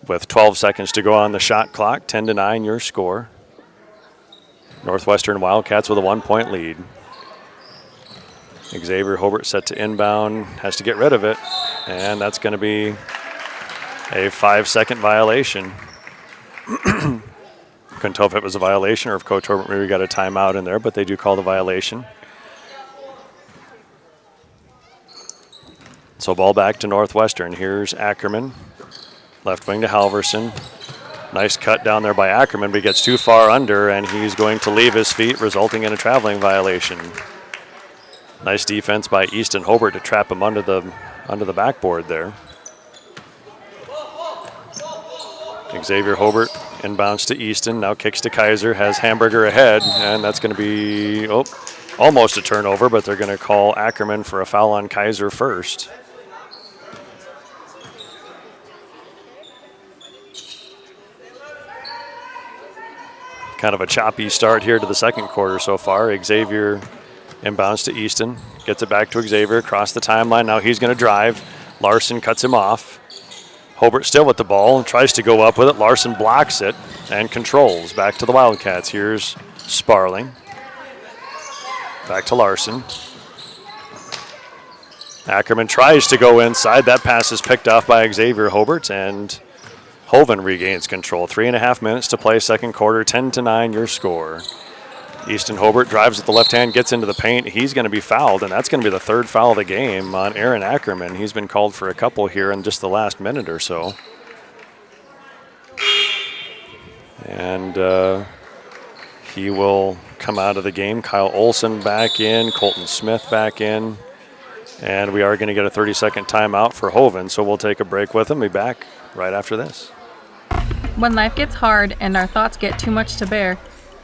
With 12 seconds to go on the shot clock, 10-9 your score. Northwestern Wildcats with a 1-point lead. Xavier Hobart set to inbound, has to get rid of it, and that's going to be a 5-second violation. Couldn't tell if it was a violation or if Coach Hobart maybe got a timeout in there, but they do call the violation. So ball back to Northwestern. Here's Ackerman. Left wing to Halverson. Nice cut down there by Ackerman, but he gets too far under, and he's going to leave his feet, resulting in a traveling violation. Nice defense by Easton Hobart to trap him under the backboard there. Xavier Hobart inbounds to Easton, now kicks to Kaiser, has Hamburger ahead, and that's going to be almost a turnover, but they're going to call Ackerman for a foul on Kaiser first. Kind of a choppy start here to the second quarter so far. Xavier inbounds to Easton, gets it back to Xavier across the timeline. Now he's going to drive. Larson cuts him off. Hobart still with the ball, tries to go up with it. Larson blocks it and controls. Back to the Wildcats. Here's Sparling. Back to Larson. Ackerman tries to go inside. That pass is picked off by Xavier Hobart, and Hoven regains control. 3.5 minutes to play second quarter, 10-9 your score. Easton Hobart drives with the left hand, gets into the paint. He's going to be fouled, and that's going to be the third foul of the game on Aaron Ackerman. He's been called for a couple here in just the last minute or so. And he will come out of the game. Kyle Olson back in, Colton Smith back in. And we are going to get a 30-second timeout for Hoven, so we'll take a break with him. Be back right after this. When life gets hard and our thoughts get too much to bear,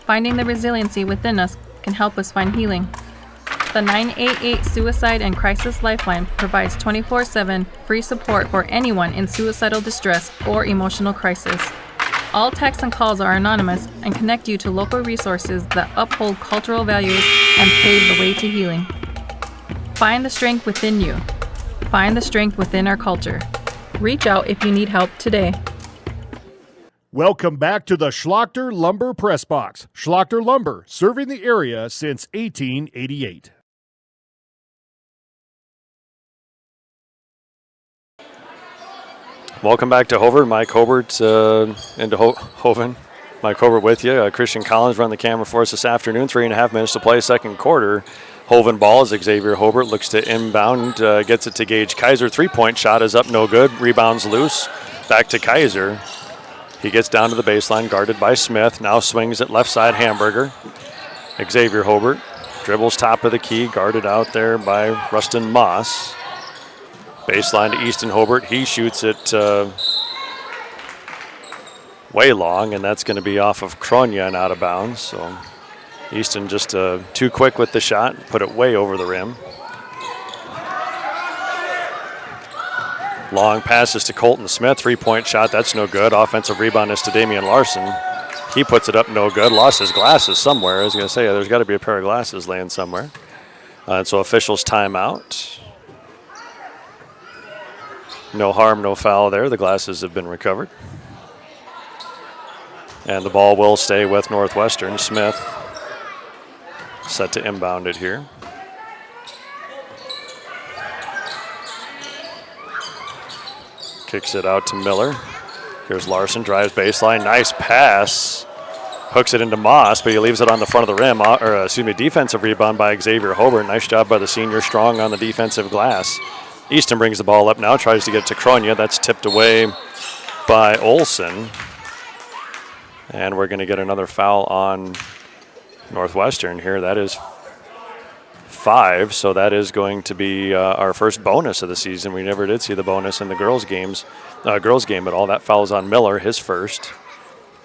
finding the resiliency within us can help us find healing. The 988 Suicide and Crisis Lifeline provides 24/7 free support for anyone in suicidal distress or emotional crisis. All texts and calls are anonymous and connect you to local resources that uphold cultural values and pave the way to healing. Find the strength within you. Find the strength within our culture. Reach out if you need help today. Welcome back to the Schlachter Lumber Press Box. Schlachter Lumber, serving the area since 1888. Welcome back to Hoven. Mike Hobart into Hoven. Mike Hobart with you. Christian Collins run the camera for us this afternoon. 3.5 minutes to play second quarter. Hoven ball as Xavier Hobart looks to inbound, gets it to Gage Kaiser. Three-point shot is up, no good. Rebounds loose. Back to Kaiser. He gets down to the baseline, guarded by Smith. Now swings it left side, Hamburger. Xavier Hobart dribbles top of the key, guarded out there by Rustin Moss. Baseline to Easton Hobart. He shoots it way long, and that's going to be off of Kronia and out of bounds. So Easton just too quick with the shot, put it way over the rim. Long passes to Colton Smith, three-point shot, that's no good. Offensive rebound is to Damian Larson. He puts it up, no good. Lost his glasses somewhere. I was going to say, there's got to be a pair of glasses laying somewhere. And so officials timeout. No harm, no foul there. The glasses have been recovered. And the ball will stay with Northwestern. Smith Set to inbound it here. Kicks it out to Miller. Here's Larson, drives baseline, nice pass. Hooks it into Moss, but he leaves it on the front of the rim. Defensive rebound by Xavier Hobart. Nice job by the senior, strong on the defensive glass. Easton brings the ball up now, tries to get it to Kronia. That's tipped away by Olson. And we're going to get another foul on Northwestern here. That is 5, so that is going to be our first bonus of the season. We never did see the bonus in the girls' game at all. That foul's on Miller, his first.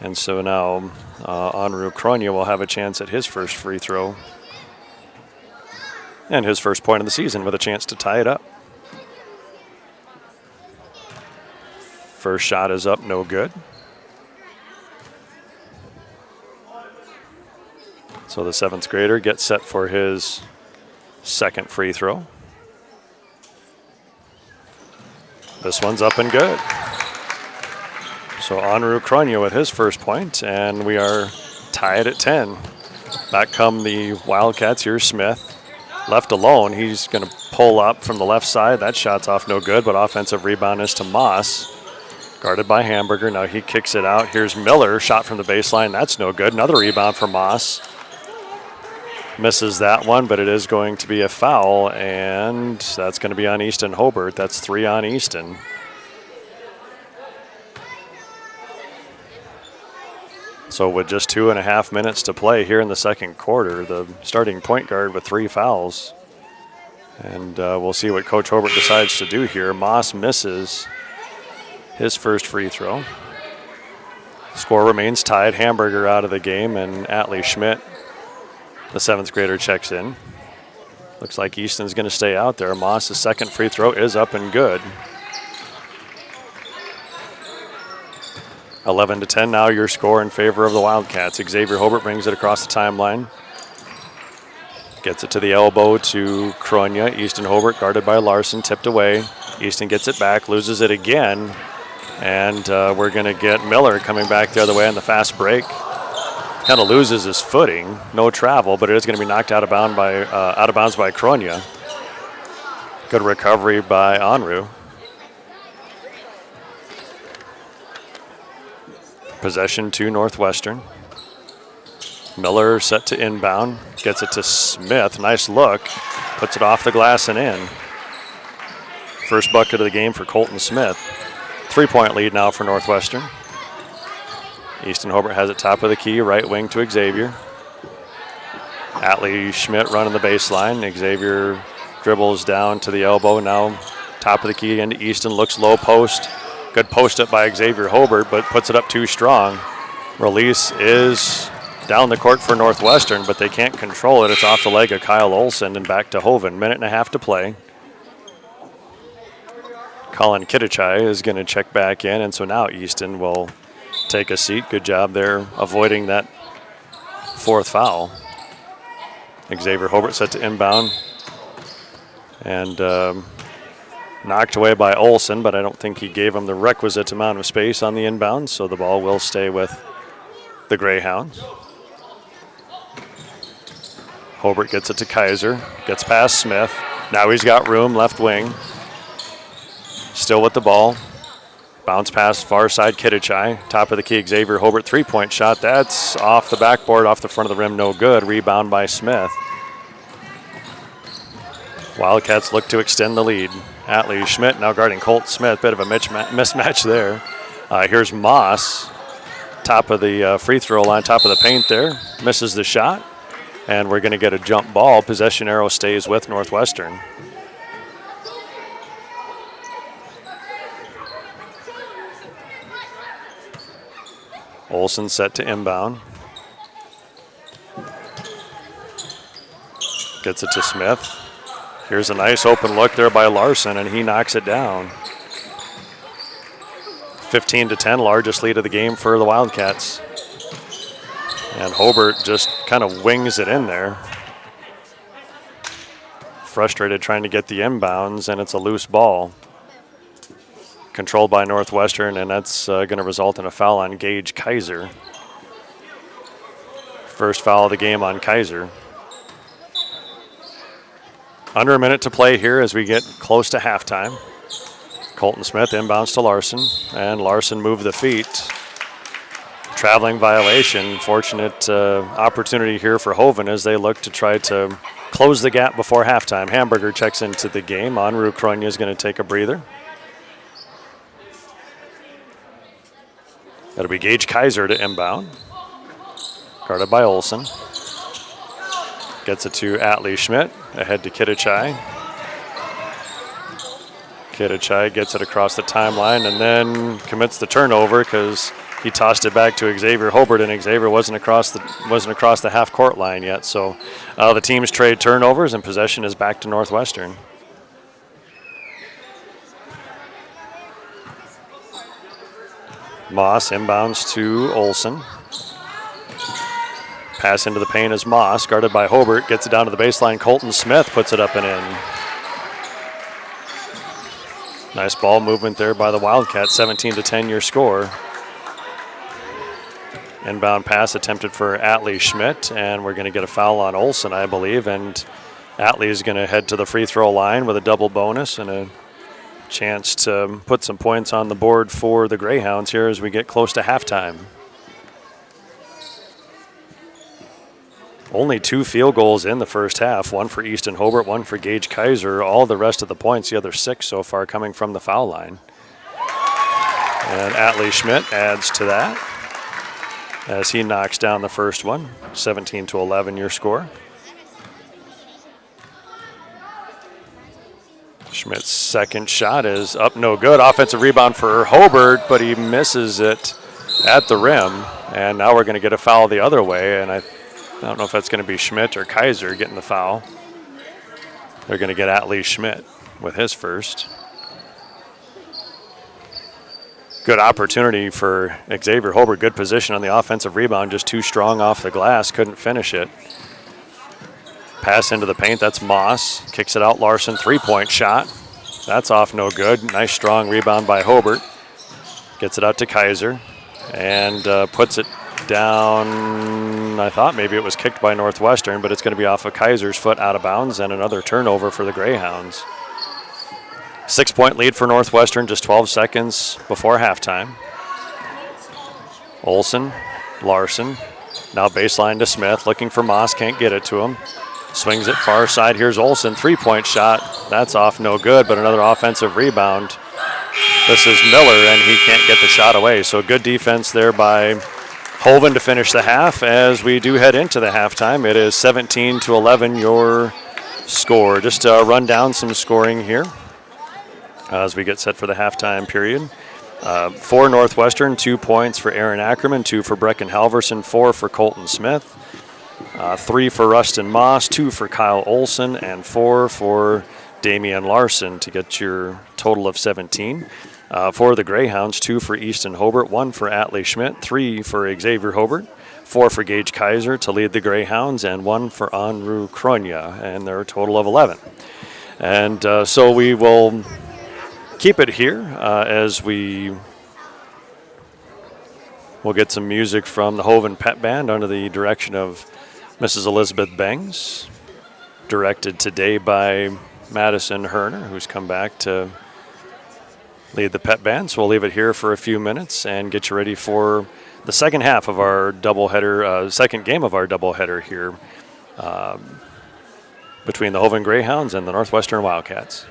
And so now Enru Kronia will have a chance at his first free throw and his first point of the season with a chance to tie it up. First shot is up, no good. So the 7th grader gets set for his second free throw. This one's up and good. So Enru Kronia with his first point, and we are tied at 10. Back come the Wildcats. Here's Smith. Left alone, he's going to pull up from the left side. That shot's off no good, but offensive rebound is to Moss. Guarded by Hamburger. Now he kicks it out. Here's Miller, shot from the baseline. That's no good. Another rebound for Moss. Misses that one, but it is going to be a foul, and that's going to be on Easton Hobart. That's 3 on Easton. So with just 2.5 minutes to play here in the second quarter, the starting point guard with 3 fouls. And we'll see what Coach Hobart decides to do here. Moss misses his first free throw. Score remains tied. Hamburger out of the game, and Atlee Schmidt, the 7th grader, checks in. Looks like Easton's going to stay out there. Moss's second free throw is up and good. 11-10 now your score in favor of the Wildcats. Xavier Hobart brings it across the timeline. Gets it to the elbow to Kronia. Easton Hobart guarded by Larson, tipped away. Easton gets it back, loses it again. And we're going to get Miller coming back the other way on the fast break. Kind of loses his footing, no travel, but it is going to be knocked out of bounds by Kronia. Good recovery by Enru. Possession to Northwestern. Miller set to inbound, gets it to Smith. Nice look, puts it off the glass and in. First bucket of the game for Colton Smith. 3-point lead now for Northwestern. Easton Hobart has it top of the key, right wing to Xavier. Atlee Schmidt running the baseline. Xavier dribbles down to the elbow, now top of the key into Easton, looks low post. Good post up by Xavier Hobart, but puts it up too strong. Release is down the court for Northwestern, but they can't control it. It's off the leg of Kyle Olson and back to Hoven. 1.5 to play. Colin Kitichai is going to check back in, and so now Easton will take a seat. Good job there avoiding that 4th foul. Xavier Hobart set to inbound and knocked away by Olson, but I don't think he gave him the requisite amount of space on the inbound, so the ball will stay with the Greyhounds. Hobart gets it to Kaiser, gets past Smith. Now he's got room, left wing. Still with the ball. Bounce pass, far side, Kitichai. Top of the key, Xavier Hobart, 3-point shot. That's off the backboard, off the front of the rim, no good. Rebound by Smith. Wildcats look to extend the lead. Atlee Schmidt now guarding Colt Smith. Bit of a mismatch there. Here's Moss. Top of the free throw line, top of the paint there. Misses the shot. And we're going to get a jump ball. Possession arrow stays with Northwestern. Olson set to inbound. Gets it to Smith. Here's a nice open look there by Larson, and he knocks it down. 15-10, largest lead of the game for the Wildcats. And Hobart just kind of wings it in there. Frustrated trying to get the inbounds, and it's a loose ball. Controlled by Northwestern, and that's going to result in a foul on Gage Kaiser. First foul of the game on Kaiser. Under a minute to play here as we get close to halftime. Colton Smith inbounds to Larson, and Larson moved the feet. Traveling violation. Fortunate opportunity here for Hoven as they look to try to close the gap before halftime. Hamburger checks into the game. Anru Kronya is going to take a breather. That'll be Gage Kaiser to inbound. Guarded by Olsen. Gets it to Atlee Schmidt. Ahead to Kitichai. Kitichai gets it across the timeline and then commits the turnover because he tossed it back to Xavier Hobart, and Xavier wasn't across the half court line yet. So the teams trade turnovers, and possession is back to Northwestern. Moss inbounds to Olsen. Pass into the paint is Moss, guarded by Hobart. Gets it down to the baseline. Colton Smith puts it up and in. Nice ball movement there by the Wildcats. 17-10 your score. Inbound pass attempted for Atlee Schmidt, and we're going to get a foul on Olsen, I believe. And Atlee is going to head to the free throw line with a double bonus and a chance to put some points on the board for the Greyhounds here as we get close to halftime. Only 2 field goals in the first half, one for Easton Hobart, one for Gage Kaiser. All the rest of the points, the other 6 so far, coming from the foul line. And Atlee Schmidt adds to that as he knocks down the first one. 17-11 your score. Schmidt's second shot is up, no good. Offensive rebound for Hobart, but he misses it at the rim. And now we're going to get a foul the other way, and I don't know if that's going to be Schmidt or Kaiser getting the foul. They're going to get Atlee Schmidt with his first. Good opportunity for Xavier Hobart. Good position on the offensive rebound, just too strong off the glass, couldn't finish it. Pass into the paint, that's Moss. Kicks it out, Larson, three-point shot. That's off, no good. Nice strong rebound by Hobart. Gets it out to Kaiser and puts it down. I thought maybe it was kicked by Northwestern, but it's going to be off of Kaiser's foot out of bounds, and another turnover for the Greyhounds. 6-point lead for Northwestern, just 12 seconds before halftime. Olsen, Larson, now baseline to Smith, looking for Moss, can't get it to him. Swings it far side, here's Olsen, three-point shot. That's off, no good, but another offensive rebound. This is Miller, and he can't get the shot away, so good defense there by Hoven to finish the half. As we do head into the halftime, it is 17-11 your score. Just to run down some scoring here as we get set for the halftime period. For Northwestern, 2 points for Aaron Ackerman, 2 for Brecken Halverson, 4 for Colton Smith, 3 for Rustin Moss, 2 for Kyle Olsen, and 4 for Damian Larson to get your total of 17. For the Greyhounds, 2 for Easton Hobart, 1 for Atlee Schmidt, 3 for Xavier Hobart, 4 for Gage Kaiser to lead the Greyhounds, and 1 for Anru Kronya, and their total of 11. And so we will keep it here as we'll get some music from the Hoven Pet Band under the direction of Mrs. Elizabeth Bangs, directed today by Madison Herner, who's come back to lead the pet band. So we'll leave it here for a few minutes and get you ready for the second half of our doubleheader, second game of our doubleheader here between the Hoven Greyhounds and the Northwestern Wildcats.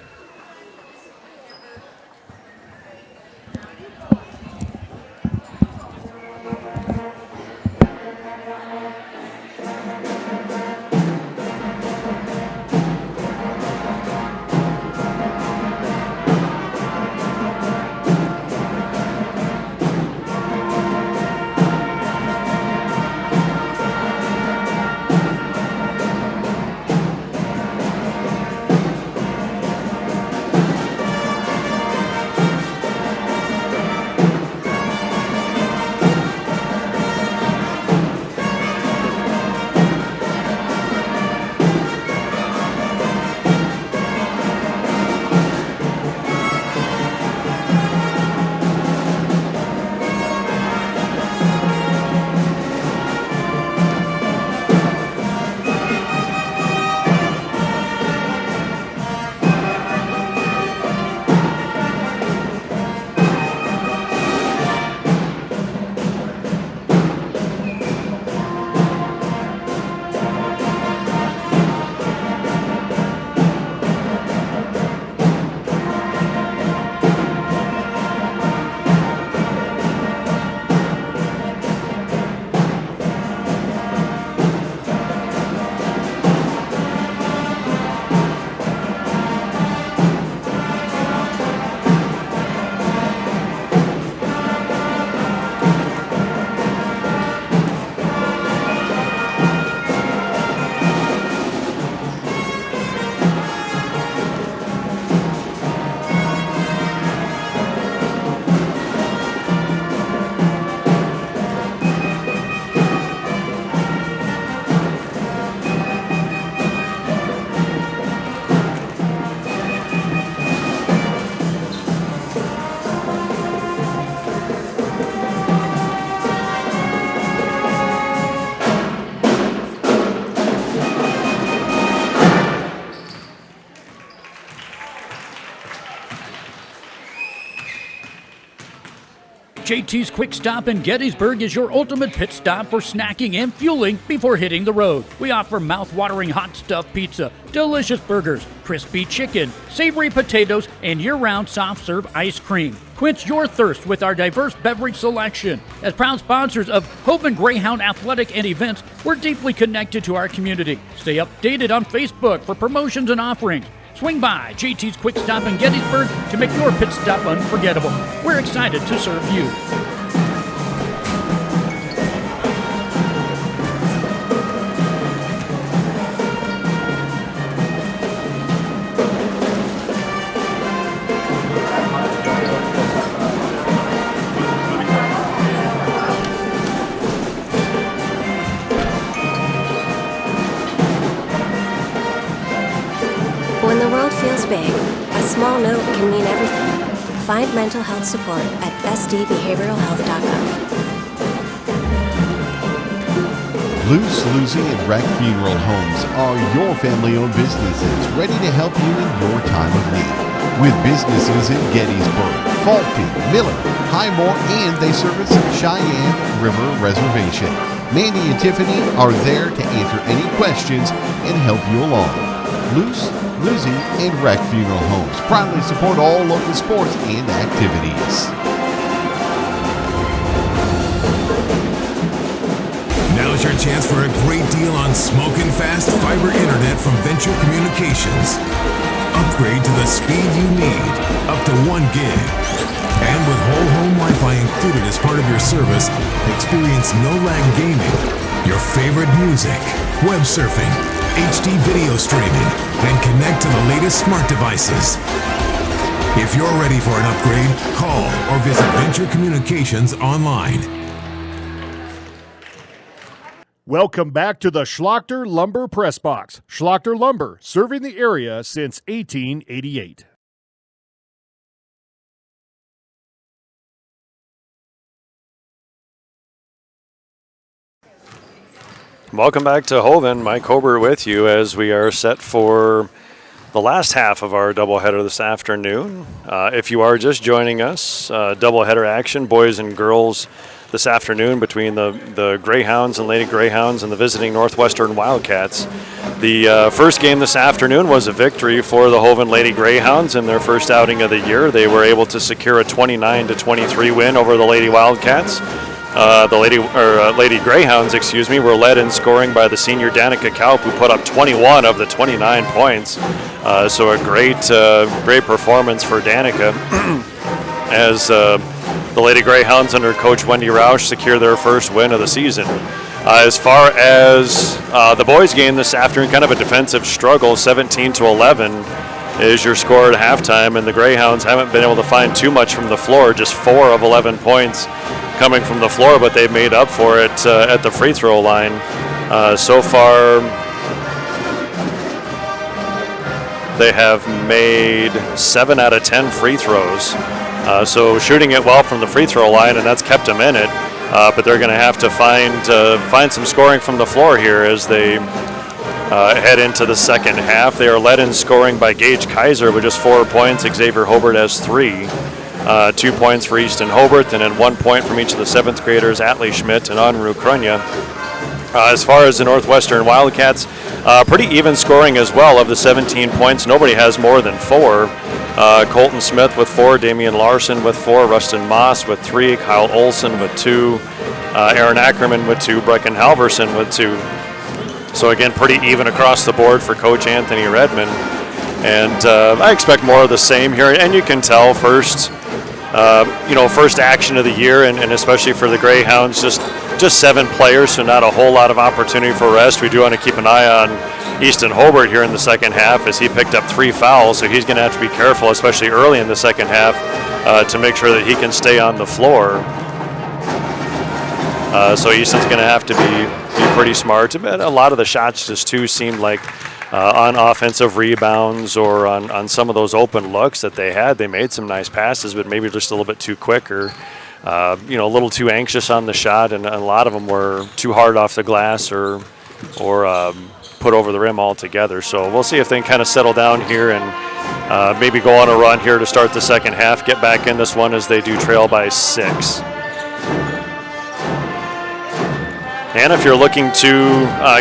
JT's Quick Stop in Gettysburg is your ultimate pit stop for snacking and fueling before hitting the road. We offer mouth-watering hot stuffed pizza, delicious burgers, crispy chicken, savory potatoes, and year-round soft-serve ice cream. Quench your thirst with our diverse beverage selection. As proud sponsors of Hoven Greyhound Athletic and events, we're deeply connected to our community. Stay updated on Facebook for promotions and offerings. Swing by JT's Quick Stop in Gettysburg to make your pit stop unforgettable. We're excited to serve you. When the world feels big, a small note can mean everything. Find mental health support at sdbehavioralhealth.gov. Luce, Lucy, and Wreck Funeral Homes are your family-owned businesses ready to help you in your time of need. With businesses in Gettysburg, Fulton, Miller, Highmore, and they service Cheyenne River Reservation. Mandy and Tiffany are there to answer any questions and help you along. Luce, Lucy, and Wreck Funeral Homes proudly support all local sports and activities. Now's your chance for a great deal on smoking fast fiber internet from Venture Communications. Upgrade to the speed you need, up to 1 gig. And with whole home Wi-Fi included as part of your service, experience no-lag gaming, your favorite music, web surfing, HD video streaming, and connect to the latest smart devices. If you're ready for an upgrade, call or visit Venture Communications online. Welcome back to the Schlachter Lumber Press Box. Schlachter Lumber, serving the area since 1888. Welcome back to Hoven. Mike Hobert with you as we are set for the last half of our doubleheader this afternoon. If you are just joining us, doubleheader action, boys and girls this afternoon between the Greyhounds and Lady Greyhounds and the visiting Northwestern Wildcats. The first game this afternoon was a victory for the Hoven Lady Greyhounds in their first outing of the year. They were able to secure a 29-23 win over the Lady Wildcats. The Lady Greyhounds, were led in scoring by the senior Danica Kaup, who put up 21 of the 29 points. So a great performance for Danica as the Lady Greyhounds under Coach Wendy Roush secure their first win of the season. As far as the boys' game this afternoon, kind of a defensive struggle, 17-11 is your score at halftime, and the Greyhounds haven't been able to find too much from the floor, just 4 of 11 points coming from the floor, but they've made up for it at the free throw line. So far, they have made 7 out of 10 free throws. So shooting it well from the free throw line, and that's kept them in it. But they're going to have to find some scoring from the floor here as they head into the second half. They are led in scoring by Gage Kaiser with just 4 points. Xavier Hobart has 3. 2 points for Easton Hobart, and then 1 point from each of the 7th graders, Atlee Schmidt and Anru Krunya. As far as the Northwestern Wildcats, pretty even scoring as well. Of the 17 points, nobody has more than 4. Colton Smith with 4, Damian Larson with 4, Rustin Moss with 3, Kyle Olson with 2, Aaron Ackerman with 2, Brecken Halverson with 2. So again, pretty even across the board for Coach Anthony Redmond. And I expect more of the same here. And you can tell first action of the year, and especially for the Greyhounds, just 7 players, so not a whole lot of opportunity for rest. We do want to keep an eye on Easton Hobart here in the second half as he picked up 3 fouls, so he's going to have to be careful, especially early in the second half, to make sure that he can stay on the floor. So Easton's going to have to be pretty smart. But a lot of the shots just too seemed like on offensive rebounds or on some of those open looks that they had. They made some nice passes, but maybe just a little bit too quick or a little too anxious on the shot, and a lot of them were too hard off the glass or put over the rim altogether. So we'll see if they can kind of settle down here and maybe go on a run here to start the second half, get back in this one as they do trail by 6. And if you're looking to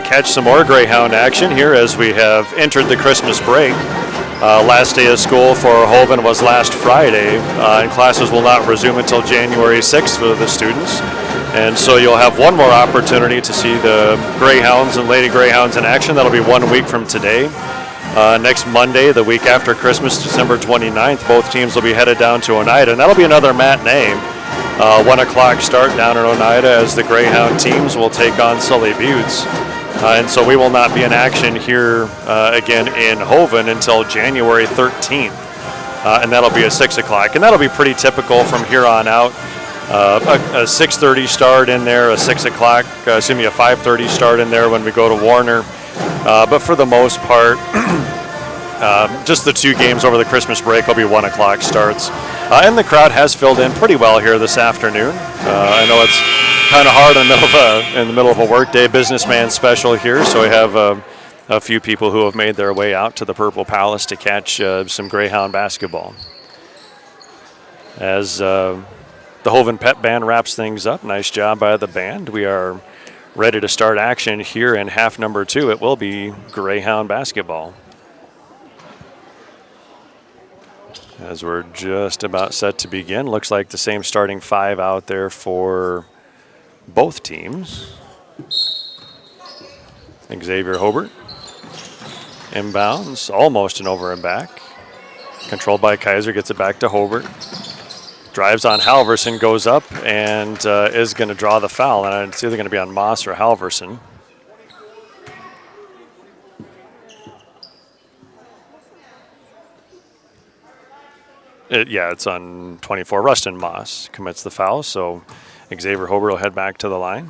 catch some more Greyhound action here as we have entered the Christmas break, last day of school for Hoven was last Friday, and classes will not resume until January 6th for the students. And so you'll have one more opportunity to see the Greyhounds and Lady Greyhounds in action. That'll be 1 week from today. Next Monday, the week after Christmas, December 29th, both teams will be headed down to Oneida, and that'll be another matinee. 1 o'clock start down in Oneida as the Greyhound teams will take on Sully Buttes. And so we will not be in action here again in Hoven until January 13th. And that'll be at 6 o'clock. And that'll be pretty typical from here on out. A 6:30 start in there, a 6 o'clock, a 5:30 start in there when we go to Warner. But for the most part, just the two games over the Christmas break will be 1 o'clock starts. And the crowd has filled in pretty well here this afternoon. I know it's kind of hard in the middle of a workday businessman special here, so we have a few people who have made their way out to the Purple Palace to catch some Greyhound basketball. As the Hoven Pep Band wraps things up, nice job by the band. We are ready to start action here in half number 2. It will be Greyhound basketball. As we're just about set to begin, looks like the same starting 5 out there for both teams. Xavier Hobart inbounds, almost an over and back. Controlled by Kaiser, gets it back to Hobart. Drives on Halverson, goes up, and is going to draw the foul. And it's either going to be on Moss or Halverson. It's on 24. Rustin Moss commits the foul, so Xavier Hobart will head back to the line.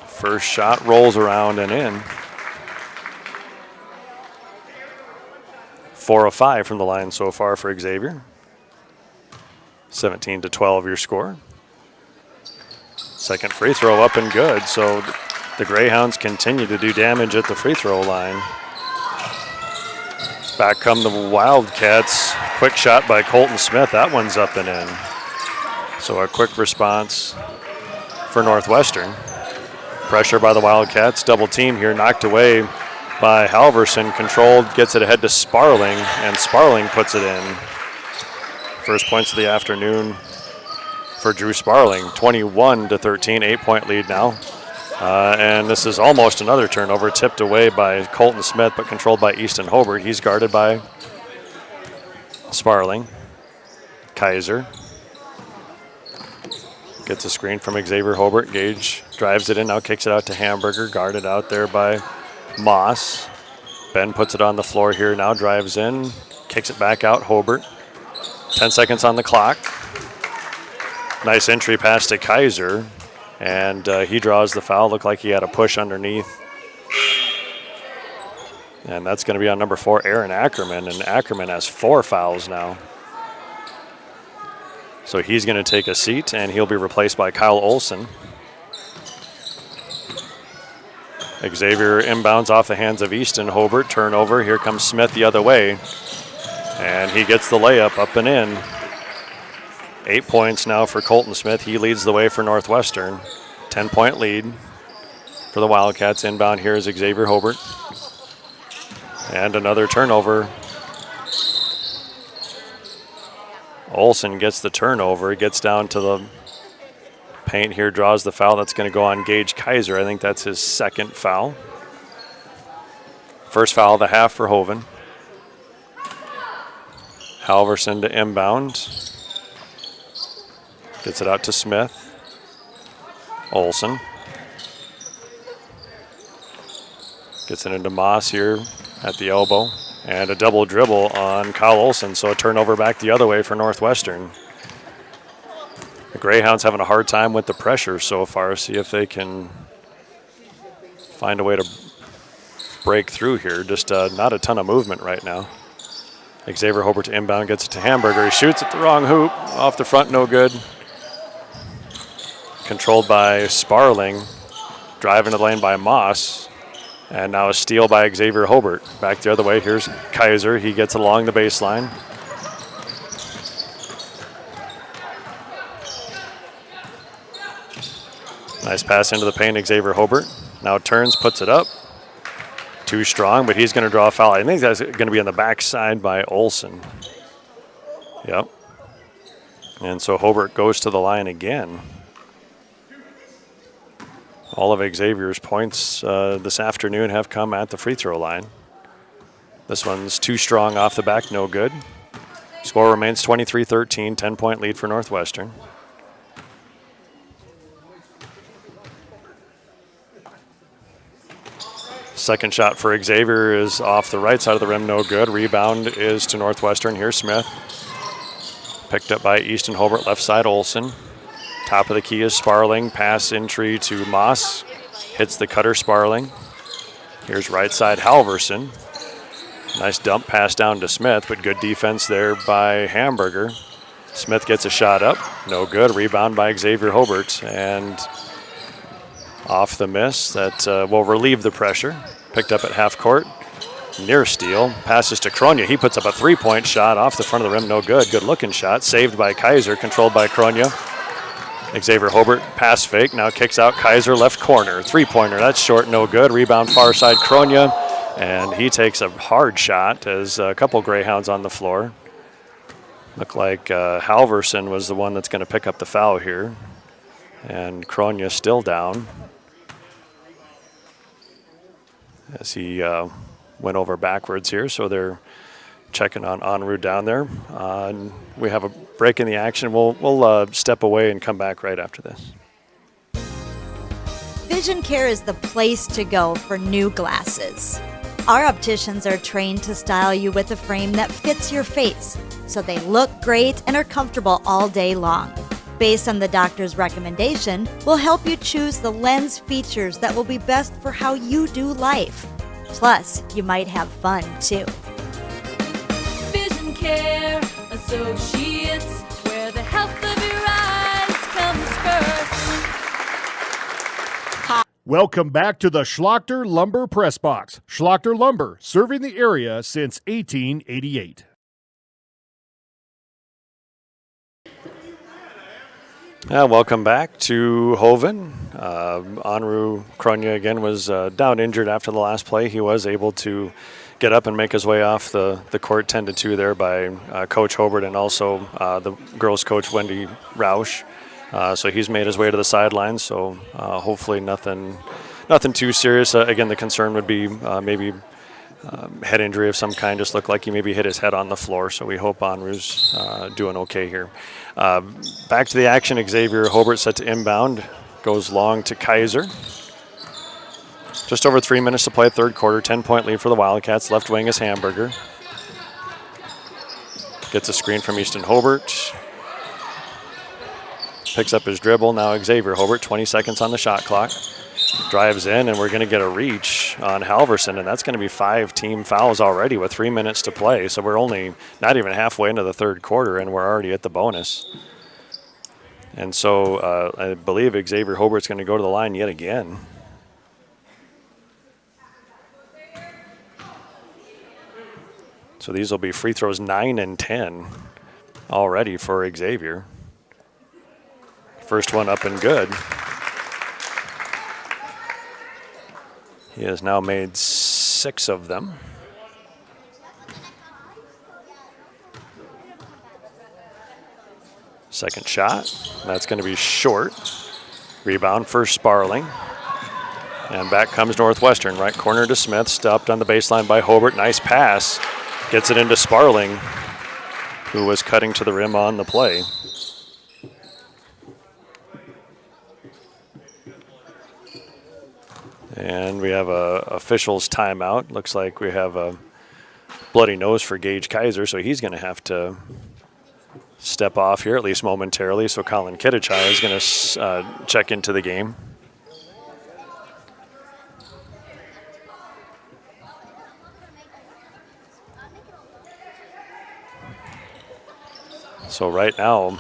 First shot rolls around and in. 4 of 5 from the line so far for Xavier. 17-12 your score. Second free throw up and good, so the Greyhounds continue to do damage at the free throw line. Back come the Wildcats. Quick shot by Colton Smith. That one's up and in. So a quick response for Northwestern. Pressure by the Wildcats. Double team here. Knocked away by Halverson. Controlled. Gets it ahead to Sparling. And Sparling puts it in. First points of the afternoon for Drew Sparling. 21-13. 8-point lead now. And this is almost another turnover, tipped away by Colton Smith, but controlled by Easton Hobart. He's guarded by Sparling. Kaiser gets a screen from Xavier Hobart. Gage drives it in, now kicks it out to Hamburger, guarded out there by Moss. Ben puts it on the floor here, now drives in, kicks it back out, Hobart. 10 seconds on the clock. Nice entry pass to Kaiser. And he draws the foul. Looked like he had a push underneath. And that's going to be on number 4, Aaron Ackerman. And Ackerman has 4 fouls now. So he's going to take a seat, and he'll be replaced by Kyle Olson. Xavier inbounds off the hands of Easton Hobart. Turnover. Here comes Smith the other way. And he gets the layup up and in. 8 points now for Colton Smith. He leads the way for Northwestern. 10-point lead for the Wildcats. Inbound here is Xavier Hobart. And another turnover. Olsen gets the turnover. He gets down to the paint here, draws the foul. That's going to go on Gage Kaiser. I think that's his second foul. First foul of the half for Hoven. Halverson to inbound. Gets it out to Smith. Olsen. Gets it into Moss here at the elbow. And a double dribble on Kyle Olsen, so a turnover back the other way for Northwestern. The Greyhounds having a hard time with the pressure so far. See if they can find a way to break through here. Just not a ton of movement right now. Xavier Hobart to inbound, gets it to Hamburger. He shoots at the wrong hoop. Off the front, no good. Controlled by Sparling. Driving to the lane by Moss. And now a steal by Xavier Hobart. Back the other way, here's Kaiser. He gets along the baseline. Nice pass into the paint, Xavier Hobart. Now turns, puts it up. Too strong, but he's going to draw a foul. I think that's going to be on the backside by Olsen. Yep. And so Hobart goes to the line again. All of Xavier's points this afternoon have come at the free throw line. This one's too strong off the back, no good. Score remains 23-13, 10-point lead for Northwestern. Second shot for Xavier is off the right side of the rim, no good. Rebound is to Northwestern. Here's Smith. Picked up by Easton Hobart, left side Olsen. Top of the key is Sparling. Pass entry to Moss. Hits the cutter, Sparling. Here's right side Halverson. Nice dump pass down to Smith, but good defense there by Hamburger. Smith gets a shot up, no good. Rebound by Xavier Hobart, and off the miss. That will relieve the pressure. Picked up at half court. Near steal. Passes to Kronia. He puts up a three-point shot off the front of the rim, no good. Good-looking shot. Saved by Kaiser, controlled by Kronia. Xavier Hobart, pass fake, now kicks out Kaiser, left corner. Three-pointer, that's short, no good. Rebound far side, Kronia. And he takes a hard shot as a couple Greyhounds on the floor. Look like Halverson was the one that's going to pick up the foul here. And Kronia still down as he went over backwards here. So they're checking on en route down there. We have a break in the action. We'll step away and come back right after this. Vision Care is the place to go for new glasses. Our opticians are trained to style you with a frame that fits your face, so they look great and are comfortable all day long. Based on the doctor's recommendation, we'll help you choose the lens features that will be best for how you do life. Plus, you might have fun too. Vision Care Associates, where the health of your eyes comes first. Welcome back to the Schlachter Lumber Press Box. Schlachter Lumber, serving the area since 1888. Welcome back to Hoven. Anru Kronia again was down injured after the last play. He was able to get up and make his way off the court 10-2 there by Coach Hobart and also the girls' coach Wendy Roush. So he's made his way to the sidelines. So hopefully nothing too serious. Again, the concern would be maybe head injury of some kind. Just looked like he maybe hit his head on the floor. So we hope Anru's doing okay here. Back to the action. Xavier Hobart set to inbound. Goes long to Kaiser. Just over 3 minutes to play, third quarter. 10-point lead for the Wildcats. Left wing is Hamburger. Gets a screen from Easton Hobart. Picks up his dribble. Now Xavier Hobart, 20 seconds on the shot clock. Drives in, and we're going to get a reach on Halverson, and that's going to be 5 team fouls already with 3 minutes to play. So we're only not even halfway into the third quarter, and we're already at the bonus. And so I believe Xavier Hobart's going to go to the line yet again. So these will be free throws 9 and 10 already for Xavier. First one up and good. He has now made 6 of them. Second shot, that's going to be short. Rebound for Sparling. And back comes Northwestern, right corner to Smith, stopped on the baseline by Hobart. Nice pass, gets it into Sparling, who was cutting to the rim on the play. And we have a official's timeout. Looks like we have a bloody nose for Gage Kaiser, so he's going to have to step off here, at least momentarily. So Colin Kitichai is going to check into the game. So right now,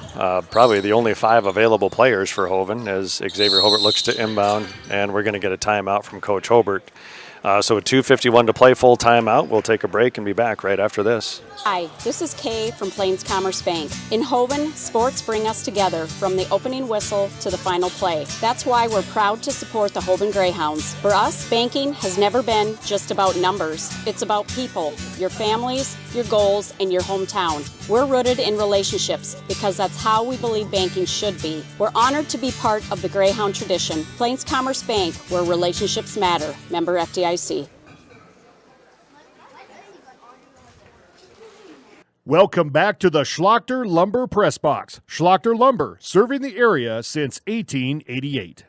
probably the only 5 available players for Hoven as Xavier Hobart looks to inbound, and we're going to get a timeout from Coach Hobart. So with 2:51 to play, full timeout. We'll take a break and be back right after this. Hi, this is Kay from Plains Commerce Bank. In Hoven, sports bring us together from the opening whistle to the final play. That's why we're proud to support the Hoven Greyhounds. For us, banking has never been just about numbers. It's about people, your families, your goals, and your hometown. We're rooted in relationships because that's how we believe banking should be. We're honored to be part of the Greyhound tradition. Plains Commerce Bank, where relationships matter. Member FDIC. Welcome back to the Schlachter Lumber Press Box. Schlachter Lumber, serving the area since 1888.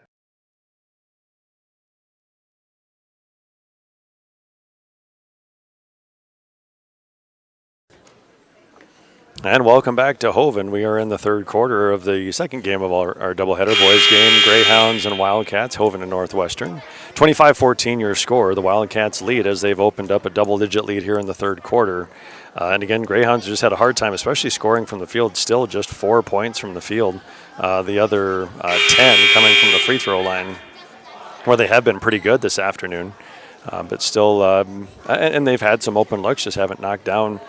And welcome back to Hoven. We are in the third quarter of the second game of our doubleheader boys game. Greyhounds and Wildcats, Hoven and Northwestern. 25-14 your score. The Wildcats lead as they've opened up a double-digit lead here in the third quarter. And again, Greyhounds just had a hard time, especially scoring from the field. Still just 4 points from the field. The other 10 coming from the free throw line, where they have been pretty good this afternoon. But still, and they've had some open looks, just haven't knocked down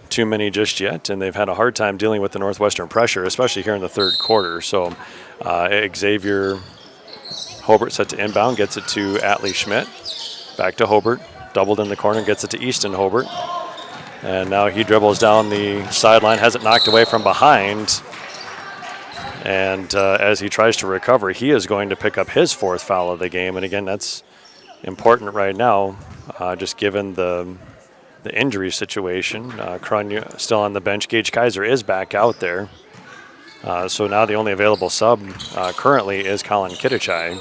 too many just yet, and they've had a hard time dealing with the Northwestern pressure, especially here in the third quarter. So Xavier Hobart set to inbound, gets it to Atlee Schmidt. Back to Hobart, doubled in the corner, gets it to Easton Hobart. And now he dribbles down the sideline, has it knocked away from behind. And as he tries to recover, he is going to pick up his fourth foul of the game. And again, that's important right now, just given the injury situation. Cronje still on the bench. Gage Kaiser is back out there. So now the only available sub currently is Colin Kittichai.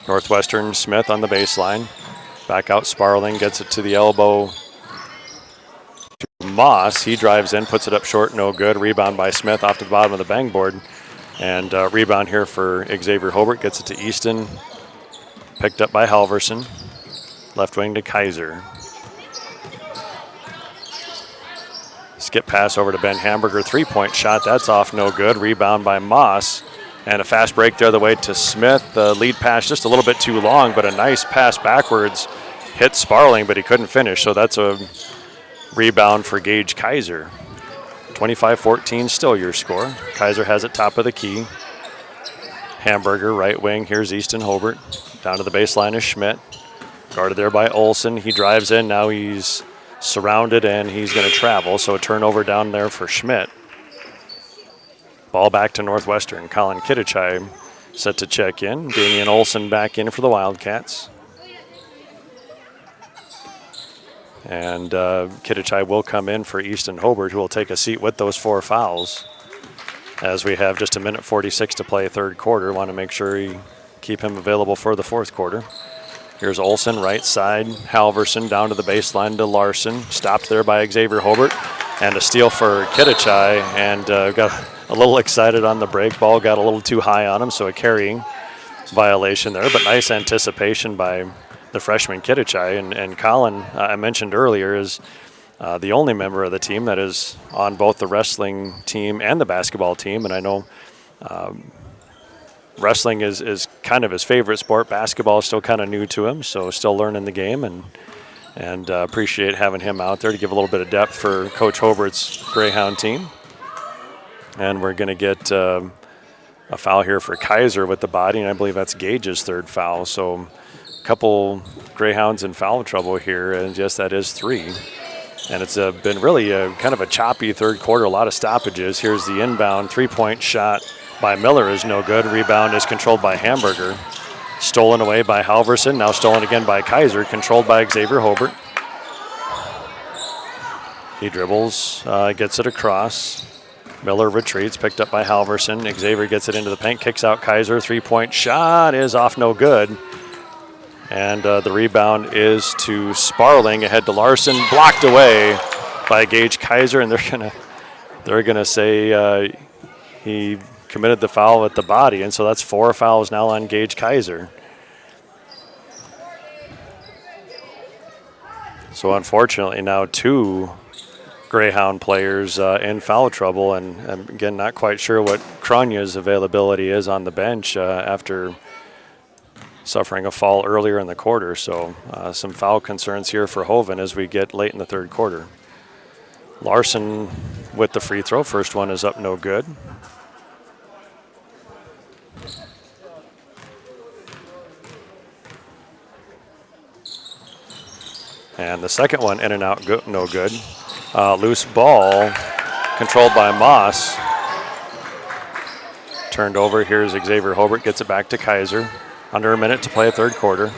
Northwestern Smith on the baseline. Back out Sparling, gets it to the elbow to Moss. He drives in, puts it up short, no good. Rebound by Smith off to the bottom of the bang board. And rebound here for Xavier Hobart, gets it to Easton. Picked up by Halverson. Left wing to Kaiser. Skip pass over to Ben Hamburger, three-point shot, that's off, no good. Rebound by Moss, and a fast break the other way to Smith. The lead pass just a little bit too long, but a nice pass backwards. Hit Sparling, but he couldn't finish, so that's a rebound for Gage Kaiser. 25-14 still your score. Kaiser has it top of the key. Hamburger, right wing, here's Easton Hobart. Down to the baseline is Schmidt. Guarded there by Olsen, he drives in, now he's surrounded and he's going to travel, so a turnover down there for Schmidt. Ball back to Northwestern. Colin Kittichai set to check in. Damian Olsen back in for the Wildcats. And Kittichai will come in for Easton Hobart, who will take a seat with those four fouls. As we have just a minute 46 to play third quarter, want to make sure you keep him available for the fourth quarter. Here's Olsen, right side. Halverson down to the baseline to Larson. Stopped there by Xavier Hobart. And a steal for Kittichai. And got a little excited on the break. Ball got a little too high on him, so a carrying violation there. But nice anticipation by the freshman Kittichai. And Colin, I mentioned earlier, is the only member of the team that is on both the wrestling team and the basketball team. And I know wrestling is kind of his favorite sport. Basketball is still kind of new to him, so still learning the game, and appreciate having him out there to give a little bit of depth for Coach Hobart's Greyhound team. And we're going to get a foul here for Kaiser with the body, and I believe that's Gage's third foul. So a couple Greyhounds in foul trouble here, and yes, that is three. And it's been really kind of a choppy third quarter, a lot of stoppages. Here's the inbound three-point shot by Miller is no good. Rebound is controlled by Hamburger. Stolen away by Halverson, now stolen again by Kaiser, controlled by Xavier Hobart. He dribbles, gets it across. Miller retreats, picked up by Halverson. Xavier gets it into the paint, kicks out Kaiser. Three-point shot is off, no good. And the rebound is to Sparling, ahead to Larson, blocked away by Gage Kaiser, and they're gonna say he committed the foul with the body, and so that's four fouls now on Gage Kaiser. So unfortunately now two Greyhound players in foul trouble, and again, not quite sure what Cronje's availability is on the bench after suffering a fall earlier in the quarter. So some foul concerns here for Hoven as we get late in the third quarter. Larson with the free throw. First one is up, no good. And the second one in and out, no good. Loose ball controlled by Moss. Turned over. Here's Xavier Hobart, gets it back to Kaiser. Under a minute to play a third quarter.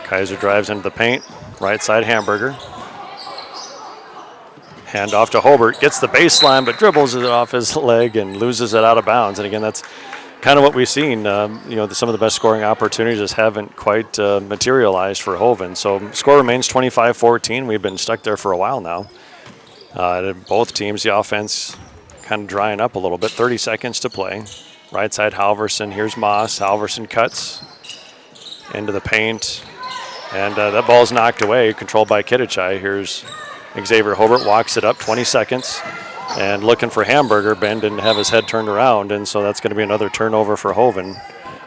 Kaiser drives into the paint. Right side, Hamburger. Hand off to Hobart, gets the baseline, but dribbles it off his leg and loses it out of bounds. And again, that's kind of what we've seen. Some of the best scoring opportunities just haven't quite materialized for Hoven. So score remains 25-14. We've been stuck there for a while now. Both teams, the offense kind of drying up a little bit. 30 seconds to play. Right side, Halverson. Here's Moss. Halverson cuts into the paint. And that ball's knocked away, controlled by Kitichai. Here's Xavier Hobart, walks it up, 20 seconds. And looking for Hamburger. Ben didn't have his head turned around, and so that's going to be another turnover for Hoven.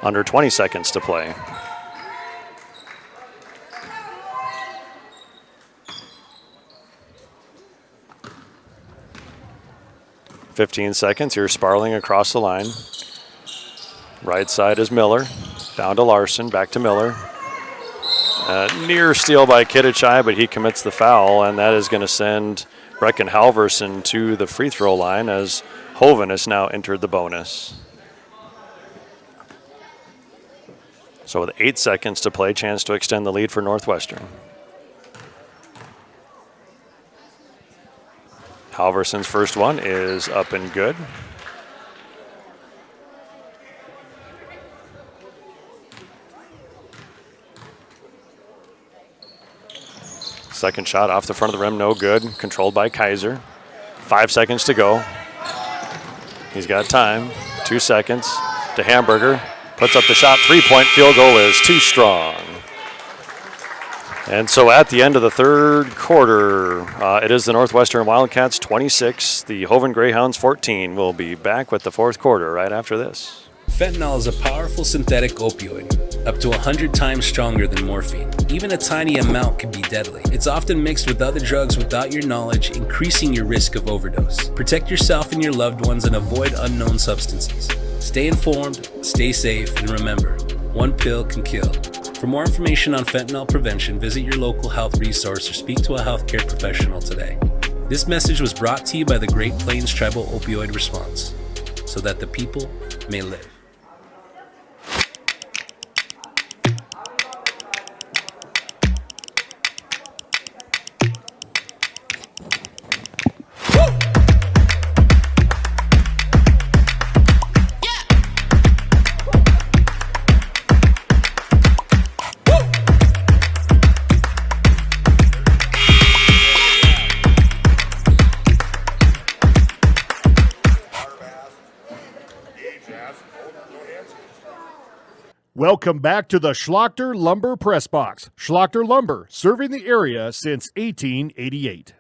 Under 20 seconds to play. .15 seconds. Here's Sparling across the line. Right side is Miller. Down to Larson. Back to Miller. Near steal by Kitichai, but he commits the foul, and that is going to send Brecken Halverson to the free throw line as Hoven has now entered the bonus. So with 8 seconds to play, chance to extend the lead for Northwestern. Halverson's first one is up and good. Second shot off the front of the rim, no good. Controlled by Kaiser. 5 seconds to go. He's got time. 2 seconds to Hamburger. Puts up the shot. 3-point field goal is too strong. And so at the end of the third quarter, it is the Northwestern Wildcats 26, the Hoven Greyhounds 14. We'll be back with the fourth quarter right after this. Fentanyl is a powerful synthetic opioid, up to 100 times stronger than morphine. Even a tiny amount can be deadly. It's often mixed with other drugs without your knowledge, increasing your risk of overdose. Protect yourself and your loved ones and avoid unknown substances. Stay informed, stay safe, and remember, one pill can kill. For more information on fentanyl prevention, visit your local health resource or speak to a healthcare professional today. This message was brought to you by the Great Plains Tribal Opioid Response, so that the people may live. Welcome back to the Schlachter Lumber Press Box. Schlachter Lumber, serving the area since 1888.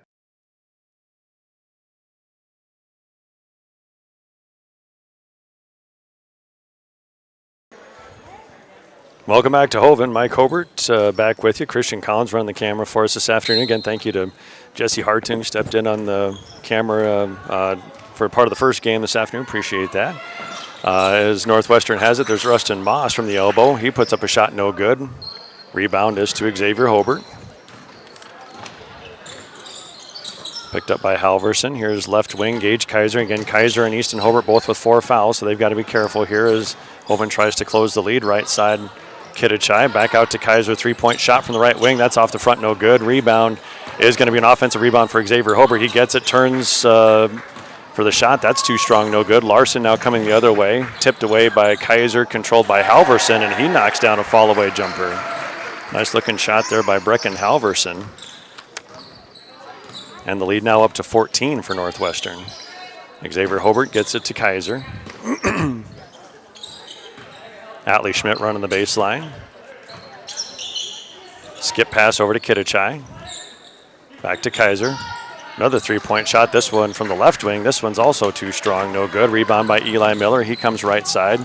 Welcome back to Hoven. Mike Hobart back with you. Christian Collins running the camera for us this afternoon. Again, thank you to Jesse Hartung, stepped in on the camera for part of the first game this afternoon. Appreciate that. As Northwestern has it, there's Rustin Moss from the elbow. He puts up a shot, no good. Rebound is to Xavier Hobart. Picked up by Halverson. Here's left wing, Gage Kaiser. Again, Kaiser and Easton Hobart both with 4 fouls, so they've got to be careful here as Hoven tries to close the lead. Right side, Kitichai. Back out to Kaiser, 3-point shot from the right wing. That's off the front, no good. Rebound is going to be an offensive rebound for Xavier Hobart. He gets it, turns for the shot. That's too strong, no good. Larson now coming the other way. Tipped away by Kaiser, controlled by Halverson, and he knocks down a fall-away jumper. Nice looking shot there by Brecken Halverson. And the lead now up to 14 for Northwestern. Xavier Hobart gets it to Kaiser. Atlee Schmidt running the baseline. Skip pass over to Kitichai. Back to Kaiser. Another 3-point shot, this one from the left wing. This one's also too strong, no good. Rebound by Eli Miller. He comes right side.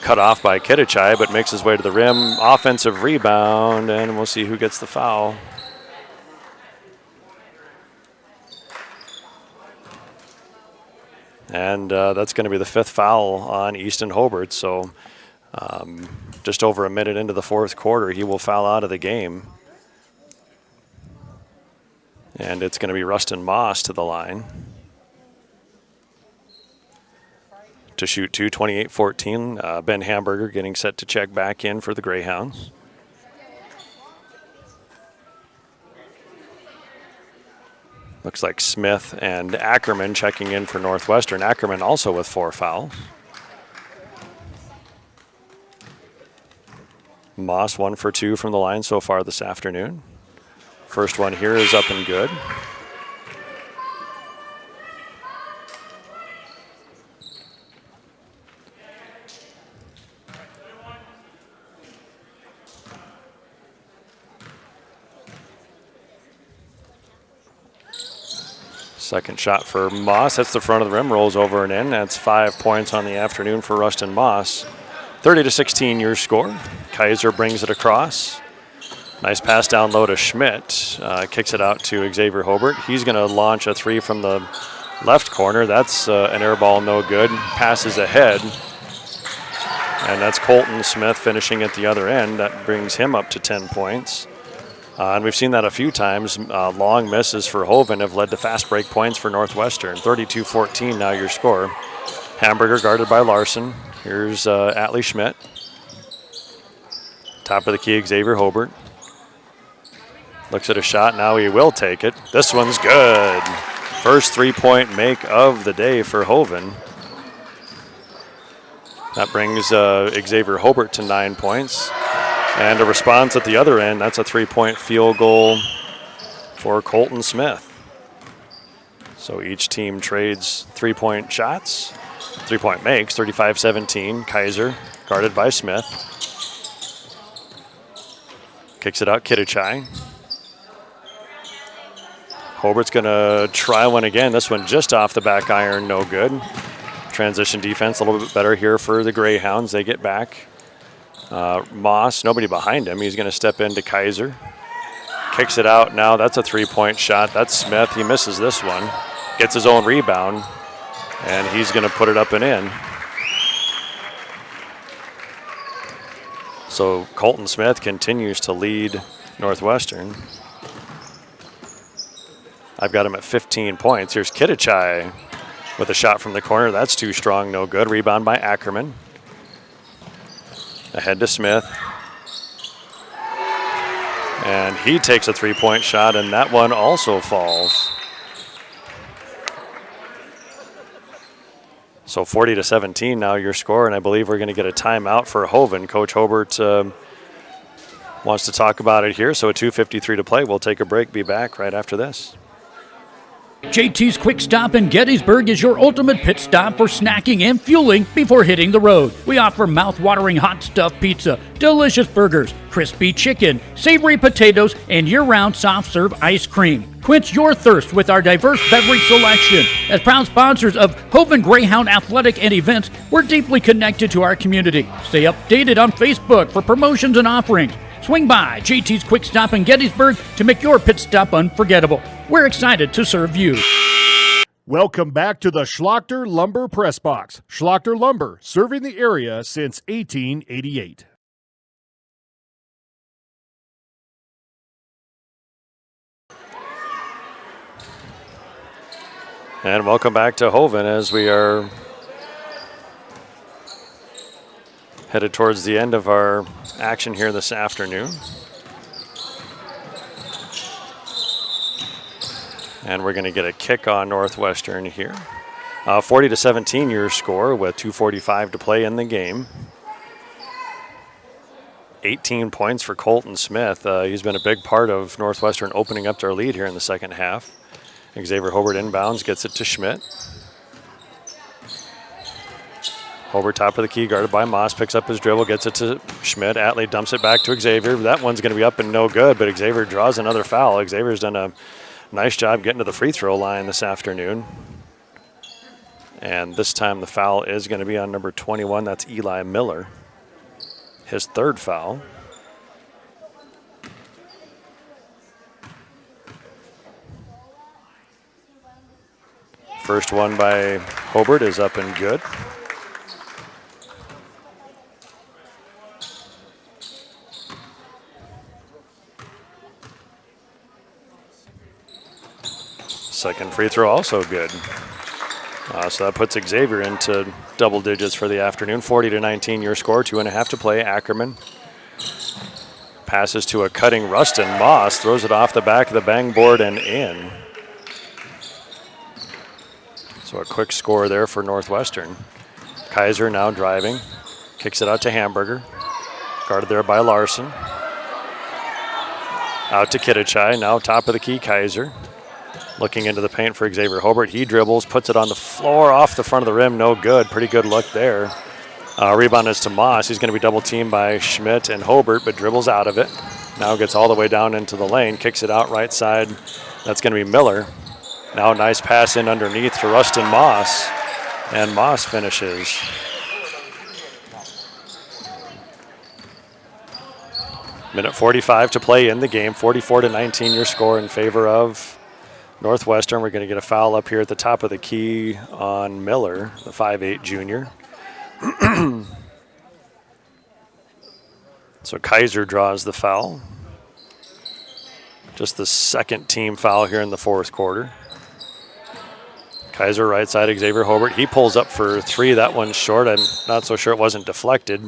cut off by Kittichai, but makes his way to the rim. Offensive rebound, and we'll see who gets the foul. And that's going to be the 5th foul on Easton Hobart. So just over a minute into the 4th quarter, he will foul out of the game. And it's going to be Rustin Moss to the line to shoot 2, 28-14. Ben Hamburger getting set to check back in for the Greyhounds. Looks like Smith and Ackerman checking in for Northwestern. Ackerman also with 4 fouls. Moss 1 for 2 from the line so far this afternoon. First one here is up and good. Second shot for Moss. That's the front of the rim, rolls over and in. That's 5 points on the afternoon for Rustin Moss. 30-16 your score. Kaiser brings it across. Nice pass down low to Schmidt. Kicks it out to Xavier Hobart. He's going to launch a 3 from the left corner. That's an air ball, no good. Passes ahead. And that's Colton Smith finishing at the other end. That brings him up to 10 points. And we've seen that a few times. Long misses for Hoven have led to fast break points for Northwestern. 32-14 now your score. Hamburger guarded by Larson. Here's Atlee Schmidt. Top of the key, Xavier Hobart. Looks at a shot, now he will take it. This one's good. First 3-point make of the day for Hoven. That brings Xavier Hobart to 9 points. And a response at the other end, that's a 3-point field goal for Colton Smith. So each team trades 3-point shots, 3-point makes, 35-17. Kaiser guarded by Smith. Kicks it out, Kittichai. Hobart's gonna try one again. This one just off the back iron, no good. Transition defense a little bit better here for the Greyhounds. They get back. Moss, nobody behind him. He's gonna step into Kaiser. Kicks it out now, that's a 3-point shot. That's Smith, he misses this one. Gets his own rebound, and he's gonna put it up and in. So Colton Smith continues to lead Northwestern. I've got him at 15 points. Here's Kittichai with a shot from the corner. That's too strong, no good. Rebound by Ackerman. Ahead to Smith. And he takes a 3-point shot, and that one also falls. So 40-17 now your score, and I believe we're going to get a timeout for Hoven. Coach Hobart wants to talk about it here, so a 2:53 to play. We'll take a break, be back right after this. JT's Quick Stop in Gettysburg is your ultimate pit stop for snacking and fueling before hitting the road. We offer mouth-watering hot stuffed pizza, delicious burgers, crispy chicken, savory potatoes, and year-round soft-serve ice cream. Quench your thirst with our diverse beverage selection. As proud sponsors of Hoven Greyhound Athletic and events, we're deeply connected to our community. Stay updated on Facebook for promotions and offerings. Swing by JT's Quick Stop in Gettysburg to make your pit stop unforgettable. We're excited to serve you. Welcome back to the Schlachter Lumber Press Box. Schlachter Lumber, serving the area since 1888. And welcome back to Hoven as we are headed towards the end of our action here this afternoon. And we're going to get a kick on Northwestern here. 40-17 your score with 2:45 to play in the game. 18 points for Colton Smith. He's been a big part of Northwestern opening up their lead here in the second half. Xavier Hobart inbounds, gets it to Schmidt. Hobart top of the key, guarded by Moss, picks up his dribble, gets it to Schmidt. Atlee dumps it back to Xavier. That one's going to be up and no good, but Xavier draws another foul. Xavier's done a nice job getting to the free throw line this afternoon. And this time the foul is going to be on number 21. That's Eli Miller. His third foul. First one by Hobart is up and good. Second free throw also good. So that puts Xavier into double digits for the afternoon. 40-19 your score, 2.5 to play. Ackerman passes to a cutting Rustin. Moss throws it off the back of the bang board and in. So a quick score there for Northwestern. Kaiser now driving, kicks it out to Hamburger. Guarded there by Larson. Out to Kitichai, now top of the key, Kaiser. Looking into the paint for Xavier Hobart. He dribbles, puts it on the floor, off the front of the rim, no good. Pretty good look there. Rebound is to Moss. He's going to be double teamed by Schmidt and Hobart, but dribbles out of it. Now gets all the way down into the lane, kicks it out right side. That's going to be Miller. Now a nice pass in underneath to Rustin Moss, and Moss finishes. Minute 45 to play in the game. 44-19 your score in favor of Northwestern. We're going to get a foul up here at the top of the key on Miller, the 5'8 junior. So Kaiser draws the foul. Just the second team foul here in the fourth quarter. Kaiser right side, Xavier Hobart. He pulls up for three. That one's short. I'm not so sure it wasn't deflected.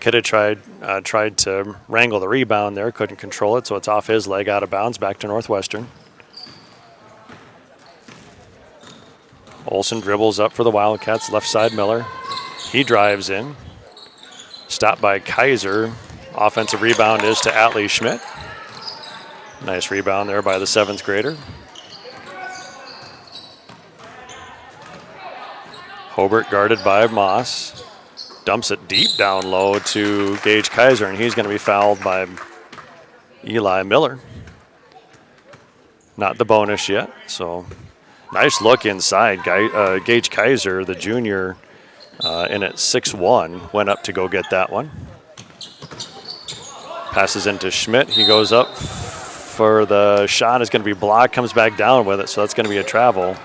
Kidda tried to wrangle the rebound there, couldn't control it, so it's off his leg, out of bounds, back to Northwestern. Olsen dribbles up for the Wildcats, left side Miller. He drives in. Stopped by Kaiser. Offensive rebound is to Atlee Schmidt. Nice rebound there by the 7th grader. Hobart guarded by Moss. Dumps it deep down low to Gage Kaiser, and he's going to be fouled by Eli Miller. Not the bonus yet, so nice look inside. Gage Kaiser, the junior, in at 6'1", went up to go get that one. Passes into Schmidt. He goes up for the shot. Is going to be blocked, comes back down with it, so that's going to be a travel.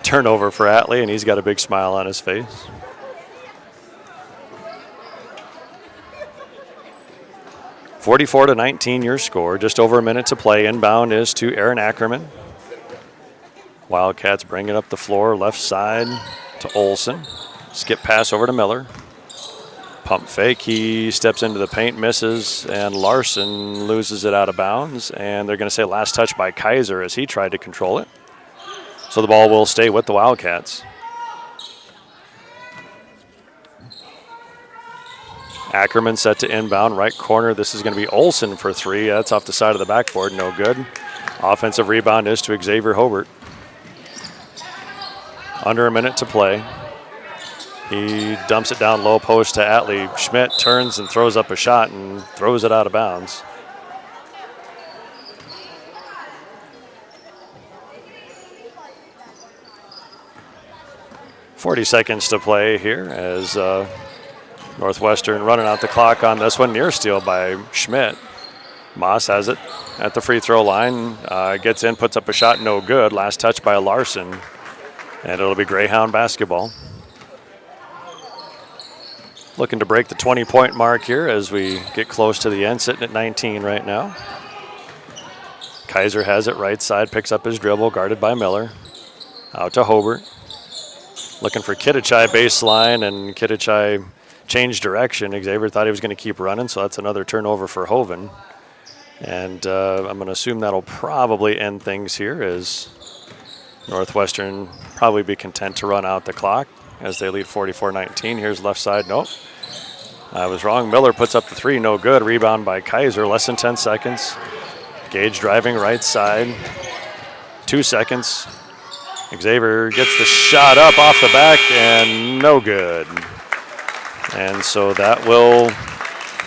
Turnover for Atlee, and he's got a big smile on his face. (44-19) your score. Just over a minute to play. Inbound is to Aaron Ackerman. Wildcats bring it up the floor, left side to Olsen. Skip pass over to Miller. Pump fake. He steps into the paint, misses, and Larson loses it out of bounds. And they're going to say last touch by Kaiser as he tried to control it. So the ball will stay with the Wildcats. Ackerman set to inbound, right corner. This is going to be Olsen for three. That's off the side of the backboard, no good. Offensive rebound is to Xavier Hobart. Under a minute to play. He dumps it down low post to Atlee. Schmidt turns and throws up a shot and throws it out of bounds. .40 seconds to play here as Northwestern running out the clock on this one. Near steal by Schmidt. Moss has it at the free throw line. Gets in, puts up a shot, no good. Last touch by Larson. And it'll be Greyhound basketball. Looking to break the 20-point mark here as we get close to the end, sitting at 19 right now. Kaiser has it right side, picks up his dribble, guarded by Miller. Out to Hobart. Looking for Kitichai baseline, and Kitichai changed direction. Xavier thought he was going to keep running, so that's another turnover for Hoven. And I'm going to assume that'll probably end things here as Northwestern probably be content to run out the clock as they lead 44-19. Here's left side, nope. I was wrong. Miller puts up the three, no good. Rebound by Kaiser, less than 10 seconds. Gage driving right side, 2 seconds. Xavier gets the shot up off the back and no good. And so that will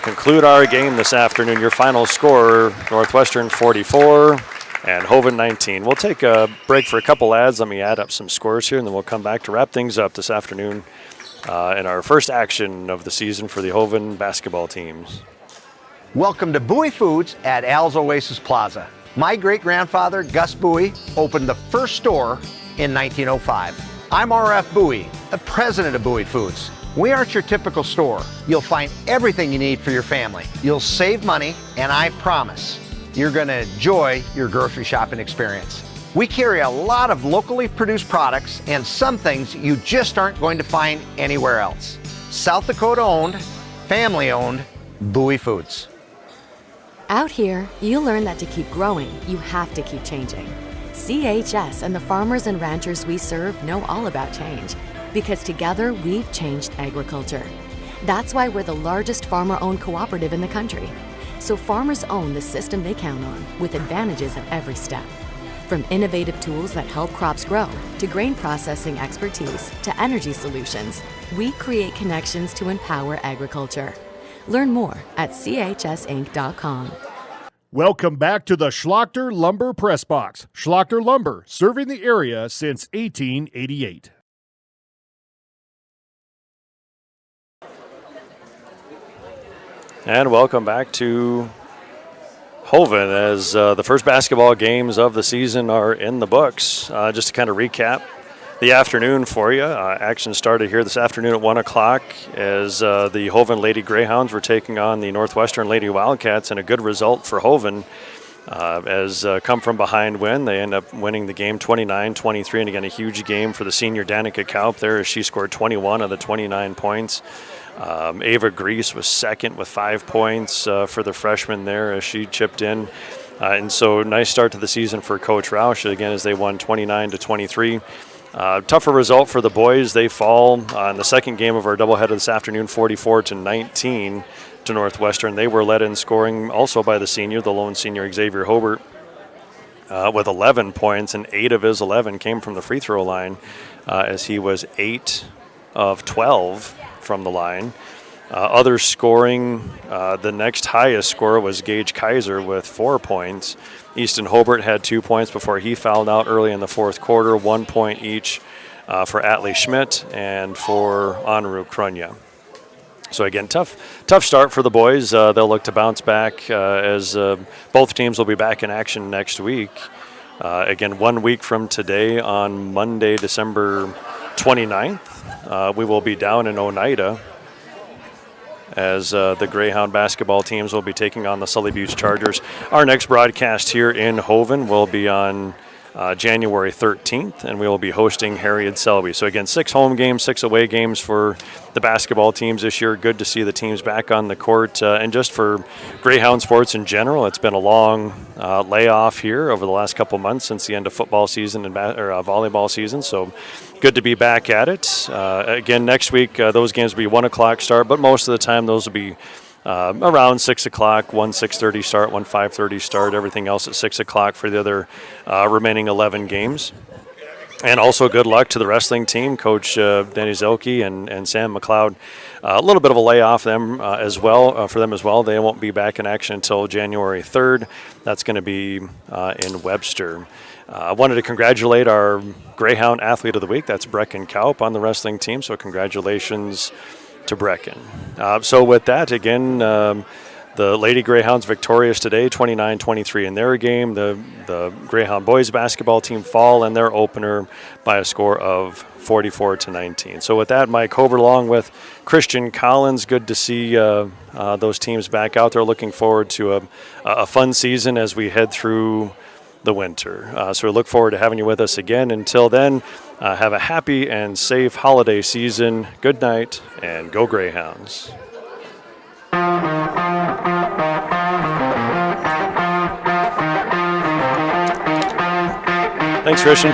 conclude our game this afternoon. Your final score, Northwestern 44, and Hoven 19. We'll take a break for a couple ads. Let me add up some scores here, and then we'll come back to wrap things up this afternoon in our first action of the season for the Hoven basketball teams. Welcome to Bowie Foods at Al's Oasis Plaza. My great-grandfather, Gus Bowie, opened the first store in 1905. I'm R.F. Bowie, the president of Bowie Foods. We aren't your typical store. You'll find everything you need for your family. You'll save money, and I promise you're going to enjoy your grocery shopping experience. We carry a lot of locally produced products and some things you just aren't going to find anywhere else. South Dakota owned, family owned, Bowie Foods. Out here, you learn that to keep growing, you have to keep changing. CHS and the farmers and ranchers we serve know all about change, because together we've changed agriculture. That's why we're the largest farmer-owned cooperative in the country. So farmers own the system they count on, with advantages at every step. From innovative tools that help crops grow, to grain processing expertise, to energy solutions, we create connections to empower agriculture. Learn more at chsinc.com. Welcome back to the Schlachter Lumber Press Box. Schlachter Lumber, serving the area since 1888. And welcome back to Hoven as the first basketball games of the season are in the books. Just to kind of recap the afternoon for you. Action started here this afternoon at 1 o'clock as the Hoven Lady Greyhounds were taking on the Northwestern Lady Wildcats, and a good result for Hoven as come from behind win. They end up winning the game 29-23, and again a huge game for the senior Danica Kaup there as she scored 21 of the 29 points. Ava Grease was second with 5 points for the freshman there as she chipped in. And so nice start to the season for Coach Roush, again, as they won 29-23. Tougher result for the boys. They fall in the second game of our doubleheader this afternoon, 44-19 to Northwestern. They were led in scoring also by the senior, the lone senior Xavier Hobart, with 11 points, and 8 of his 11 came from the free throw line as he was 8 of 12 from the line. Other scoring, the next highest scorer was Gage Kaiser with 4 points. Easton Hobart had 2 points before he fouled out early in the fourth quarter, 1 point each for Atlee Schmidt and for Anru Krunya. So again, tough start for the boys. They'll look to bounce back as both teams will be back in action next week. Again, 1 week from today on Monday, December 29th, we will be down in Oneida as the Greyhound basketball teams will be taking on the Sully Butte Chargers. Our next broadcast here in Hoven will be on January 13th, and we will be hosting Harriet Selby. So again, 6 home games, 6 away games for the basketball teams this year. Good to see the teams back on the court. And just for Greyhound sports in general, it's been a long layoff here over the last couple months since the end of football season and volleyball season. So good to be back at it. Again, next week, those games will be 1 o'clock start, but most of the time those will be around 6 o'clock, one 6:30 start, one 5:30 start, everything else at 6 o'clock for the other remaining 11 games. And also good luck to the wrestling team, Coach Danny Zelke and Sam McLeod. A little bit of a layoff for them as well. They won't be back in action until January 3rd. That's going to be in Webster. I wanted to congratulate our Greyhound Athlete of the Week. That's Brecken Kaup on the wrestling team, so congratulations to Brecken. So with that, again, the Lady Greyhounds victorious today, 29-23 in their game. The Greyhound boys basketball team fall in their opener by a score of 44-19. So with that, Mike Hober along with Christian Collins, good to see those teams back out there. Looking forward to a fun season as we head through the winter. So we look forward to having you with us again. Until then, have a happy and safe holiday season. Good night, and go Greyhounds. Thanks, Christian.